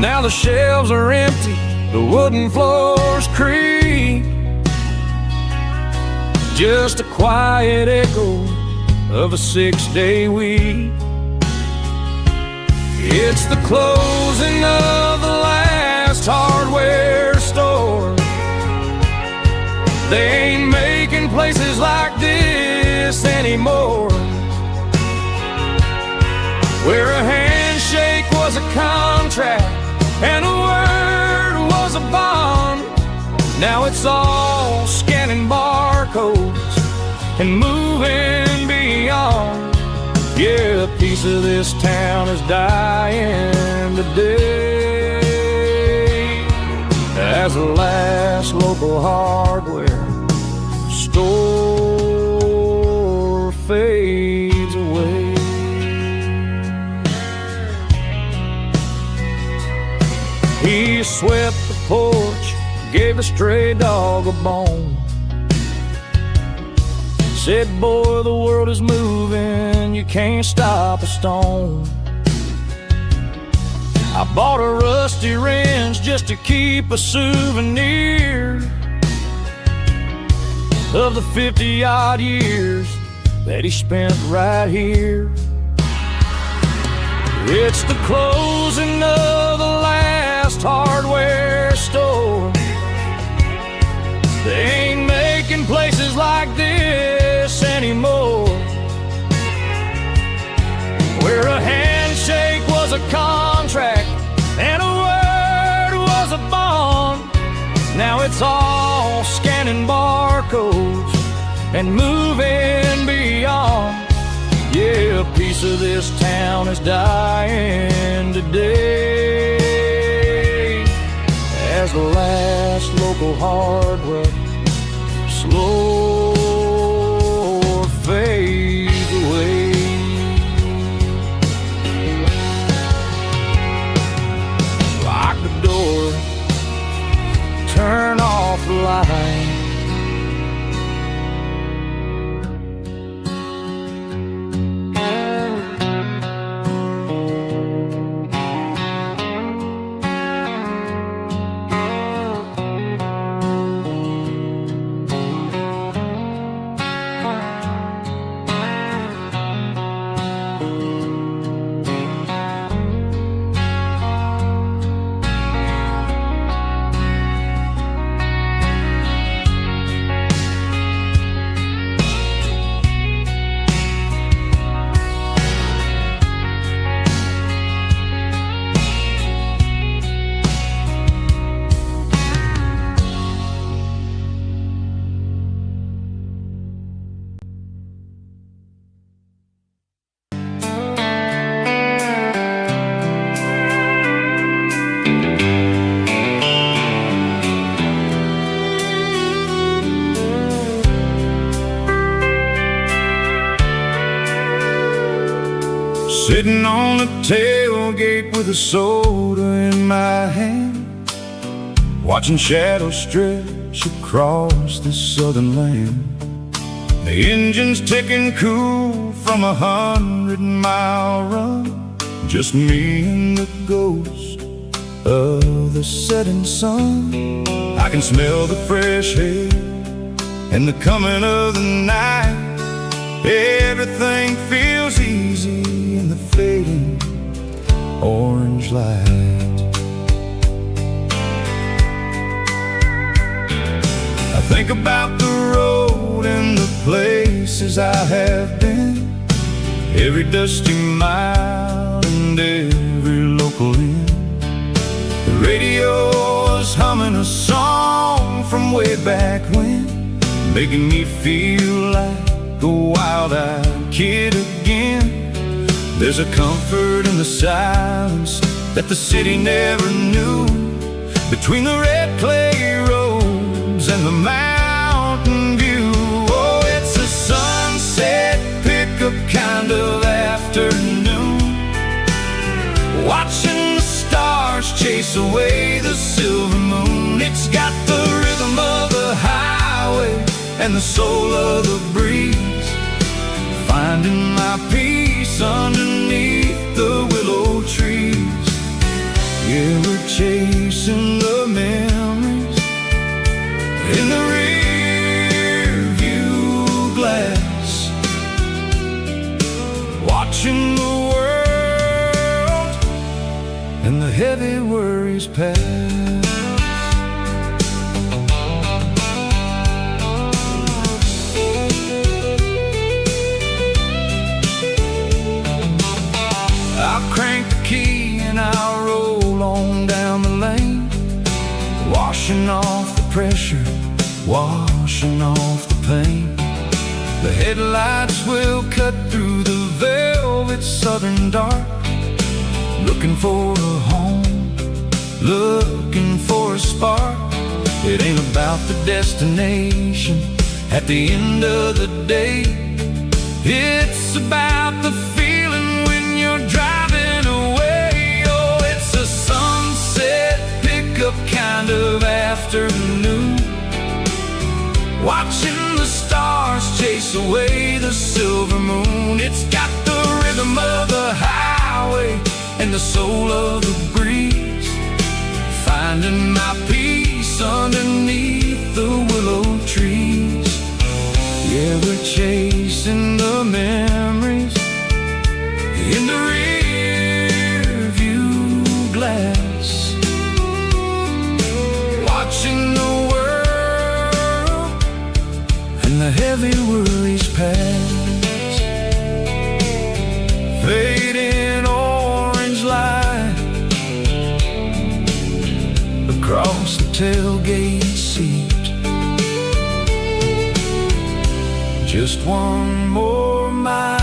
Now the shelves are empty, the wooden floors creak, just a quiet echo of a 6-day week. It's the closing of the last hardware store. They ain't making places like this anymore, where a handshake was a contract and a word was a bond. Now it's all scanning barcodes and moving beyond. Yeah, a piece of this town is dying today as the last local hardware store fades away. He swept the porch, gave the stray dog a bone, said, boy, the world is moving, you can't stop a stone. I bought a rusty wrench just to keep a souvenir of the 50-odd years that he spent right here. It's the closing of the last hardware store. They ain't making places like this anymore, where a handshake was a contract and a word was a bond. Now it's all scanning barcodes and moving beyond. Yeah, a piece of this town is dying today as the last local hardware slow fades away. Lock the door, turn off the light. Sitting on the tailgate with a soda in my hand, watching shadows stretch across this southern land. The engine's ticking cool from 100-mile run, just me and the ghost of the setting sun. I can smell the fresh air and the coming of the night. Everything feels easy in the fading orange light. I think about the road and the places I have been, every dusty mile and every local inn. The radio is humming a song from way back when, making me feel like a wild-eyed kid again. There's a comfort in the silence that the city never knew, between the red clay roads and the mountain view. Oh, it's a sunset pickup kind of afternoon, watching the stars chase away the silver moon. It's got the rhythm of the highway and the soul of the breeze, finding my peace underneath the willow trees. Yeah, we're chasing the memories in the rear view glass, watching the world and the heavy worries pass. Crank the key and I'll roll on down the lane, washing off the pressure, washing off the pain. The headlights will cut through the velvet southern dark, looking for a home, looking for a spark. It ain't about the destination at the end of the day, it's about the feeling when you're driving away. Oh, it's a sunset pickup kind of afternoon, watching the stars chase away the silver moon. It's got the rhythm of the highway and the soul of the breeze, finding my peace underneath the willow trees. Yeah, we're chasing the memories in the rear view glass, watching the world and the heavy worries pass. Fading orange light across the tailgate seat, just one more mile.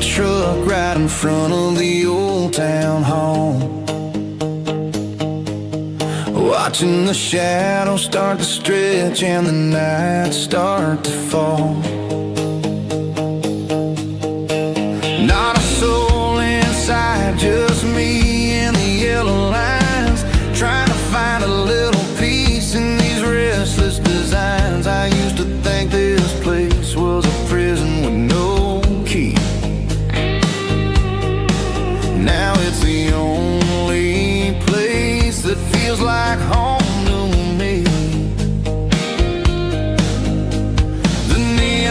Truck right in front of the old town hall, watching the shadows start to stretch and the nights start to fall. Not a soul inside, just me and the yellow lines, trying to find a little peace in these restless designs. I used to think this place was a prison with no key. Now it's the only place that feels like home to me. The neon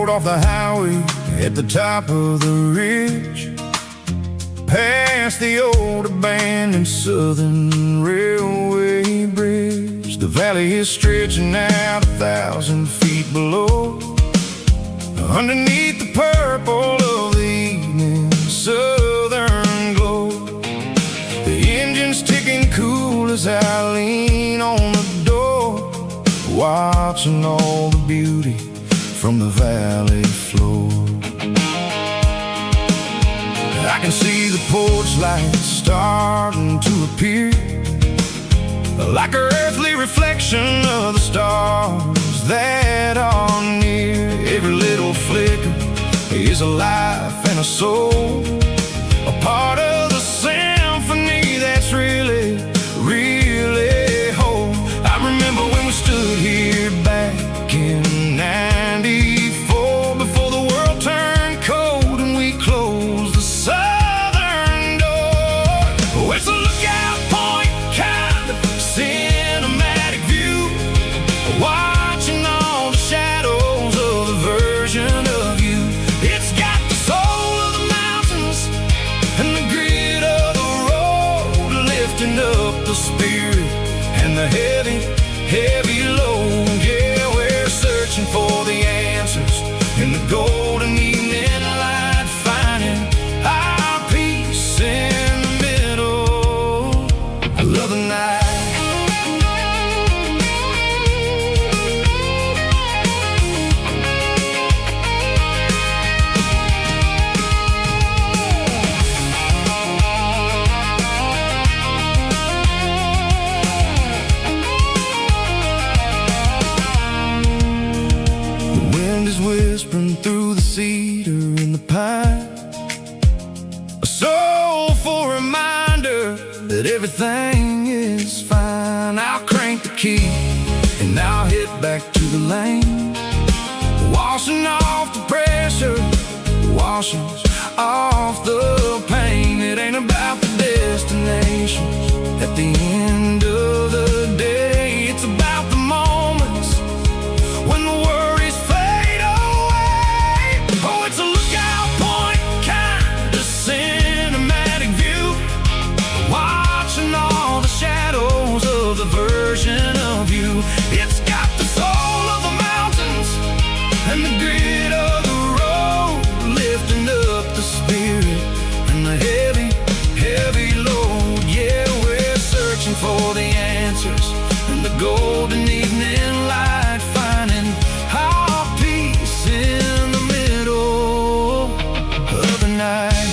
road off the highway at the top of the ridge, past the old abandoned Southern Railway bridge. The valley is stretching out 1,000 feet below, underneath the purple of the evening southern glow. The engine's ticking cool as I lean on the door, watching all the beauty from the valley floor. I can see the porch lights starting to appear, like an earthly reflection of the stars that are near. Every little flicker is a life and a soul, a part of the symphony that's really, really whole. I remember when we stood here back in '94, before the world turned cold and we closed the southern door. Oh, it's a lookout point, kind of cinematic view, watching all the shadows of the version of you. It's got the soul of the mountains and the grit of the road, lifting up the spirit and the heavy, heavy load. Yeah, we're searching for the answers in the golden evening light, finding our peace in the middle of the night. Whispering through the cedar and the pine, a soulful reminder that everything is fine. I'll crank the key and I'll hit back to the lane, washing off the pressure, washing off the pain. It ain't about the destinations at the end of the day, it's about the moments when the worries fade away. Oh, it's a lookout point, kind of cinematic view, watching all the shadows of the version of you. It's got the soul of the mountains and the grit of the road, lifting up the spirit and the heavy, heavy load. Yeah, we're searching for the answers in the golden evening light, finding our peace in the middle of the night.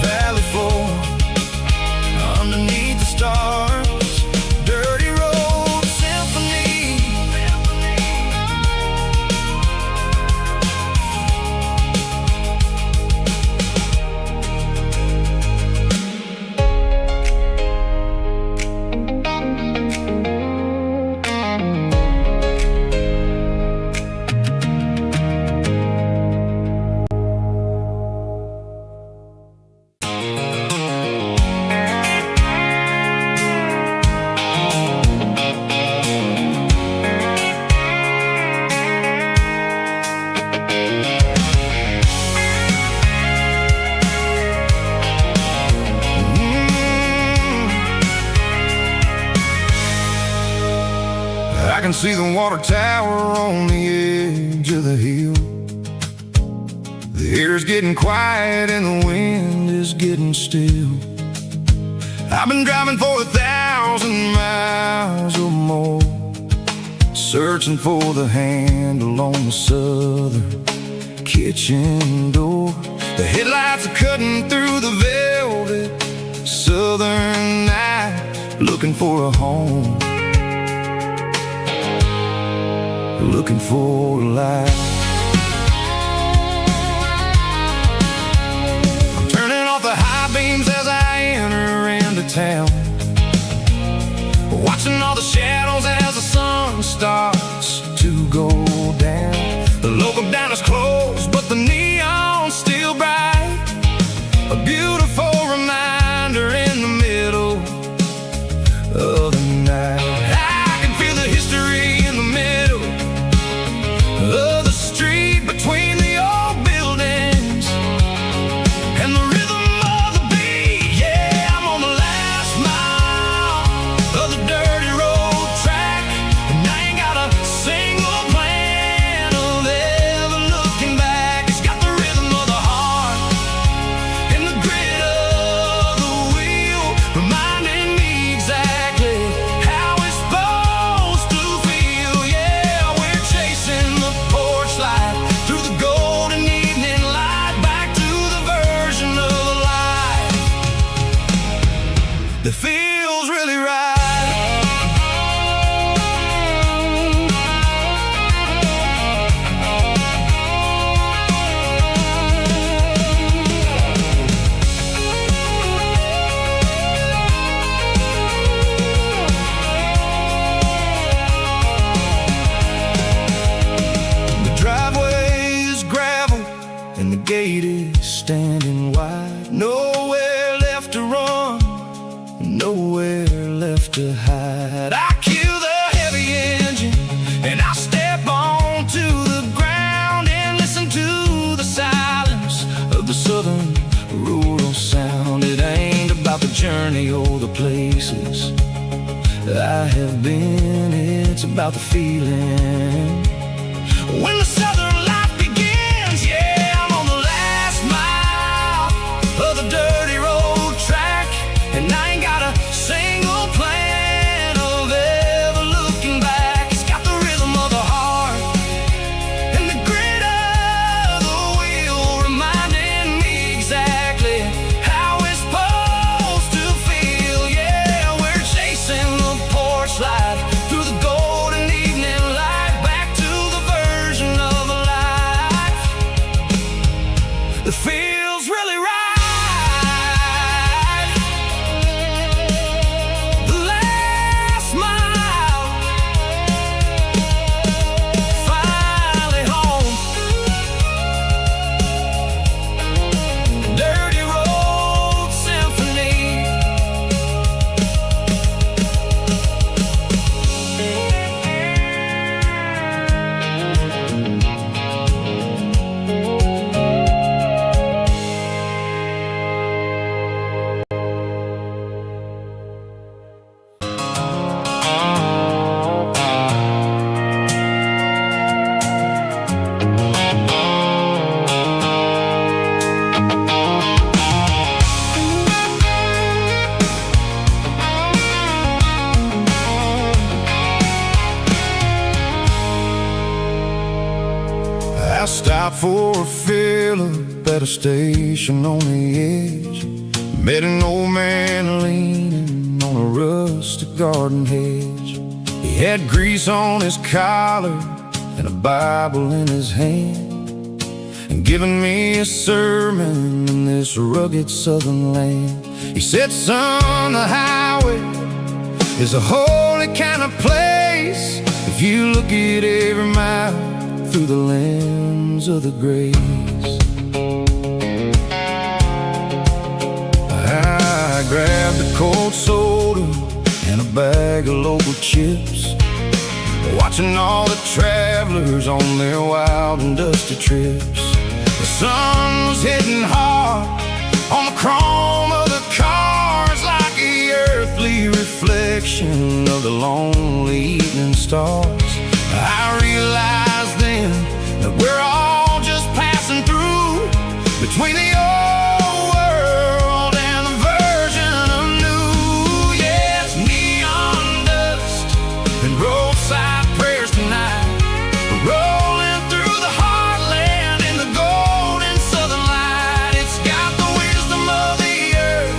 Valley floor, underneath the stars, dirty road symphony. I can see the water tower on the edge of the hill. The air's getting quiet and the wind is getting still. I've been driving for 1,000 miles or more, searching for the handle on the southern kitchen door. The headlights are cutting through the velvet southern night, looking for a home, looking for a light. I'm turning off the high beams as I enter into town, watching all the shadows as the sun starts to go down. The local diner's closed, but the neon's still bright, a beautiful reminder in the middle of the night. I can feel the history in the that feels really right. And the gate is standing wide. Nowhere left to run, nowhere left to hide. I kill the heavy engine and I step onto the ground and listen to the silence of the southern rural sound. It ain't about the journey or the places I have been, it's about the feeling when the southern life begins. Yeah, dirty road track, and I ain't got a single plan of ever looking back. It's got the rhythm of the heart and the grit of the wheel, reminding me exactly how it's supposed to feel. Yeah, we're chasing the porch light through the golden evening light, back to the version of life that feels really right. I stopped for a fill-up at a station on the edge. Met an old man leaning on a rustic garden hedge. He had grease on his collar and a Bible in his hand, and giving me a sermon in this rugged southern land. He said, son, the highway is a holy kind of place if you look at every mile through the lens of the grace. I grabbed a cold soda and a bag of local chips, watching all the travelers on their wild and dusty trips. The sun was hitting hard on the chrome of the cars, like the earthly reflection of the lonely evening stars. I realized then that we're all just passing through between the old world and the version of new. Yeah, it's neon dust and roadside prayers tonight. We're rolling through the heartland in the golden southern light. It's got the wisdom of the earth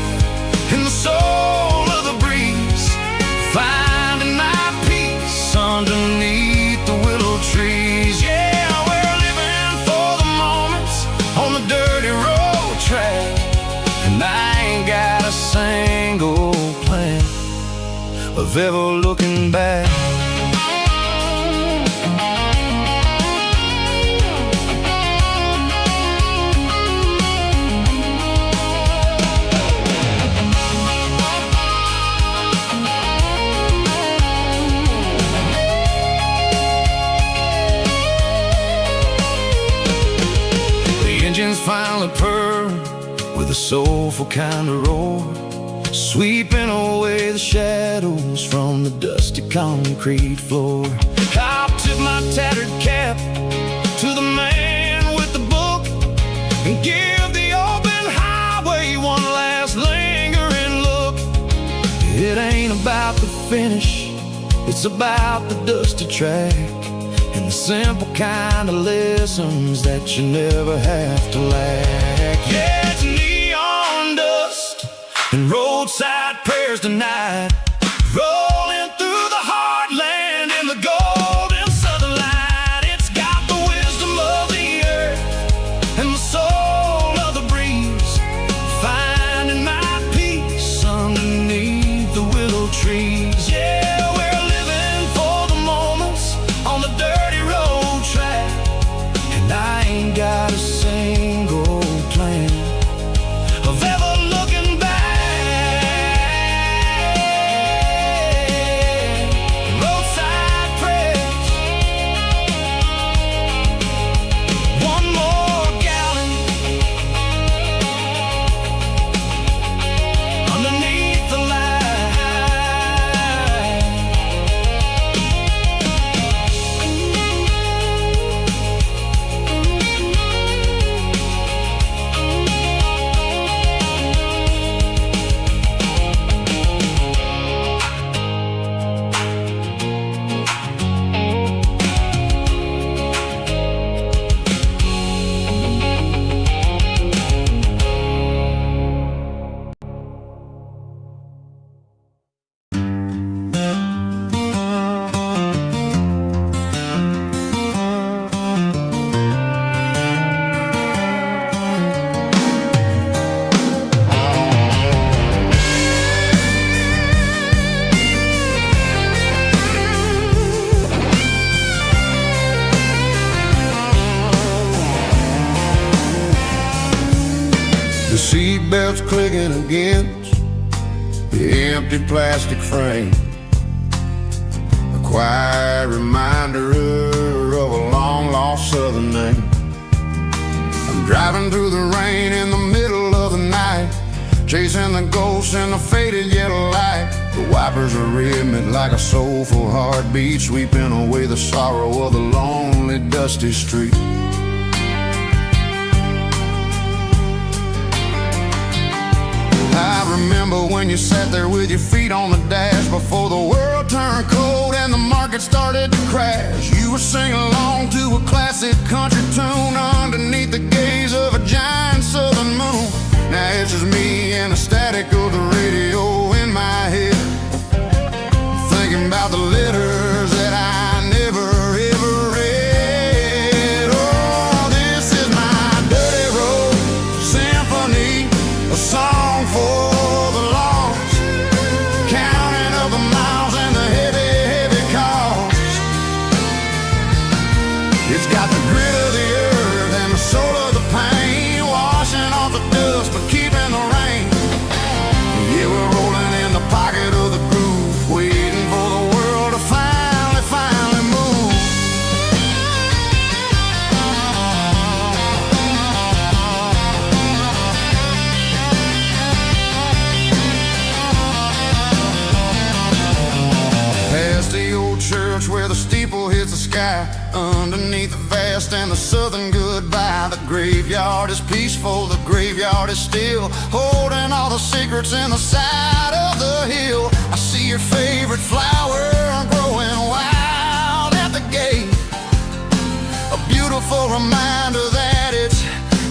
and the soul of the breeze, finding my peace underneath the willow trees. Yeah, we're living for the moments on the dirty road track, and I ain't got a single plan of ever looking back. Engines finally purr with a soulful kind of roar, sweeping away the shadows from the dusty concrete floor. I'll tip my tattered cap to the man with the book and give the open highway one last lingering look. It ain't about the finish, it's about the dusty track and the simple kind of lessons that you never have to lack. Yeah, it's neon dust and roadside prayers tonight, rolling through the heartland in the golden southern light. It's got the wisdom of the earth and the soul of the breeze, finding my peace underneath the willow trees. Yeah, we're living for the moments on the dirty road track, and I ain't got a single plan of ever looking back. Roadside prayers, one more gallon underneath the light. The seatbelt's clicking against the empty plastic frame, a quiet reminder of a long-lost southern name. I'm driving through the rain in the middle of the night, chasing the ghosts in the faded yellow light. The wipers are rhythmic like a soulful heartbeat, sweeping away the sorrow of the lonely, dusty street. I remember when you sat there with your feet on the dash before the world turned cold and the market started to crash. You were singing along to a classic country tune underneath the gaze of a giant southern moon. Now it's just me and the static of the radio in my head, thinking about the letters that I never ever read. Oh, this is my dirty road symphony, a song for the lost, counting up the miles and the heavy, heavy cost. It's got the grit of the earth and the soul of the pain, washing off the dust but keeping the rain. Yeah, we're rolling in the pocket of the groove, waiting for the world to finally move. Past the old church where the steeple hits the sky, underneath the vast and the southern goodbye. The graveyard is peaceful, the graveyard is still, holding all the secrets in the side of the hill. I see your favorite flower growing wild at the gate, a beautiful reminder that it's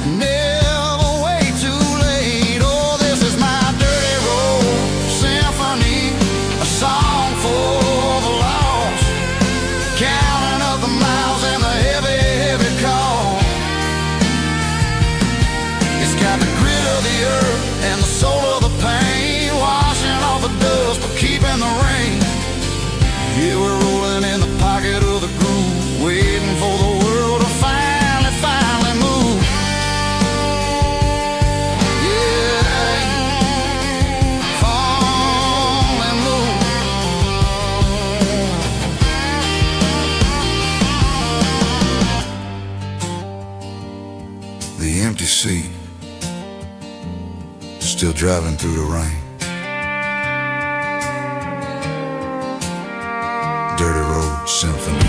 never way too late. Oh, this is my dirty road symphony, a song for the lost, counting up the miles and the heavy, heavy call. It's got the grit of the earth and the soul of the pain, washing off the dust but keeping the rain. Yeah, we're rolling in the pocket of the groove, waiting for the world to finally move. Yeah, finally move. The empty seat, still driving through the rain. Dirty Road Symphony.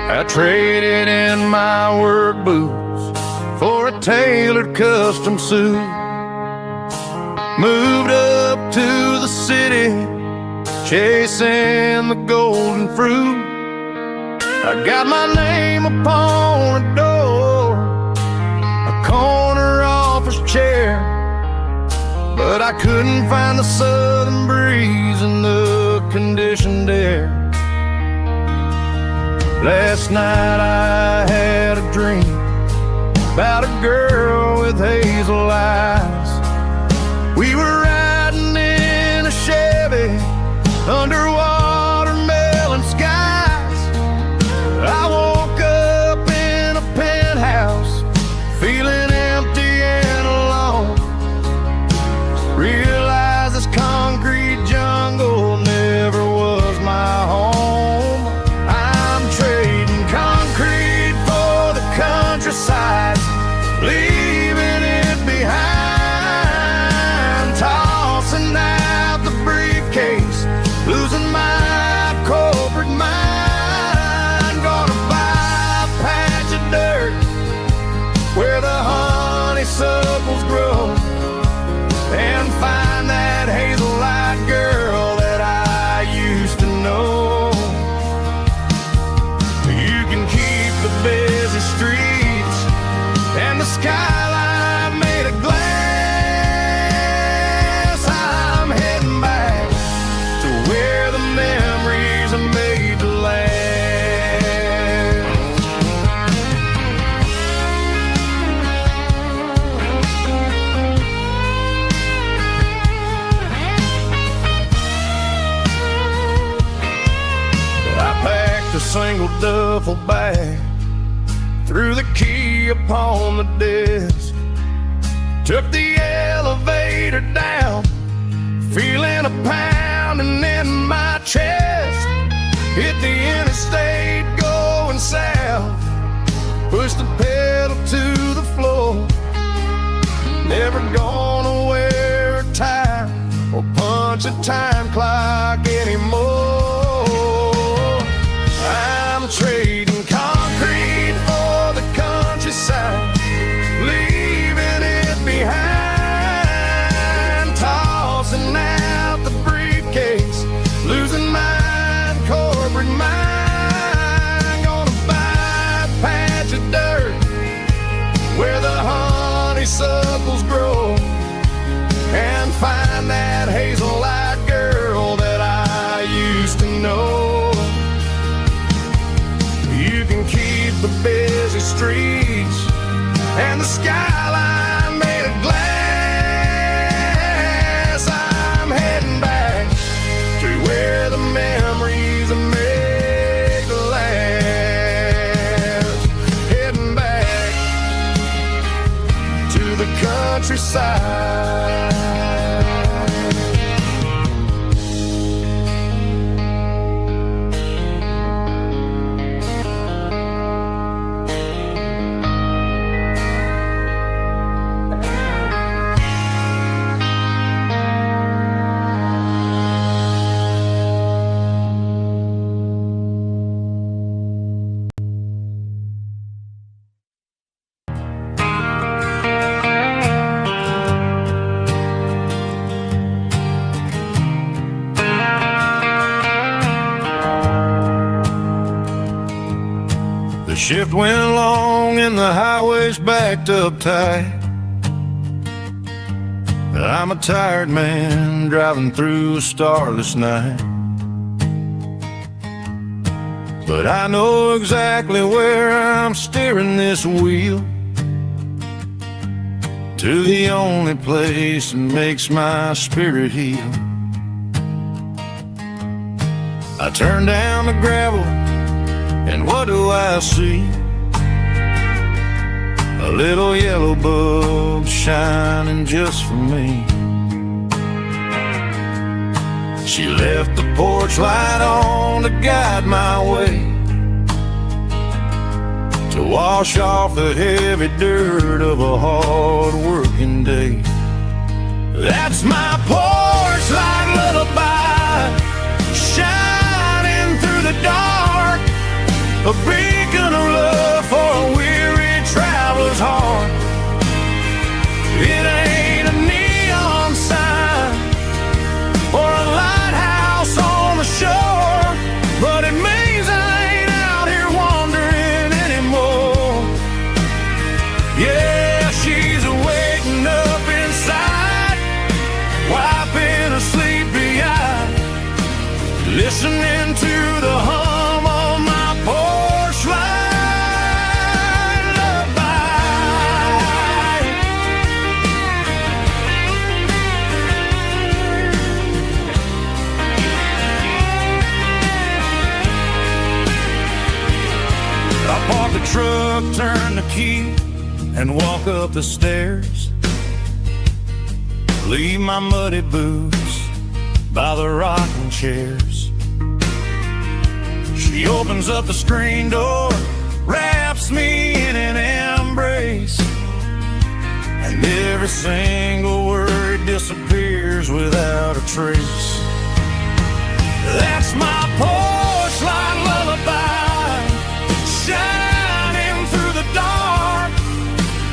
I traded in my work boots for a tailored custom suit. Moved up to the city, chasing the golden fruit. I got my name upon a door, a corner office chair, but I couldn't find the southern breeze in the conditioned air. Last night I had a dream about a girl with hazel eyes. We were riding in a Chevy under watermelon skies. I woke up in a penthouse, feeling empty and alone. Realized this concrete jungle never was my home. I'm trading concrete for the countryside, leaving it behind, tossing out the briefcase, losing my corporate mind. Gonna buy a patch of dirt where the honeysuckles grow, and find that hazel-eyed girl that I used to know. You can keep the busy streets and the skyline made of glass. I'm heading back to where the memories are made to last. I packed a single duffel bag, threw the key upon the desk, took the elevator down, feeling a pounding in my chest. Hit the interstate going south, pushed the pedal to the floor. Never gonna wear a tie or punch a time clock anymore. I'm trading concrete for the countryside, leaving it behind, tossing out the briefcase, losing my corporate mind. Gonna buy a patch of dirt where the honeysuckles grow, and find that hazel-eyed girl that I used to know. You can keep the busy streets and the skyline made of glass. I'm heading back to where the memories are made to last. Heading back to the countryside. The shift went long and the highway's backed up tight. I'm a tired man driving through a starless night, but I know exactly where I'm steering this wheel, to the only place that makes my spirit heal. I turn down the gravel, and what do I see? A little yellow bulb shining just for me. She left the porch light on to guide my way, to wash off the heavy dirt of a hard-working day. That's my porch light lullaby, shining through the dark. A big truck, turn the key, and walk up the stairs. Leave my muddy boots by the rocking chairs. She opens up the screen door, wraps me in an embrace, and every single word disappears without a trace. That's my porch light lullaby, shining through the dark,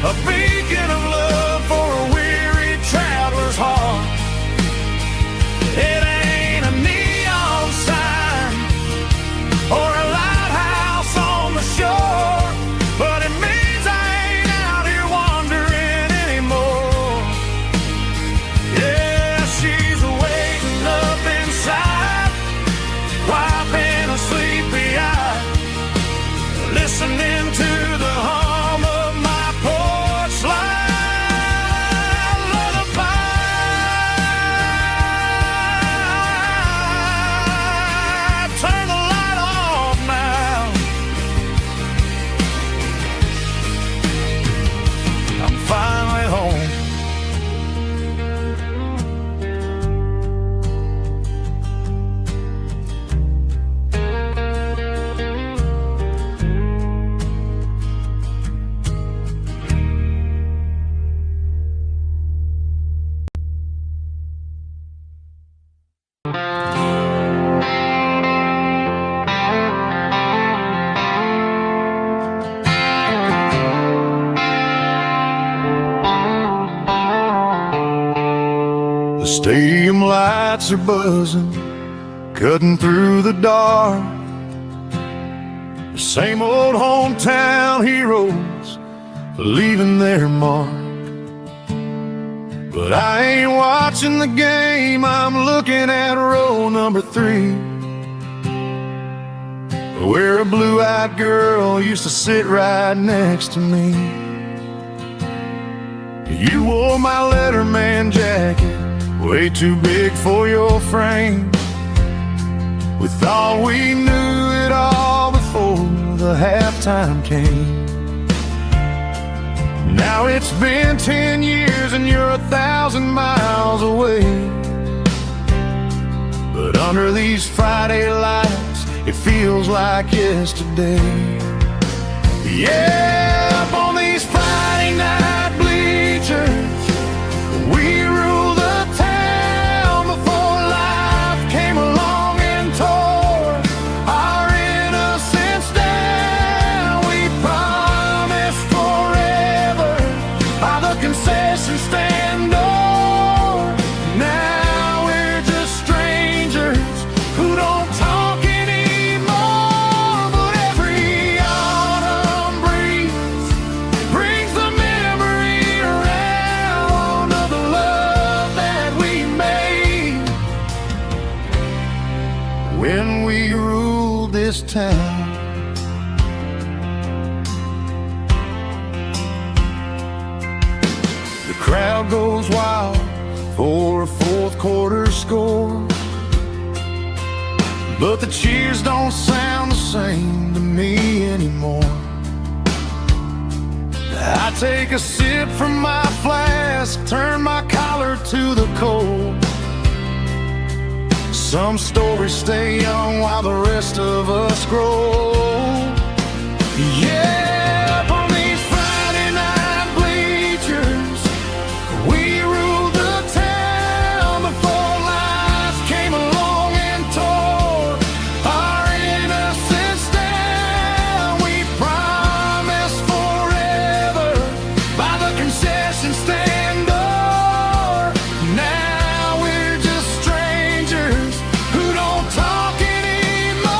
a beacon of love for a weary traveler's heart. It ain't a neon sign or a lighthouse on the shore, but it means I ain't out here wandering anymore. Yeah, she's waiting up inside, wiping a sleepy eye, listening to the hum of my porch light lullaby. Turn the light off now. I'm finally home. The stadium lights are buzzing, cutting through the dark. The same old hometown heroes leaving their mark. But I ain't watching the game, I'm looking at row number 3, where a blue-eyed girl used to sit right next to me. You wore my Letterman jacket, way too big for your frame. We thought we knew it all before the halftime came. Now it's been 10 years and you're 1,000 miles away. But under these Friday lights, it feels like yesterday. Yeah, up on these Friday night bleachers, we rule the town before life came along and tore our innocence down. We promised forever by the concession stand door. Now we're just strangers who don't talk anymore. But every autumn breeze brings the memory around of the love that we made when we ruled this town. The crowd goes wild for a fourth quarter score, but the cheers don't sound the same to me anymore. I take a sip from my flask, turn my collar to the cold. Some stories stay young while the rest of us grow. Yeah, up on these Friday night bleachers, we ruled the town before life came along and tore our innocence down. We promised forever by the concession stand door. Now we're just strangers who don't talk anymore.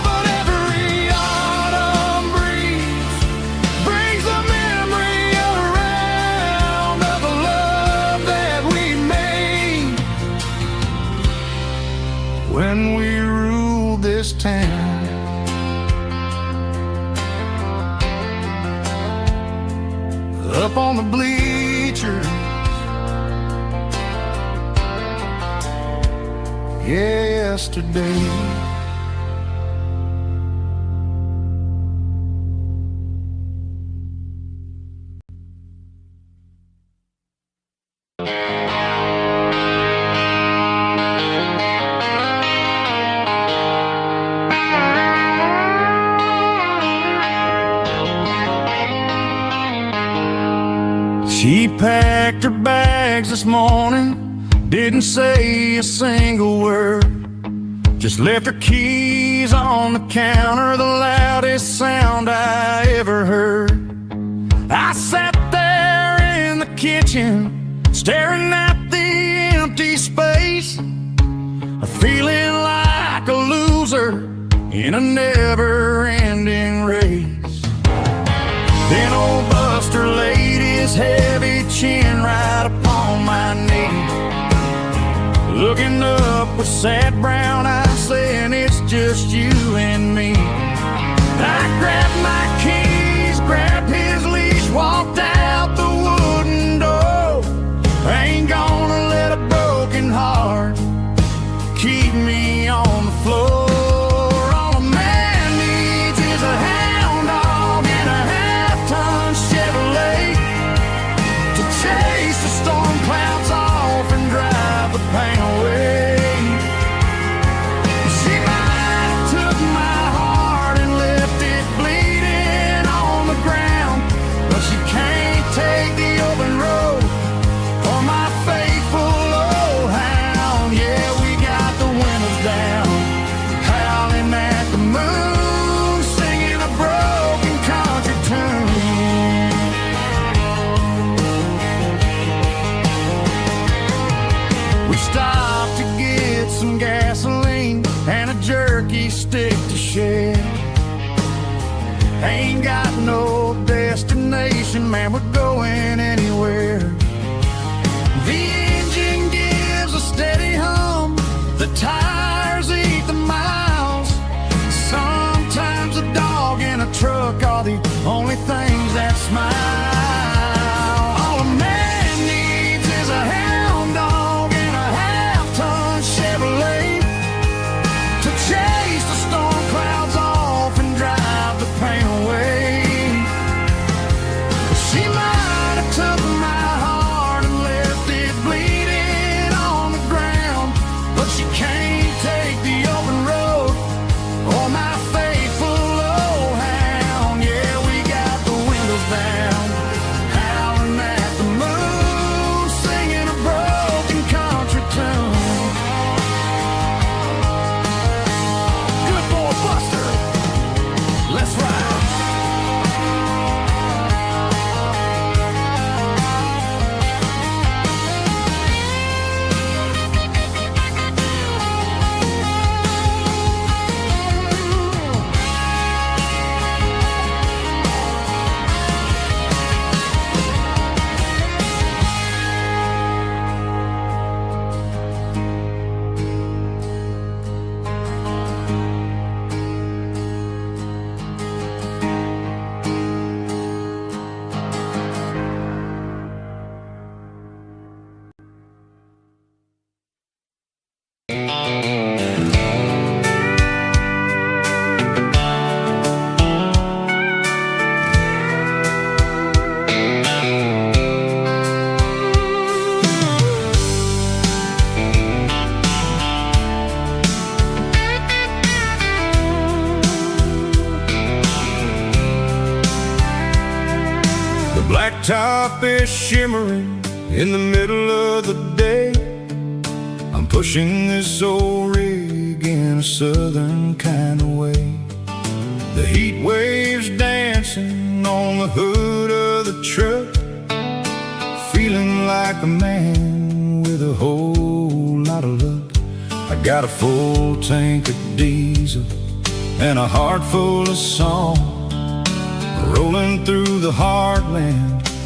But every autumn breeze brings the memory around of the love that we made when we ruled this town. Up on the bleachers, yesterday. She packed her bags this morning, didn't say a single word, just left her keys on the counter, the loudest sound I ever heard. I sat there in the kitchen, staring at the empty space, feeling like a loser in a never-ending race. Then old Buster laid his heavy chin right upon my knee, looking up with sad brown eyes, saying it's just you and me. I grabbed my keys, grabbed his leash, walked out the wooden door. I ain't gonna let a broken heart keep me on the floor. All a man needs is a hound dog and a half-ton Chevrolet to chase the storm clouds off and drive the pain away. She might have took my heart and left it bleeding on the ground, but she can't take the open road or my faithful old hound. Yeah, we got the windows down, howling at the moon, singing a broken country tune. We stopped to get some gasoline and a jerky stick to share. Ain't got no destination, man, we're going anywhere. The engine gives a steady hum, the tires eat the miles. Sometimes a dog and a truck are the only things that smile. All a man needs is a hound dog and a half-ton Chevrolet to chase the storm clouds off and drive the pain away. She might have took my heart and left it bleeding on the ground, but she can't take the open road or my faithful old hound. Yeah, we got the windows down, howling at the moon, singing a broken country tune. Good boy Buster, let's ride. Blacktop is shimmering in the middle of the day. I'm pushing this old rig in a southern kind of way. The heat waves dancing on the hood of the truck, feeling like a man with a whole lot of luck. I got a full tank of diesel and a heart full of song, rolling through the heartland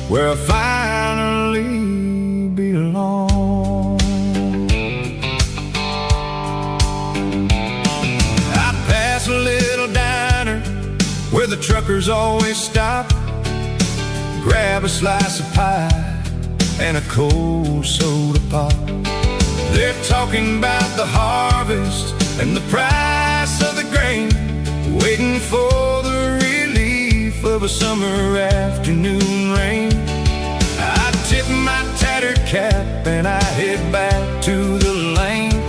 where I finally belong. I pass a little diner where the truckers always stop, grab a slice of pie and a cold soda pop. They're talking about the harvest and the price of the grain, waiting for the relief of a summer afternoon rain. I tip my tattered cap and I head back to the lane,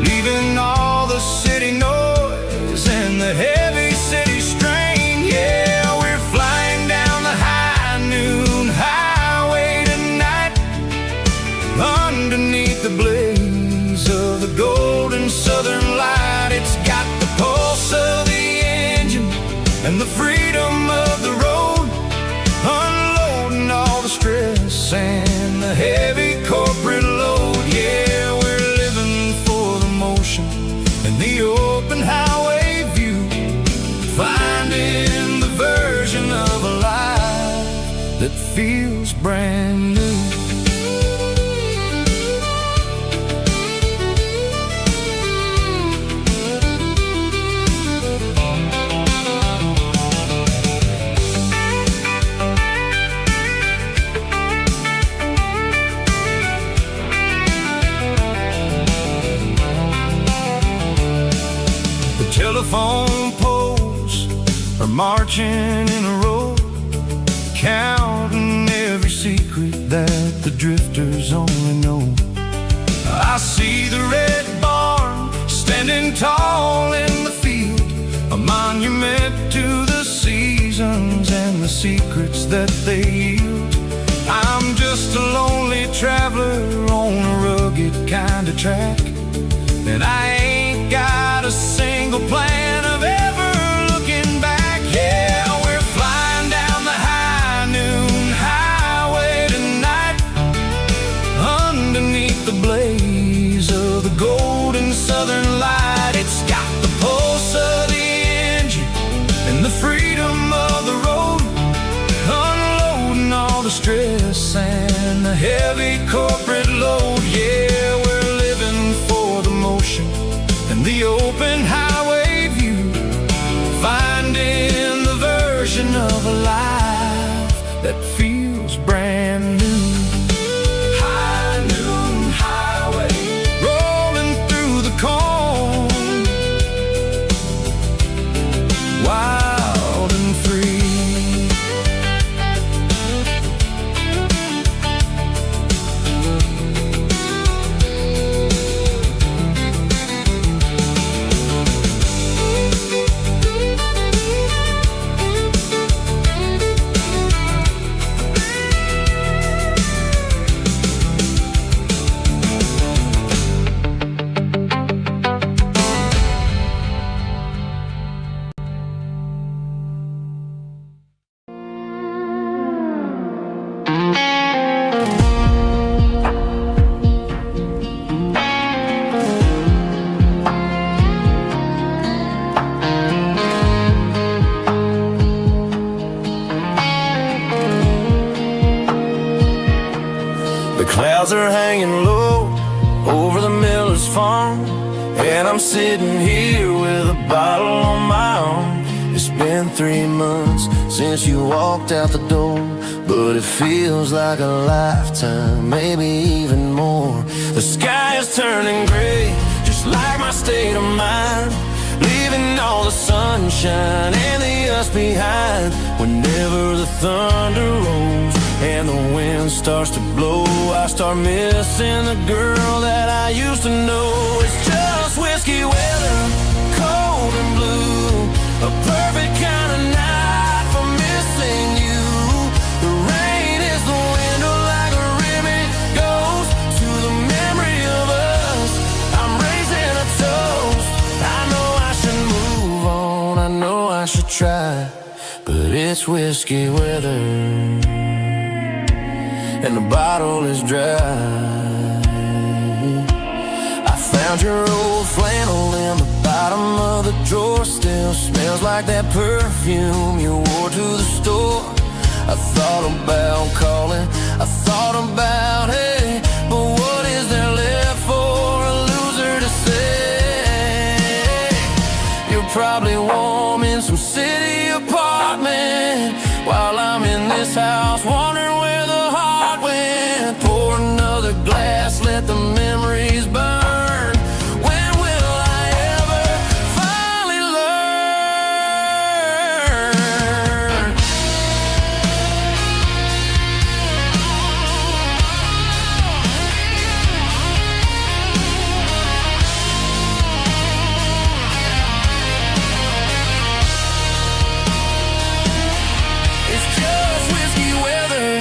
leaving all the city noise and the heavy city strain. Yeah, we're flying down the high noon highway tonight. and the freedom of the road, unloading all the stress and the heavy corporate load. Yeah, we're living for the motion and the open highway view, finding the version of a life that feels brand new. Telephone poles are marching in a row, counting every secret that the drifters only know. I see the red barn standing tall in the field, a monument to the seasons and the secrets that they yield. I'm just a lonely traveler on a rugged kind of track, and I ain't got a single plan of ever looking back. Yeah, we're flying down the high noon highway tonight, underneath the blaze of the golden southern light. It's got the pulse of the engine and the freedom of the road, unloading all the stress and the heavy corporate load. Yeah, we're living for the motion and the open highway view, finding the version of a life that feels brand new. High noon highway, rolling through the corn, wild and free. Clouds are hanging low over the miller's farm, and I'm sitting here with a bottle on my arm. It's been 3 months since you walked out the door, but it feels like a lifetime, maybe even more. The sky is turning gray, just like my state of mind, leaving all the sunshine and the us behind. Whenever the thunder rolls and the wind starts to blow, I start missing the girl that I used to know. It's just whiskey weather, cold and blue, a perfect kind of night for missing you. The rain is the window like a ribbon goes to the memory of us. I'm raising a toast. I know I should move on, I know I should try, but it's whiskey weather and the bottle is dry. I found your old flannel in the bottom of the drawer, still smells like that perfume you wore to the store. I thought about calling, I thought about, hey, but what is there left for a loser to say? You're probably warm in some city apartment, while I'm in this house wondering where the heart went. Pour another glass, let the memories burn. When will I ever finally learn? It's just whiskey weather,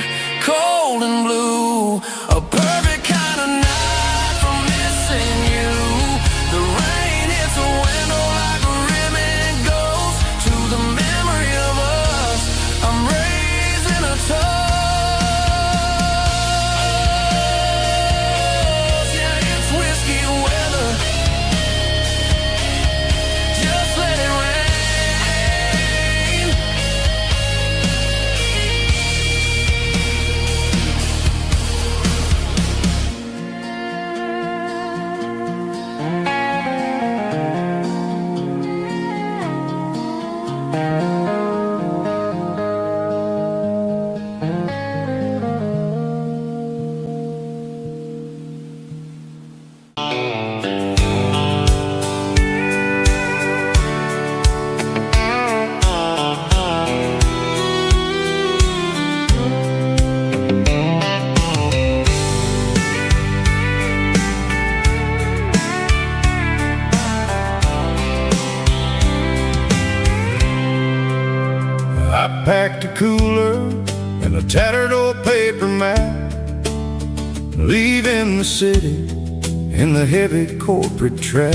I packed a cooler and a tattered old paper map, leaving the city in the heavy corporate trap.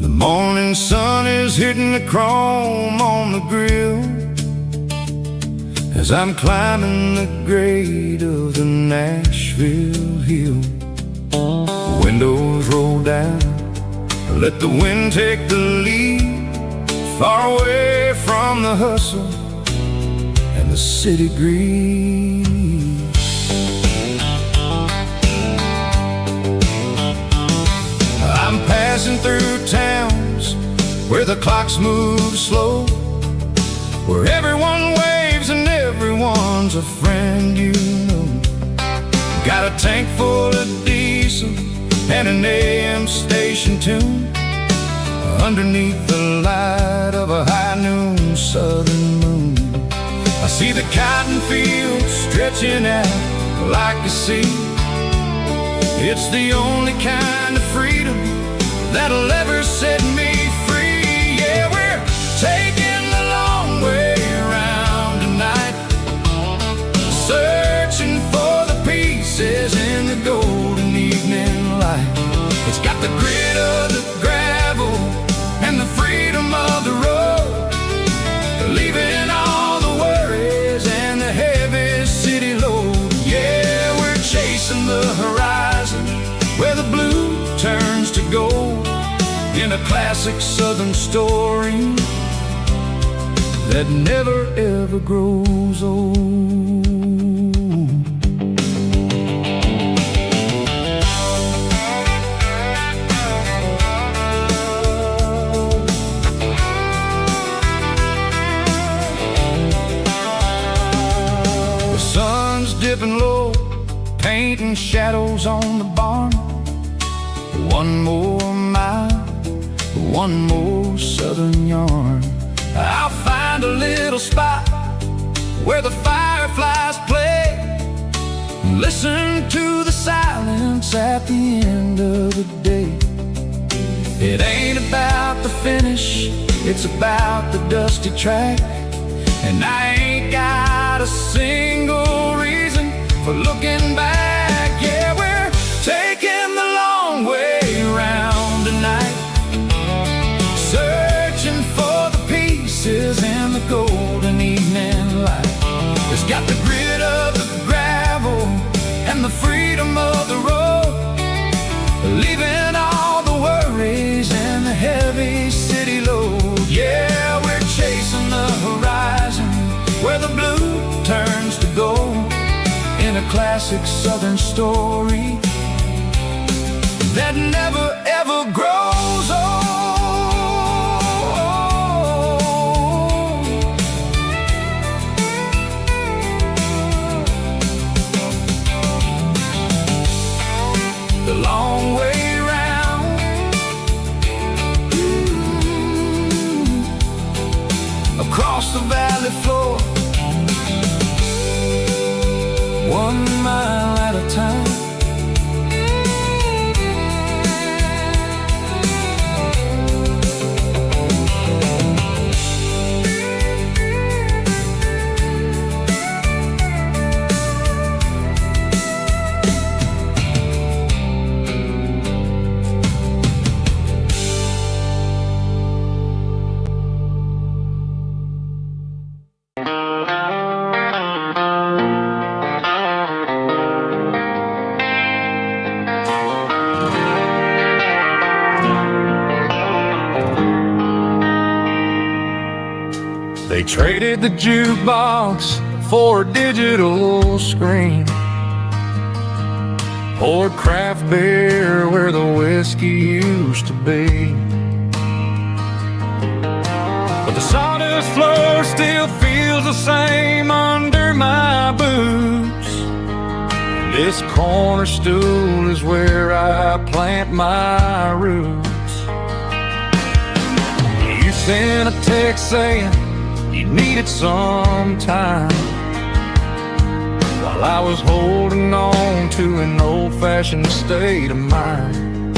The morning sun is hitting the chrome on the grill as I'm climbing the grade of the Nashville hill. Windows roll down, let the wind take the lead, far away from the hustle and the city greed. I'm passing through towns where the clocks move slow, where everyone waves and everyone's a friend you know. Got a tank full of diesel and an AM station tune underneath the light of a high noon southern moon. I see the cotton fields stretching out like a sea. It's the only kind of freedom that'll ever set me free. Yeah, we're taking the long way around tonight, searching for the pieces in the golden evening light. It's got the grit of the gravel and the freedom of the road, leaving all the worries and the heavy city load. Yeah, we're chasing the horizon where the blue turns to gold, in a classic southern story that never ever grows old. The sun's dipping low, painting shadows on the barn. One more mile, one more southern yarn. I'll find a little spot where the fireflies play, listen to the silence at the end of the day. It ain't about the finish, it's about the dusty track. And I ain't got a single reason for looking back. Yeah, we're taking the long way around tonight, searching for the pieces in the golden evening light. It's got the grit of the gravel and the freedom of the road, leaving all the worries and the heavy city load. Yeah, we're chasing the horizon where the blue turns to gold, in a classic southern story that never ever grows old. The long way round, across the valley floor, 1 mile at a time. They traded the jukebox for a digital screen, poured craft beer where the whiskey used to be. But the sawdust floor still feels the same under my boots. This corner stool is where I plant my roots. You sent a text saying you needed some time, while I was holding on to an old-fashioned state of mind.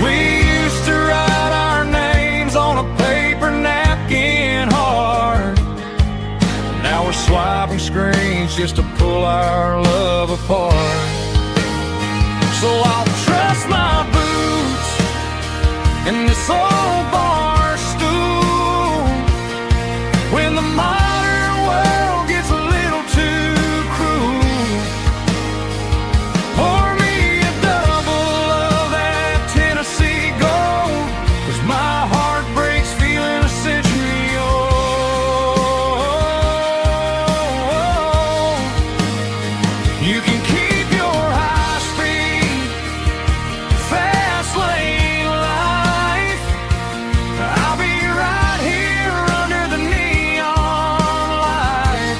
We used to write our names on a paper napkin works just to pull our love apart. So I'll trust my boots in this old bar stool when the modern world gets a little too cruel. Pour me a double of that Tennessee gold, 'cause my heart breaks feeling a century old. You can keep your high speed, fast lane life. I'll be right here under the neon light,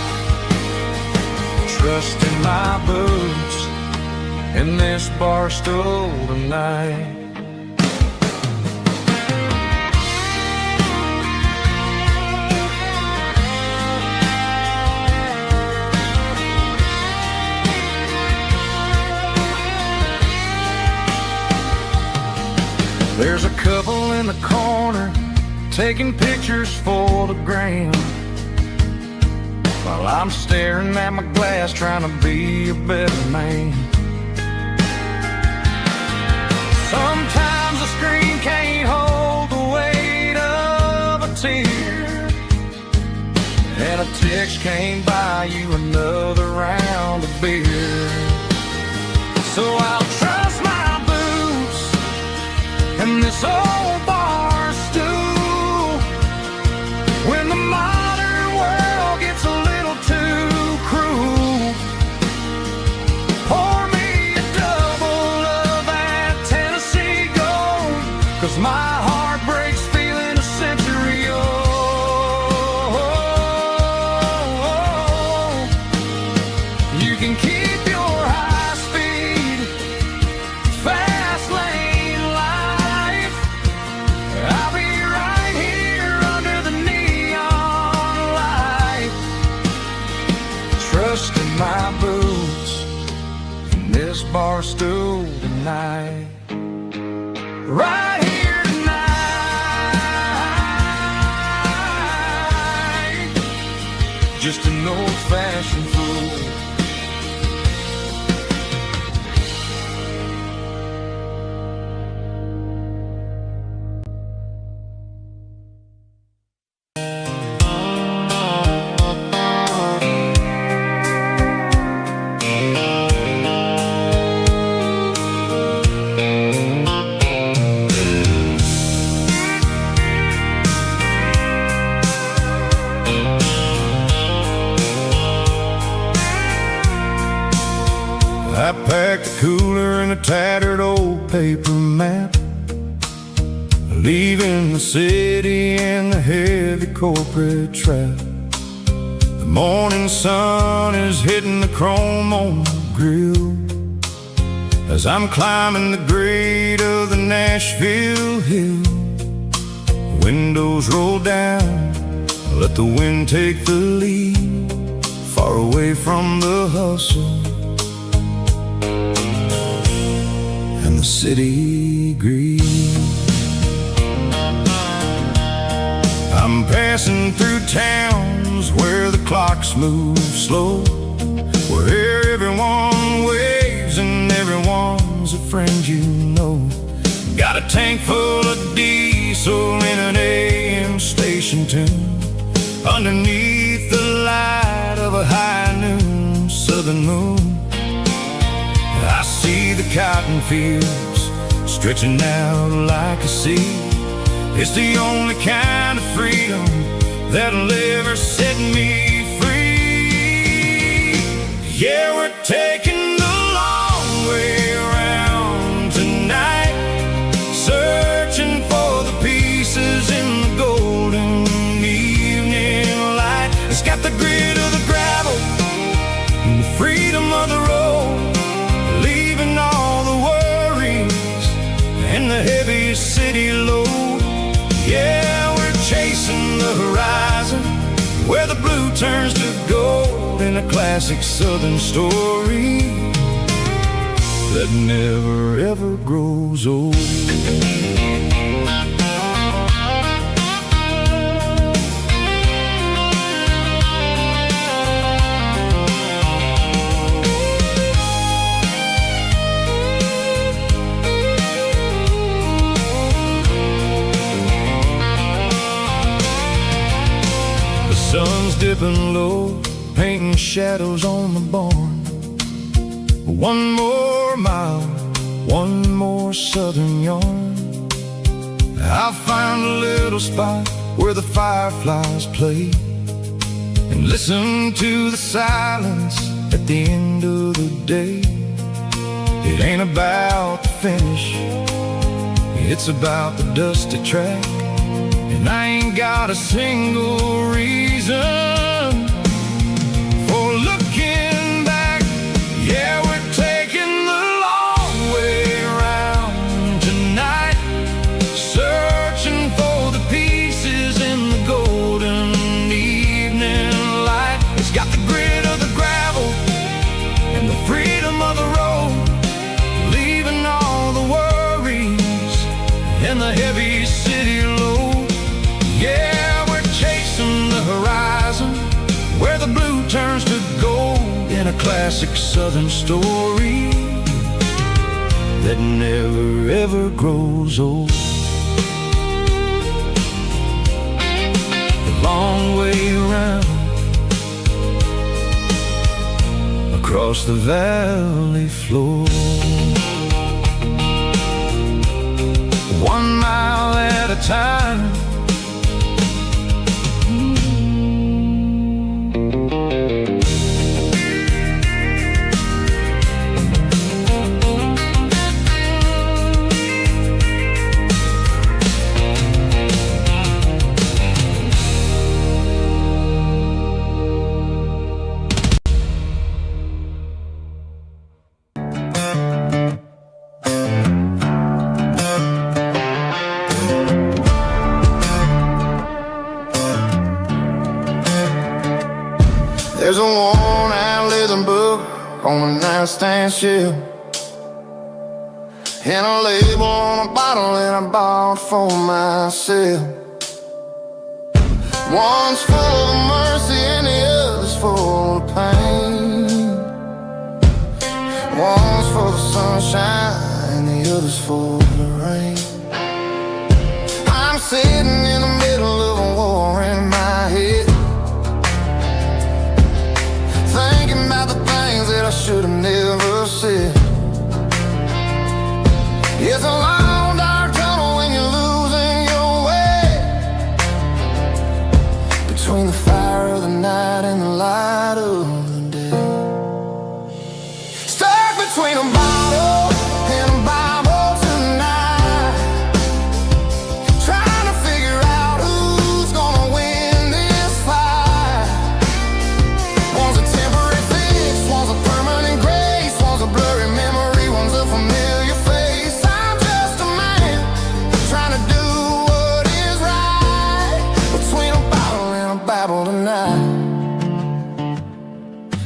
trusting my boots in this bar stool tonight. There's a couple in the corner taking pictures for the gram, while I'm staring at my glass trying to be a better man. Sometimes the screen can't hold the weight of a tear, and a text can't buy you another round of beer. So I'll trust my boots in this old bar stool when the modern world gets a little too cruel. Pour me a double of that Tennessee gold, 'cause my heart breaks feeling a century old. You can keep your high speed, fast lane life. I'll be right here under the neon light, trusting my boots in this bar stool tonight. Right here tonight, just an old-fashioned fool. I packed a cooler and a tattered old paper map, leaving the city and the heavy corporate trap. The morning sun is hitting the chrome on the grill as I'm climbing the grade of the Nashville hill. Windows roll down, let the wind take the lead, far away from the hustle and the city greed. I'm passing through towns where the clocks move slow, where everyone waves and everyone's a friend you know. Got a tank full of diesel in an AM station tune, underneath the light of a high noon southern moon. I see the cotton fields stretching out like a sea. It's the only kind of freedom that'll ever set me free. Yeah, we're taking the long way around tonight, searching for the pieces in the golden evening light. It's got the grit of the gravel and the freedom of the road, leaving all the worries and the heavy city load. Yeah, we're chasing the horizon where the blue turns to gold in a classic southern story that never ever grows old. Sun's dipping low, painting shadows on the barn. One more mile, one more southern yarn. I'll find a little spot where the fireflies play and listen to the silence at the end of the day. It ain't about the finish, it's about the dusty track. And I ain't got a single reason for looking back. Yeah, we're taking the long way around tonight, searching for the pieces in the golden evening light. It's got the grit of the gravel and the freedom of the road, leaving all the worries and the heavy city load. Yeah, we're chasing the horizon, where the blue turns to gold, in a classic southern story that never ever grows old. The long way around, across the valley floor, 1 mile at a time. There's a worn-out leather book on a nightstand shelf, and a label on a bottle that I bought for myself. One's full of mercy and the other's full of pain. One's full of sunshine and the other's full of rain. I'm sitting in the middle of a war in my head, thinking about the things that I should have never said. It's a long dark tunnel when you're losing your way, between the fire of the night and the light of the day. Stuck between a bottle and a Bible tonight, trying to figure out who's gonna win this fight. One's a temporary fix, one's a permanent grace, one's a blurry memory, one's a familiar face. I'm just a man trying to do what is right, between a bottle and a Bible tonight.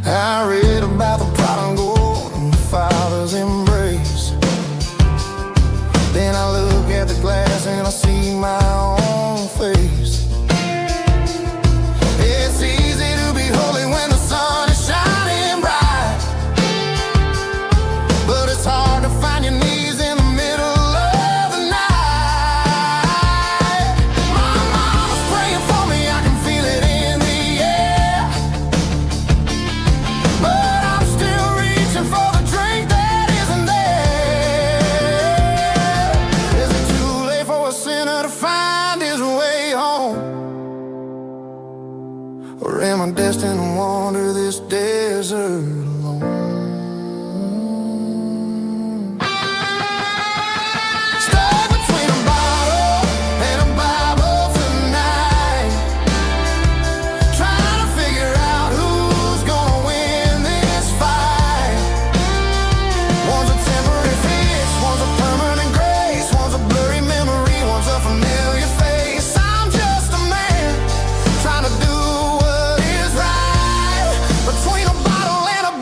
I read about the prodigal and the father's embrace. Then I look at the glass and I see my own face. It's easy to be holy when the sun is shining bright, but it's hard to find your knees in the middle of the night. My mama's praying for me, I can feel it in the air, but I'm still reaching for the drink that isn't there. Is it too late for a sinner to find his way home? Or am I destined to wander this desert alone? Stuck between a bottle and a Bible tonight, trying to figure out who's gonna win this fight. One's a temporary fix, one's a permanent grace, one's a blurry memory, one's a familiar face. I'm just a man trying to do what is right, between a bottle and a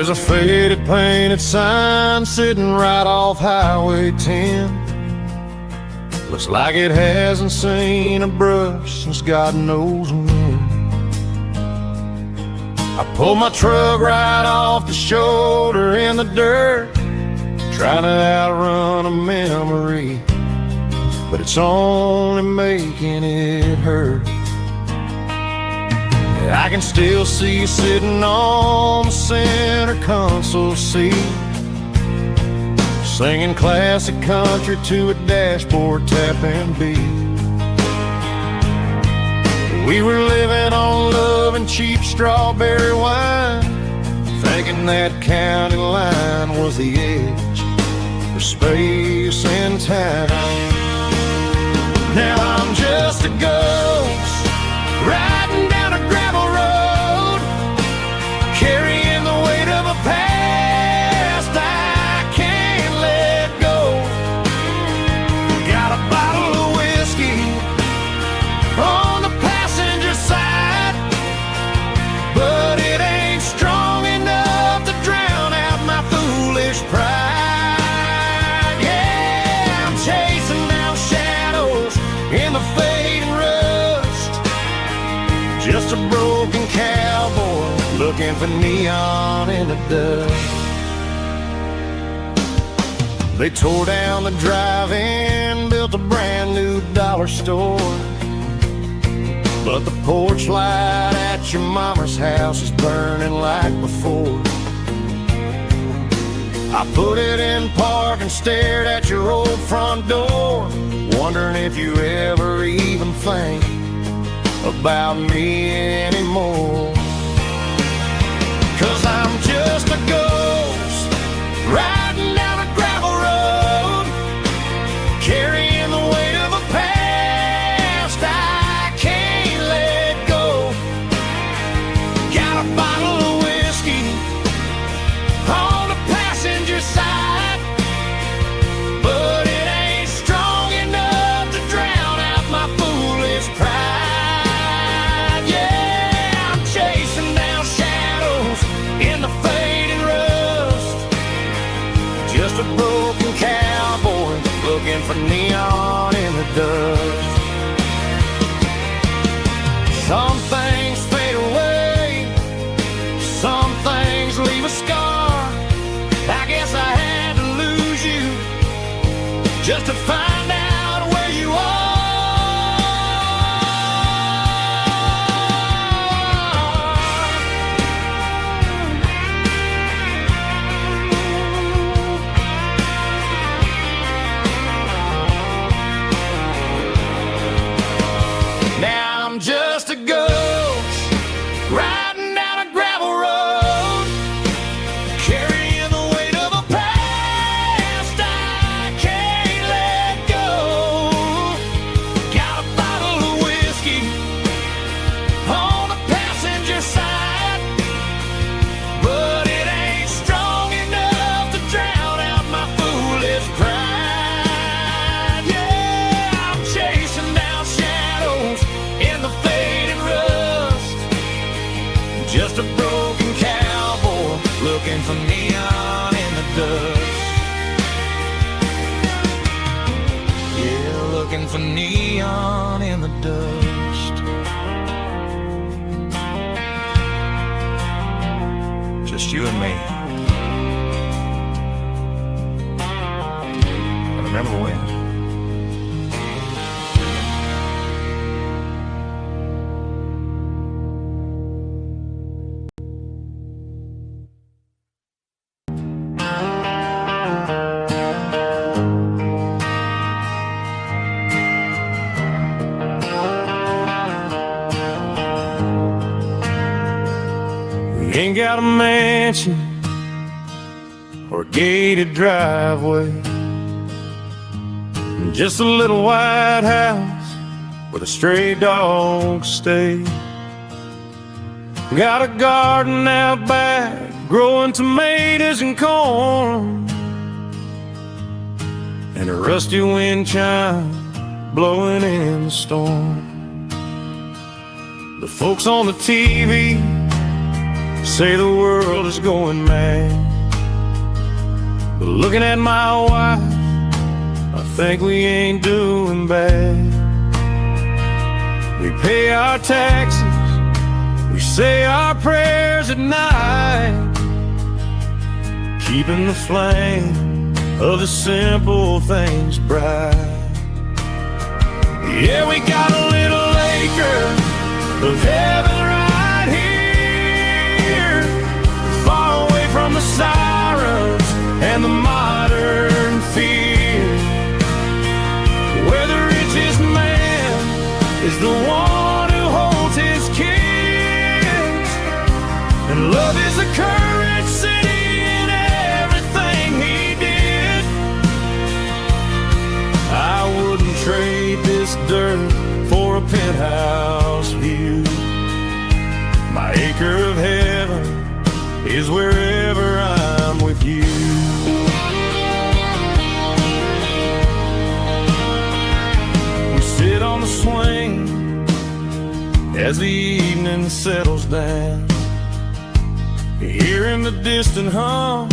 There's a faded painted sign sitting right off Highway 10. Looks like it hasn't seen a brush since God knows when. I pulled my truck right off the shoulder in the dirt, trying to outrun a memory, but it's only making it hurt. I can still see you sitting on the center console seat, singing classic country to a dashboard tapping beat. We were living on love and cheap strawberry wine, thinking that county line was the edge for space and time. Now I'm just a ghost riding down a gravel road, carrying the weight of a past I can't let go. Got a bottle of whiskey on the passenger side, but it ain't strong enough to drown out my foolish pride. Yeah, I'm chasing down shadows in the fading rust, just a broken cowboy looking for neon in the dust. They tore down the drive-in, built a brand new dollar store, but the porch light at your mama's house is burning like before. I put it in park and stared at your old front door, wondering if you ever even think about me anymore. 'Cause I'm just a ghost riding down a gravel road, carrying the weight of a past I can't let go. Got a bottle of whiskey on the passenger side, but it ain't strong enough to drown out my foolish pride. Yeah, I'm chasing down shadows in the fading rust, just a broken cowboy looking for neon in the dust. Some things fade away, some things leave a scar. I guess I had to lose you just to find out where you are. Now I'm just a ghost riding down a gravel road, carrying the weight of a past I can't let go. Got a bottle of whiskey on the passenger side, but it ain't strong enough to drown out my foolish pride. Yeah, I'm chasing down shadows in the fading rust, just a broken cowboy looking for neon in the dust. Yeah, looking for neon in the dust. Just you and me. I remember when. Ain't got a mansion or a gated driveway, just a little white house where the stray dogs stay. Got a garden out back growing tomatoes and corn, and a rusty wind chime blowing in the storm. The folks on the TV say the world is going mad. But looking at my wife, I think we ain't doing bad. We pay our taxes, we say our prayers at night, keeping the flame of the simple things bright. Yeah, we got a little acre of heaven right here, far away from the sirens and the modern fear, where the richest man is the one who holds his kids, and love is the currency in everything he did. I wouldn't trade this dirt for a penthouse view. My acre of heaven is wherever I'm with you. We sit on the swing as the evening settles down, hearing the distant hum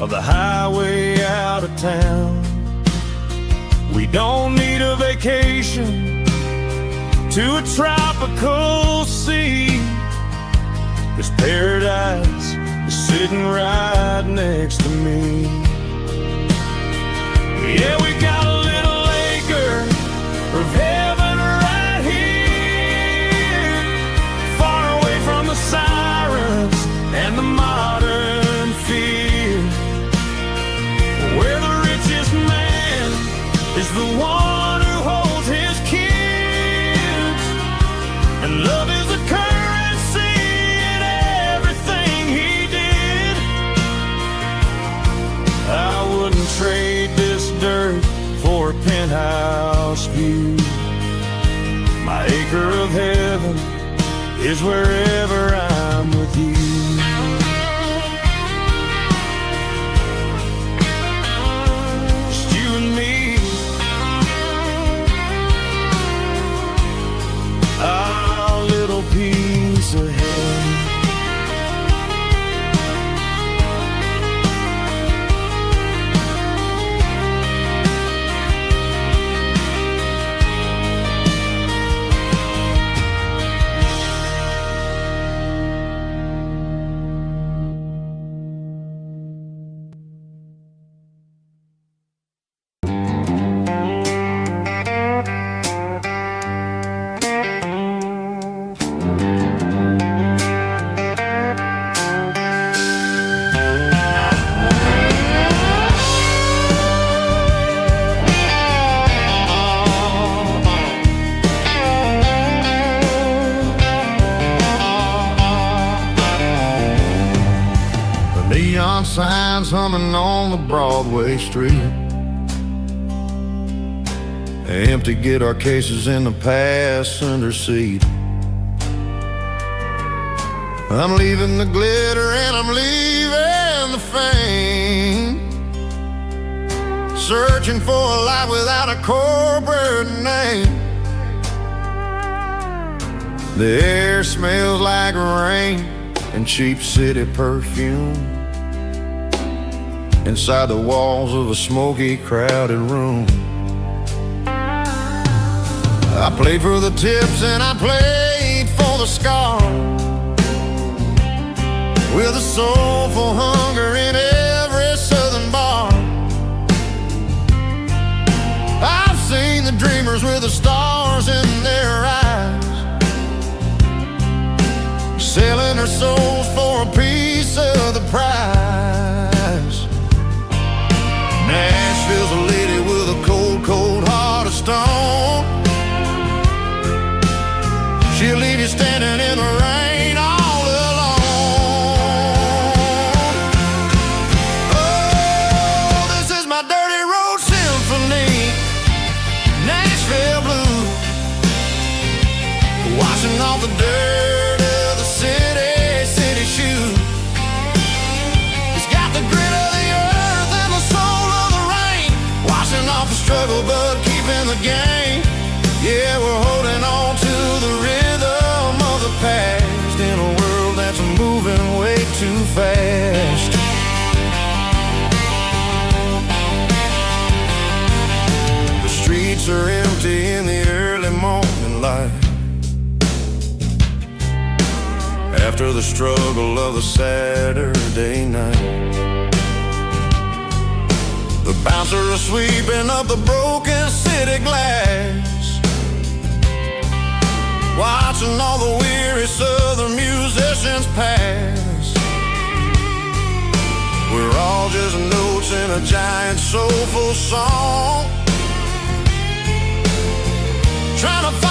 of the highway out of town. We don't need a vacation to a tropical sea, 'cause paradise is sitting right next to me. Yeah, we got a little acre of heaven right here, far away from the sirens and the modern fear, where the richest man is the one who holds his kids, and love is the currency in everything he did. I wouldn't trade this dirt for a penthouse view. My acre of heaven is wherever I'm with you. Just you and me, our little piece of heaven. Neon signs humming on the Broadway street, empty guitar cases in the passenger seat. I'm leaving the glitter and I'm leaving the fame, searching for a life without a corporate name. The air smells like rain and cheap city perfume inside the walls of a smoky, crowded room. I played for the tips and I played for the scars, with a soulful hunger in every southern bar. I've seen the dreamers with the stars in their eyes, selling their souls for a piece of the prize. Nashville's a lady with a cold, cold heart of stone. She'll leave you standing in the rain all alone. Oh, this is my dirty road symphony, Nashville blues, washing off the dirt of the city shoes. It's got the grit of the earth and the soul of the rain, washing off the struggle but keeping the game. Yeah, we're holding on to the rhythm of the past in a world that's moving way streets are empty in the early morning light. After the struggle of the Saturday night, the bouncer is sweeping up the broken city glass, watching all the weary southern musicians pass. We're all just notes in a giant soulful song, trying to find